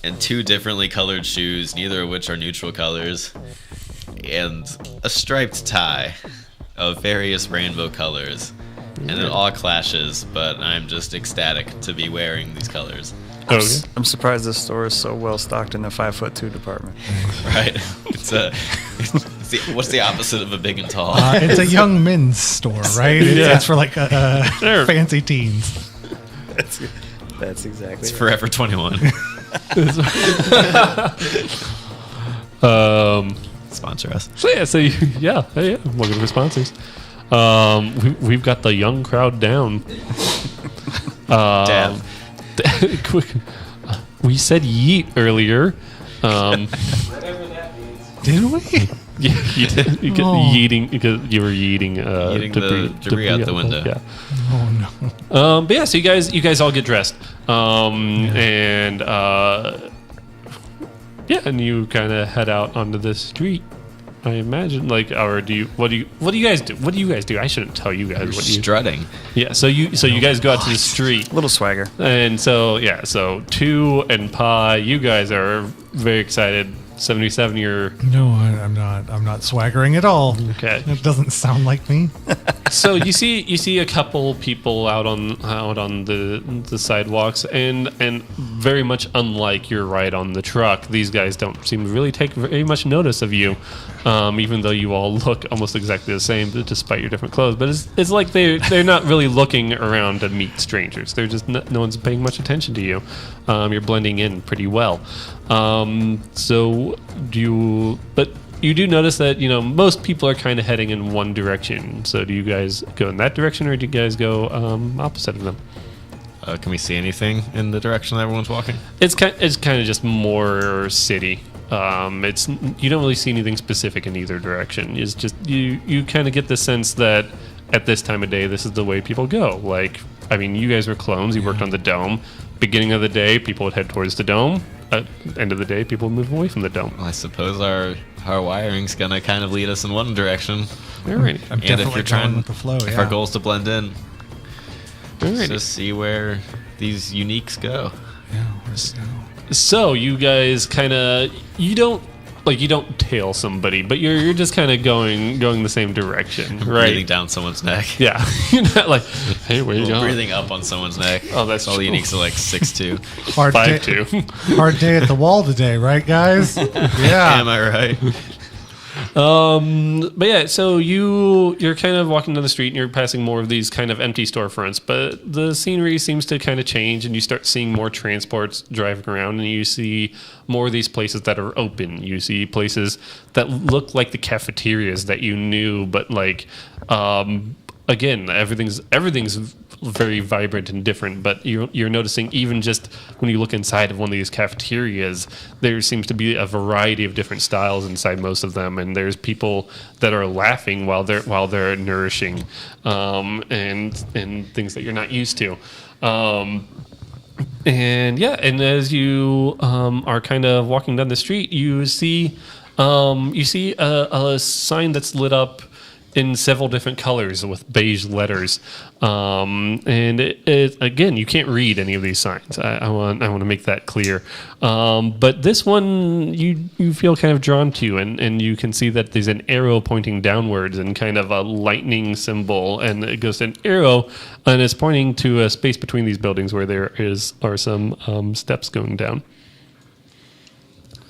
and 2 differently colored shoes, neither of which are neutral colors, and a striped tie of various rainbow colors. And it all clashes, but I'm just ecstatic to be wearing these colors. Okay. I'm surprised this store is so well stocked in the 5'2" department. Right? What's the opposite of a big and tall? It's a young men's store, right? Yeah. It's for like Sure. fancy teens. That's exactly It's right. Forever 21. Sponsor us. So yeah, welcome to sponsors. We've got the young crowd down. Damn. Quick, we said yeet earlier. Did we? Yeah, you did. You get Oh. yeeting because you were yeeting, Yeeting the debris out the window. Yeah. Oh no. But yeah, so you guys all get dressed, and and you kind of head out onto the street. I imagine, like, or do you? What do you guys do? What do you guys do? I shouldn't tell you guys what you. Strutting. Yeah, so you guys go out to the street, Little swagger. and so Tu and Pi, you guys are very excited. 77, you're No, I'm not. I'm not swaggering at all. okay. That doesn't sound like me. So you see a couple people out on the sidewalks, and very much unlike your ride on the truck, these guys don't seem to really take very much notice of you, even though you all look almost exactly the same, despite your different clothes. But it's like they're not really looking around to meet strangers. They're just no one's paying much attention to you. You're blending in pretty well. But you do notice that, most people are kind of heading in one direction. So do you guys go in that direction, or do you guys go opposite of them? Can we see anything in the direction that everyone's walking? It's kind of just more city. You don't really see anything specific in either direction. It's just you kind of get the sense that at this time of day, this is the way people go. Like, I mean, you guys were clones. You worked on the dome. Beginning of the day, people would head towards the dome. End of the day, people would move away from the dome. Well, I suppose our our wiring's gonna kind of lead us in one direction. All right. I'm And if definitely you're trying, going with the flow. if Yeah. our goal is to blend in, Alrighty. just see where these uniques go. Yeah, where's it go? So you guys kind of you don't tail somebody, but you're just kind of going the same direction, right? Breathing down someone's neck. Yeah, you're not like, hey, where you Well, going? breathing up on someone's neck. Oh, that's all the true. uniques are like 6'2". Hard day, 5'2". hard day at the wall today, right, guys? Yeah. Am I right? But yeah, so you're kind of walking down the street and you're passing more of these kind of empty storefronts, but the scenery seems to kind of change and you start seeing more transports driving around and you see more of these places that are open. You see places that look like the cafeterias that you knew, but like again, everything's very vibrant and different, but you're noticing even just when you look inside of one of these cafeterias, there seems to be a variety of different styles inside most of them, and there's people that are laughing while they're nourishing, and things that you're not used to. And yeah, and as you are kind of walking down the street, you see a sign that's lit up in several different colors with beige letters, and it again, you can't read any of these signs. I want to make that clear. But this one you feel kind of drawn to, and you can see that there's an arrow pointing downwards and kind of a lightning symbol, and it goes to an arrow, and it's pointing to a space between these buildings where there are some steps going down.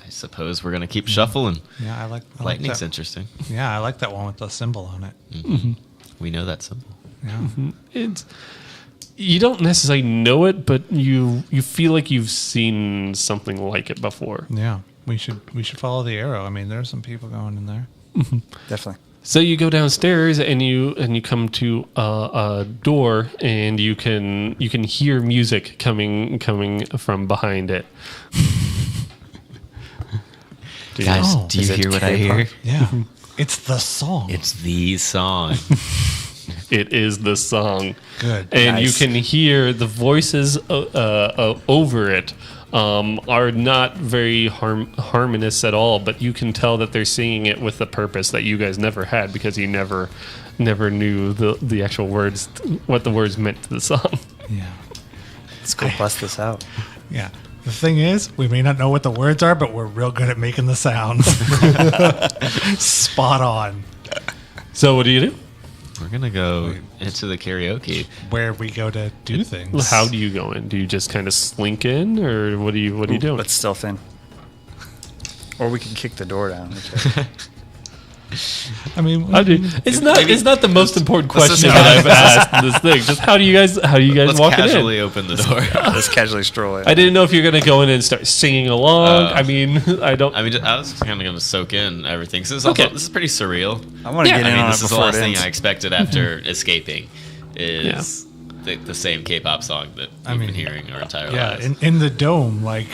I suppose we're gonna keep shuffling. Yeah, I like Lightning's that. interesting. Yeah, I like that one with the symbol on it. Mm-hmm. We know that symbol. Yeah. You don't necessarily know it, but you feel like you've seen something like it before. Yeah. We should follow the arrow. I mean, there's some people going in there. Definitely. So you go downstairs and you come to a door, and you can hear music coming from behind it. Guys, Oh. do you Is it hear what I hear? Yeah. It's the song. It's the song. It is the song. Good. And Nice. you can hear the voices over it are not very harmonious at all, but you can tell that they're singing it with a purpose that you guys never had, because you never knew the actual words, what the words meant to the song. Yeah. Let's go bust this out. Yeah. The thing is, we may not know what the words are, but we're real good at making the sounds. Spot on. So what do you do? We're gonna go into the karaoke. Where we go to do things. How do you go in? Do you just kind of slink in, or what are you doing? Let's stealth in. Or we can kick the door down. whichever. I mean, It's not the most important question just- that I've asked in this thing. Just how do you guys Let's walk it in? casually open the door. Let's casually stroll in. I didn't know if you're gonna go in and start singing along. Oh. I mean, I don't. I mean, I was kind of gonna soak in everything. So Okay. this is pretty surreal. I want to Yeah, get in I mean, on this it is the before last it thing ends. I expected after escaping. Is the same K-pop song that we've been hearing our entire lives. in the dome, like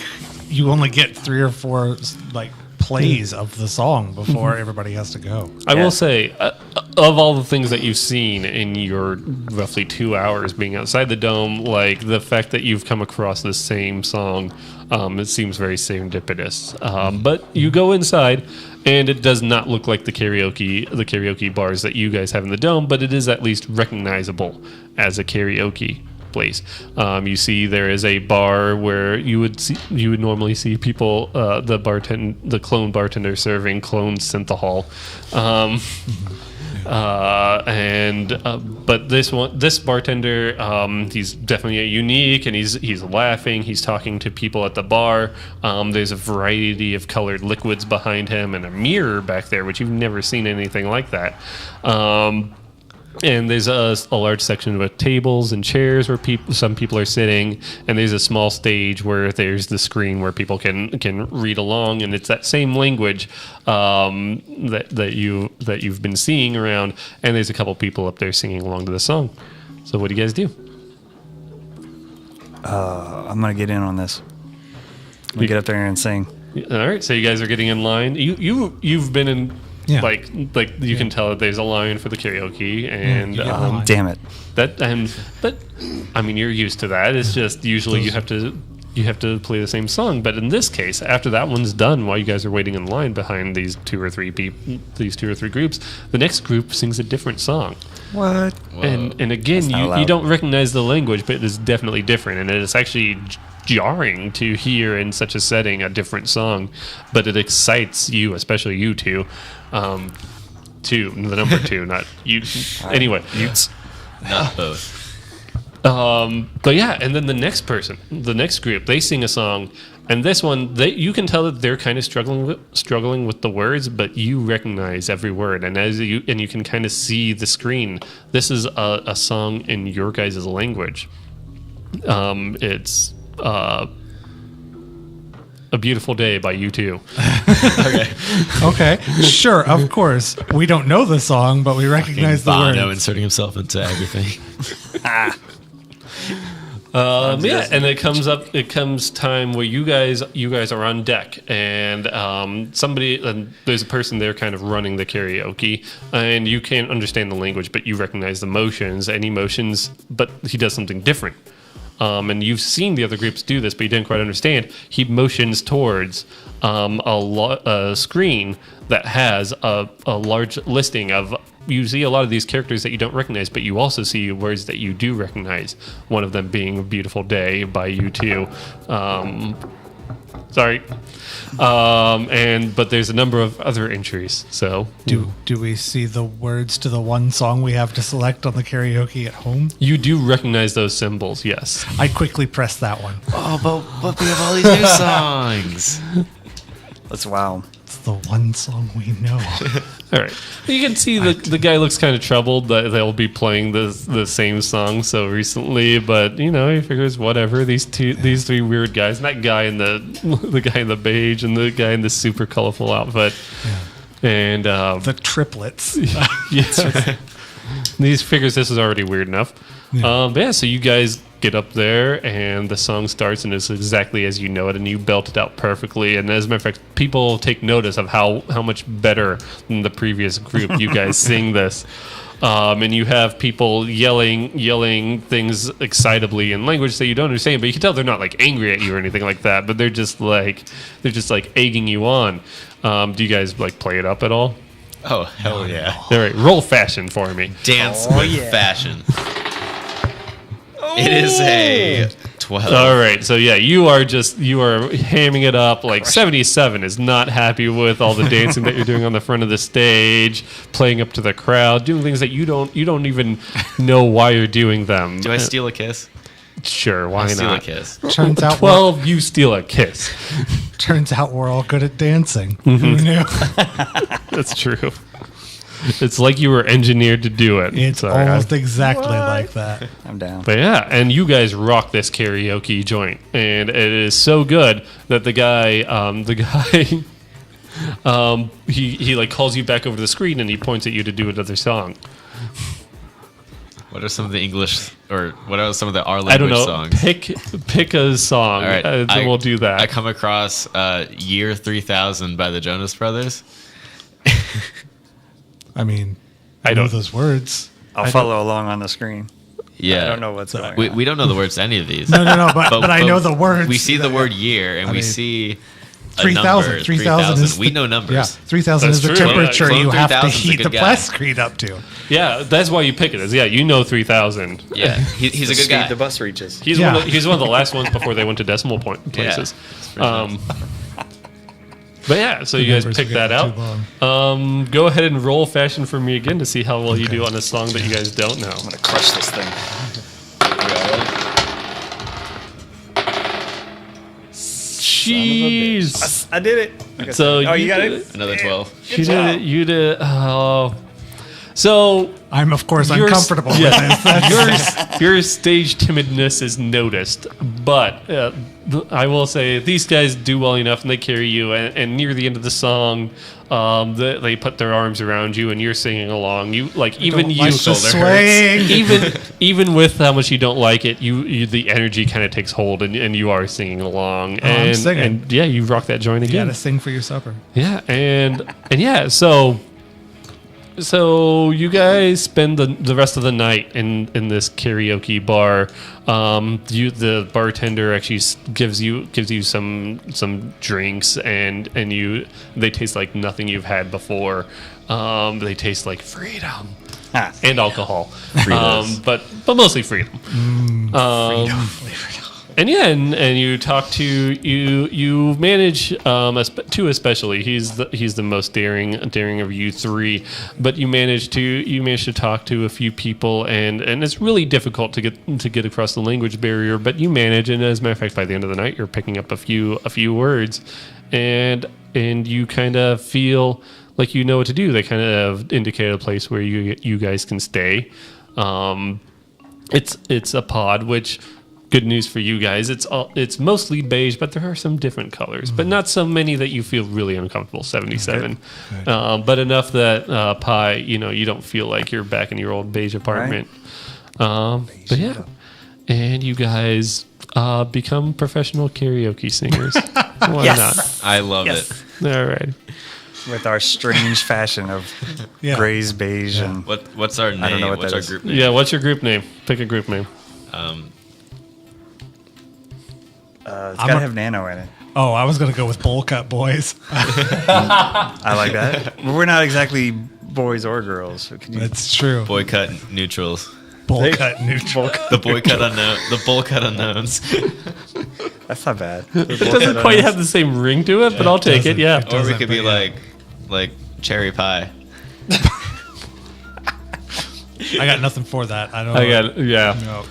you only get 3 or 4 like plays of the song before everybody has to go. I Yeah. will say, of all the things that you've seen in your roughly 2 hours being outside the dome, like the fact that you've come across the same song, it seems very serendipitous. But you go inside, and it does not look like the karaoke bars that you guys have in the dome, but it is at least recognizable as a karaoke place. You see, there is a bar where you would normally see people, the clone bartender serving clone synthahol. But this bartender, he's definitely a unique, and he's laughing. He's talking to people at the bar. There's a variety of colored liquids behind him, and a mirror back there, which you've never seen anything like that. And there's a large section with tables and chairs where some people are sitting, and there's a small stage where there's the screen where people can read along, and it's that same language that you've been seeing around, and there's a couple people up there singing along to the song. So what do you guys do? I'm going to get in on this. I'm going to get up there and sing. All right, so you guys are getting in line. You've been in. Yeah. Like you can tell that there's a line for the karaoke, and you get in line. Damn it. but I mean, you're used to that. It's just usually you have to you have to play the same song. But in this case, after that one's done, while you guys are waiting in line behind these two or three groups, the next group sings a different song. What? And again, you don't recognize the language, but it is definitely different, and it is actually jarring to hear in such a setting a different song, but it excites you, especially you two. Two, the number two, not you. Anyway, Not both. but yeah, and then the next group, they sing a song, and this one, you can tell that they're kind of struggling with the words, but you recognize every word, and you can kind of see the screen. This is a song in your guys' language. It's A Beautiful Day by U2. Okay, sure, of course. We don't know the song, but we recognize the Bono words. inserting himself into everything. Yeah, and it comes time where you guys are on deck, and there's a person there kind of running the karaoke, and you can't understand the language, but you recognize the motions and emotions, but he does something different. And you've seen the other groups do this, but you didn't quite understand. He motions towards a screen that has a large listing of. You see a lot of these characters that you don't recognize, but you also see words that you do recognize. One of them being "A Beautiful Day" by U2. Sorry, but there's a number of other entries. So Do we see the words to the one song we have to select on the karaoke at home? you do recognize those symbols, yes. I quickly press that one. Oh, but we have all these new songs. That's wow. It's the one song we know. All right. You can see the guy looks kind of troubled that they'll be playing the same song so recently, but he figures whatever. These three weird guys, and that guy in the guy in the beige and the guy in the super colorful outfit, and The triplets. yeah. These figures this is already weird enough. But yeah, so you guys get up there and the song starts and it's exactly as you know it, and you belt it out perfectly. And as a matter of fact, people take notice of how much better than the previous group you guys sing this. And you have people yelling things excitably in language that you don't understand, but you can tell they're not like angry at you or anything like that, but they're just like egging you on. Do you guys like play it up at all? Oh, hell yeah. All right, roll fashion for me. Dance with fashion. It is a 12. All right, so yeah, you are hamming it up. Like 77 is not happy with all the dancing that you're doing on the front of the stage, playing up to the crowd, doing things that you don't even know why you're doing them. Do I steal a kiss? Sure, why Steal not? a kiss. Turns out 12, you steal a kiss. Turns out we're all good at dancing. Mm-hmm. Who knew? That's true. It's like you were engineered to do it. It's Sorry, almost exactly like that. I'm down. But yeah, and you guys rock this karaoke joint, and it is so good that the guy, he like calls you back over to the screen and he points at you to do another song. What are some of the English, or what are some of our I don't language know. songs? Pick a song. All right, Then we'll do that. I come across Year 3000 by the Jonas Brothers. I mean, I I know don't- those words. I'll follow along on the screen. Yeah. I don't know what's going on. We don't know the words to any of these. No, but I know the words. We see the word year, and I we mean, see a 3,000. number, 3,000 is We know numbers. Yeah, 3,000 That's is the true. temperature Clone you have to 3000 's a heat good the guy. blast screen up to. Yeah, that's why you pick it. You know 3,000. Yeah, he's a good Speed guy. the bus reaches. He's Yeah. he's one of the last ones before they went to decimal point places. it's pretty nice. But yeah, so you guys numbers picked are that out. getting too Go ahead and roll fashion for me again to see how well you do on a song that you guys don't know. I'm gonna crush this thing. Jeez. I did it. Okay, So oh, you got did it. Another 12. You did job. it. You did. Oh. So I'm, of course, Yours- uncomfortable with yeah. this. your stage timidness is noticed, but I will say these guys do well enough, and they carry you. And near the end of the song, they put their arms around you, and you're singing along. You like even you Like the swaying. even with how much you don't like it, you the energy kind of takes hold, and you are singing along. I'm singing. And yeah, you rock that joint You again. gotta sing for your supper. Yeah, and yeah, so So you guys spend the rest of the night in this karaoke bar. The bartender actually gives you some drinks, and they taste like nothing you've had before. They taste like freedom and alcohol, but mostly freedom. And you talk to you manage two especially. He's the most daring of you three, but you manage to talk to a few people, and it's really difficult to get across the language barrier, but you manage. And as a matter of fact, by the end of the night, you're picking up a few words, and you kind of feel like you know what to do. They kind of indicate a place where you guys can stay. It's a pod, which. Good news for you guys. It's mostly beige, but there are some different colors, but not so many that you feel really uncomfortable. 77, Good. But enough that Pi, you don't feel like you're back in your old beige apartment. Right. But yeah, and you guys become professional karaoke singers. Why not? I love it. All right. With our strange fashion of grays, beige, and What's our name? I don't know what what's that our is. group name? Yeah. What's your group name? Pick a group name. it's gotta have nano in it. Oh, I was going to go with Bowl Cut Boys. I like that. We're not exactly boys or girls. So could you, That's true. Boycott neutrals. Bowl Cut Neutral. The boycott unknown. The boycott unknowns. that's not bad. It doesn't quite have the same ring to it, but I'll take it. doesn't. Yeah. It Or we doesn't, could be but like cherry pie. I got nothing for that. I don't I know. got it. Yeah. No.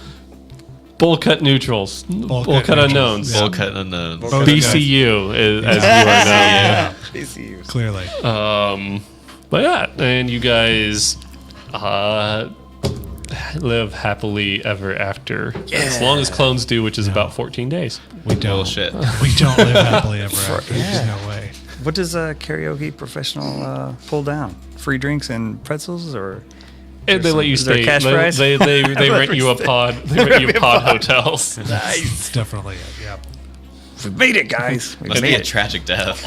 Bowl cut neutrals. Bowl cut neutrals. unknowns. Yeah. Boycott unknowns. BCU, as you are known. BCU. Clearly. But yeah, and you guys live happily ever after. As long as clones do, which is about 14 days. We don't. Bullshit. We don't live happily ever after. There's no way. What does a karaoke professional pull down? Free drinks and pretzels, or And they let you is there stay. cash prize? They rent you a pod. They rent you pod hotels. It's definitely it. Yeah. we made it, guys. We Must made be a it. tragic death.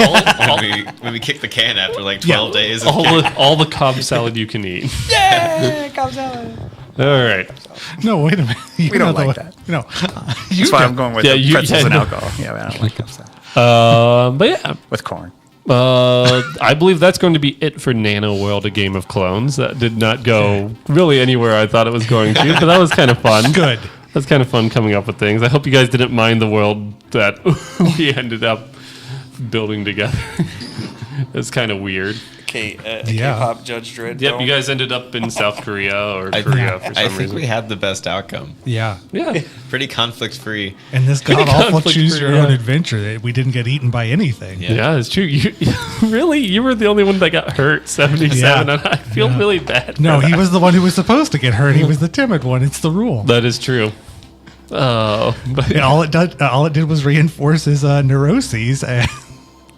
when we kick the can after like 12 days. All the Cobb salad you can eat. Yeah, comes out. All right. No, wait a minute. We don't like that. No. That's why I'm going with the pretzels and alcohol. Yeah, I don't like that. But yeah. With corn. I believe that's going to be it for NanoWorld, a game of clones. That did not go really anywhere I thought it was going to, but that was kind of fun. Good. That's kind of fun coming up with things. I hope you guys didn't mind the world that we ended up building together. It's kind of weird. Okay, Yeah. K-pop Judge Dredd. Yep, you guys ended up in South Korea or I Korea for some think reason. we had the best outcome. Yeah. Yeah. Pretty conflict free. And this god awful conflict choose free, your own yeah. adventure that we didn't get eaten by anything. Yeah. Yeah, it's true. You were the only one that got hurt, 77, Yeah. and I feel really bad. No, for he that. was the one who was supposed to get hurt. He was the timid one. It's the rule. That is true. Oh, but And all it did was reinforce his neuroses. And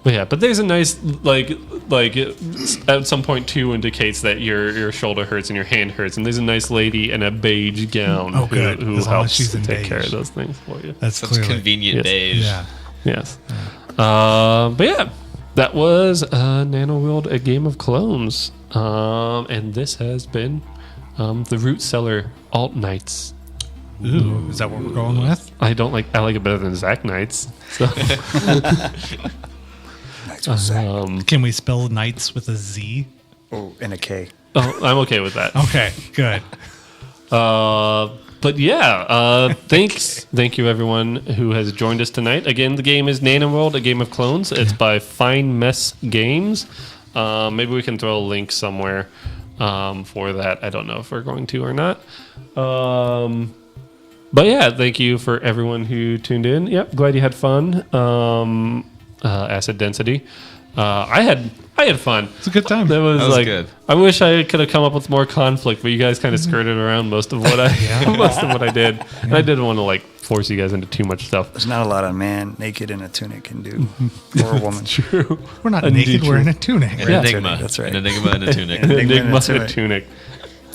yeah, but there's a nice like at some point too indicates that your shoulder hurts and your hand hurts, and there's a nice lady in a beige gown Oh, good. who As long as helps she's in take care beige. of those things for you. that's Such clearly. convenient Yes. beige. Yeah. Yes. But yeah, that was NanoWorld, a game of clones, and this has been the Root Cellar Alt Nights. Ooh, is that what we're going with? I like it better than Zack Knights. So. Can we spell knights with a Z? Oh, and a K. Oh, I'm okay with that. Okay, good. But yeah, thank you everyone who has joined us tonight. Again, the game is NanoWorld, a game of clones. It's by Fine Mess Games. Maybe we can throw a link somewhere for that. I don't know if we're going to or not. But yeah, thank you for everyone who tuned in. Yep, glad you had fun. Acid Density. I had fun. It's a good time. That was was like good. I wish I could have come up with more conflict, but you guys kind of skirted around most of what I did. And I didn't want to like force you guys into too much stuff. There's not a lot a man naked in a tunic can do, or a woman. True. We're not Indeed naked. We're true. in a tunic. An Yeah. enigma. That's right. An enigma and a tunic. Enigma in a in a tunic. tunic.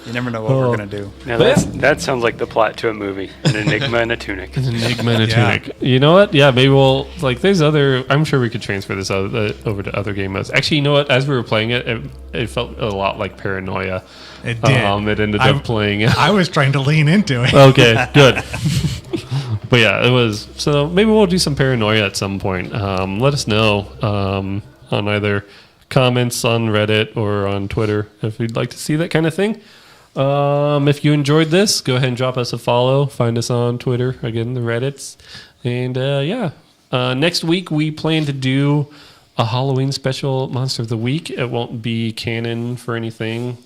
You never know what we're gonna do. Now that sounds like the plot to a movie: an enigma and a tunic. An enigma and a Yeah. tunic. You know what? Yeah, maybe we'll like. There's other. I'm sure we could transfer this over to other game modes. Actually, you know what? As we were playing it felt a lot like Paranoia. It did. It ended up playing. I was trying to lean into it. Okay, good. But yeah, it was. So maybe we'll do some Paranoia at some point. Let us know on either comments on Reddit or on Twitter if you'd like to see that kind of thing. If you enjoyed this, go ahead and drop us a follow. Find us on Twitter, again, the Reddits. And next week we plan to do a Halloween special Monster of the Week. It won't be canon for anything.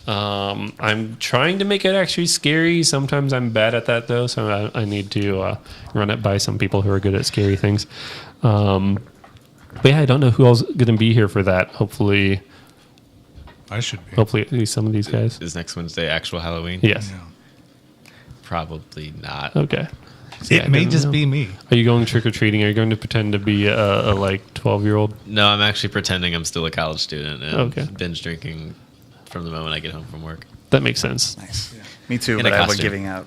I'm trying to make it actually scary. Sometimes I'm bad at that, though, so I need to run it by some people who are good at scary things. But yeah, I don't know who else is going to be here for that. Hopefully I should be. at least some of these guys. Is next Wednesday actual Halloween? Yes. Yeah. Probably not. Okay. It may just be me. Are you going trick-or-treating? Are you going to pretend to be a 12-year-old? No, I'm actually pretending I'm still a college student and Okay. binge drinking from the moment I get home from work. That makes sense. Nice. Me too, In but a I was costume. giving out.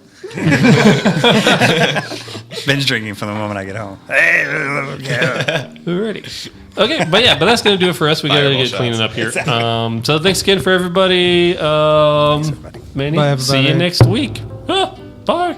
Binge drinking from the moment I get home. Hey, yeah. Alrighty. Okay, but that's going to do it for us. We got to Fireball get cleaning up shots. here. So thanks again for everybody. everybody. Manny, Bye, see you everybody. next week. Bye.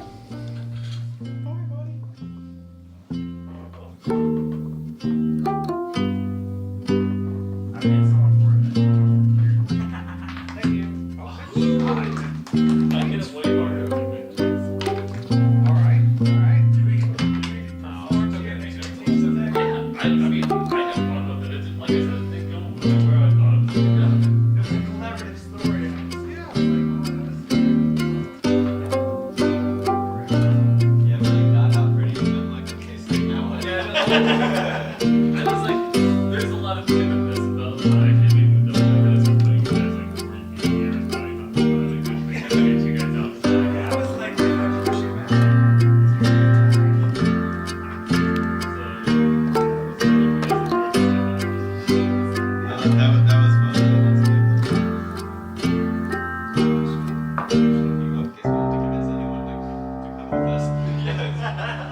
Yes.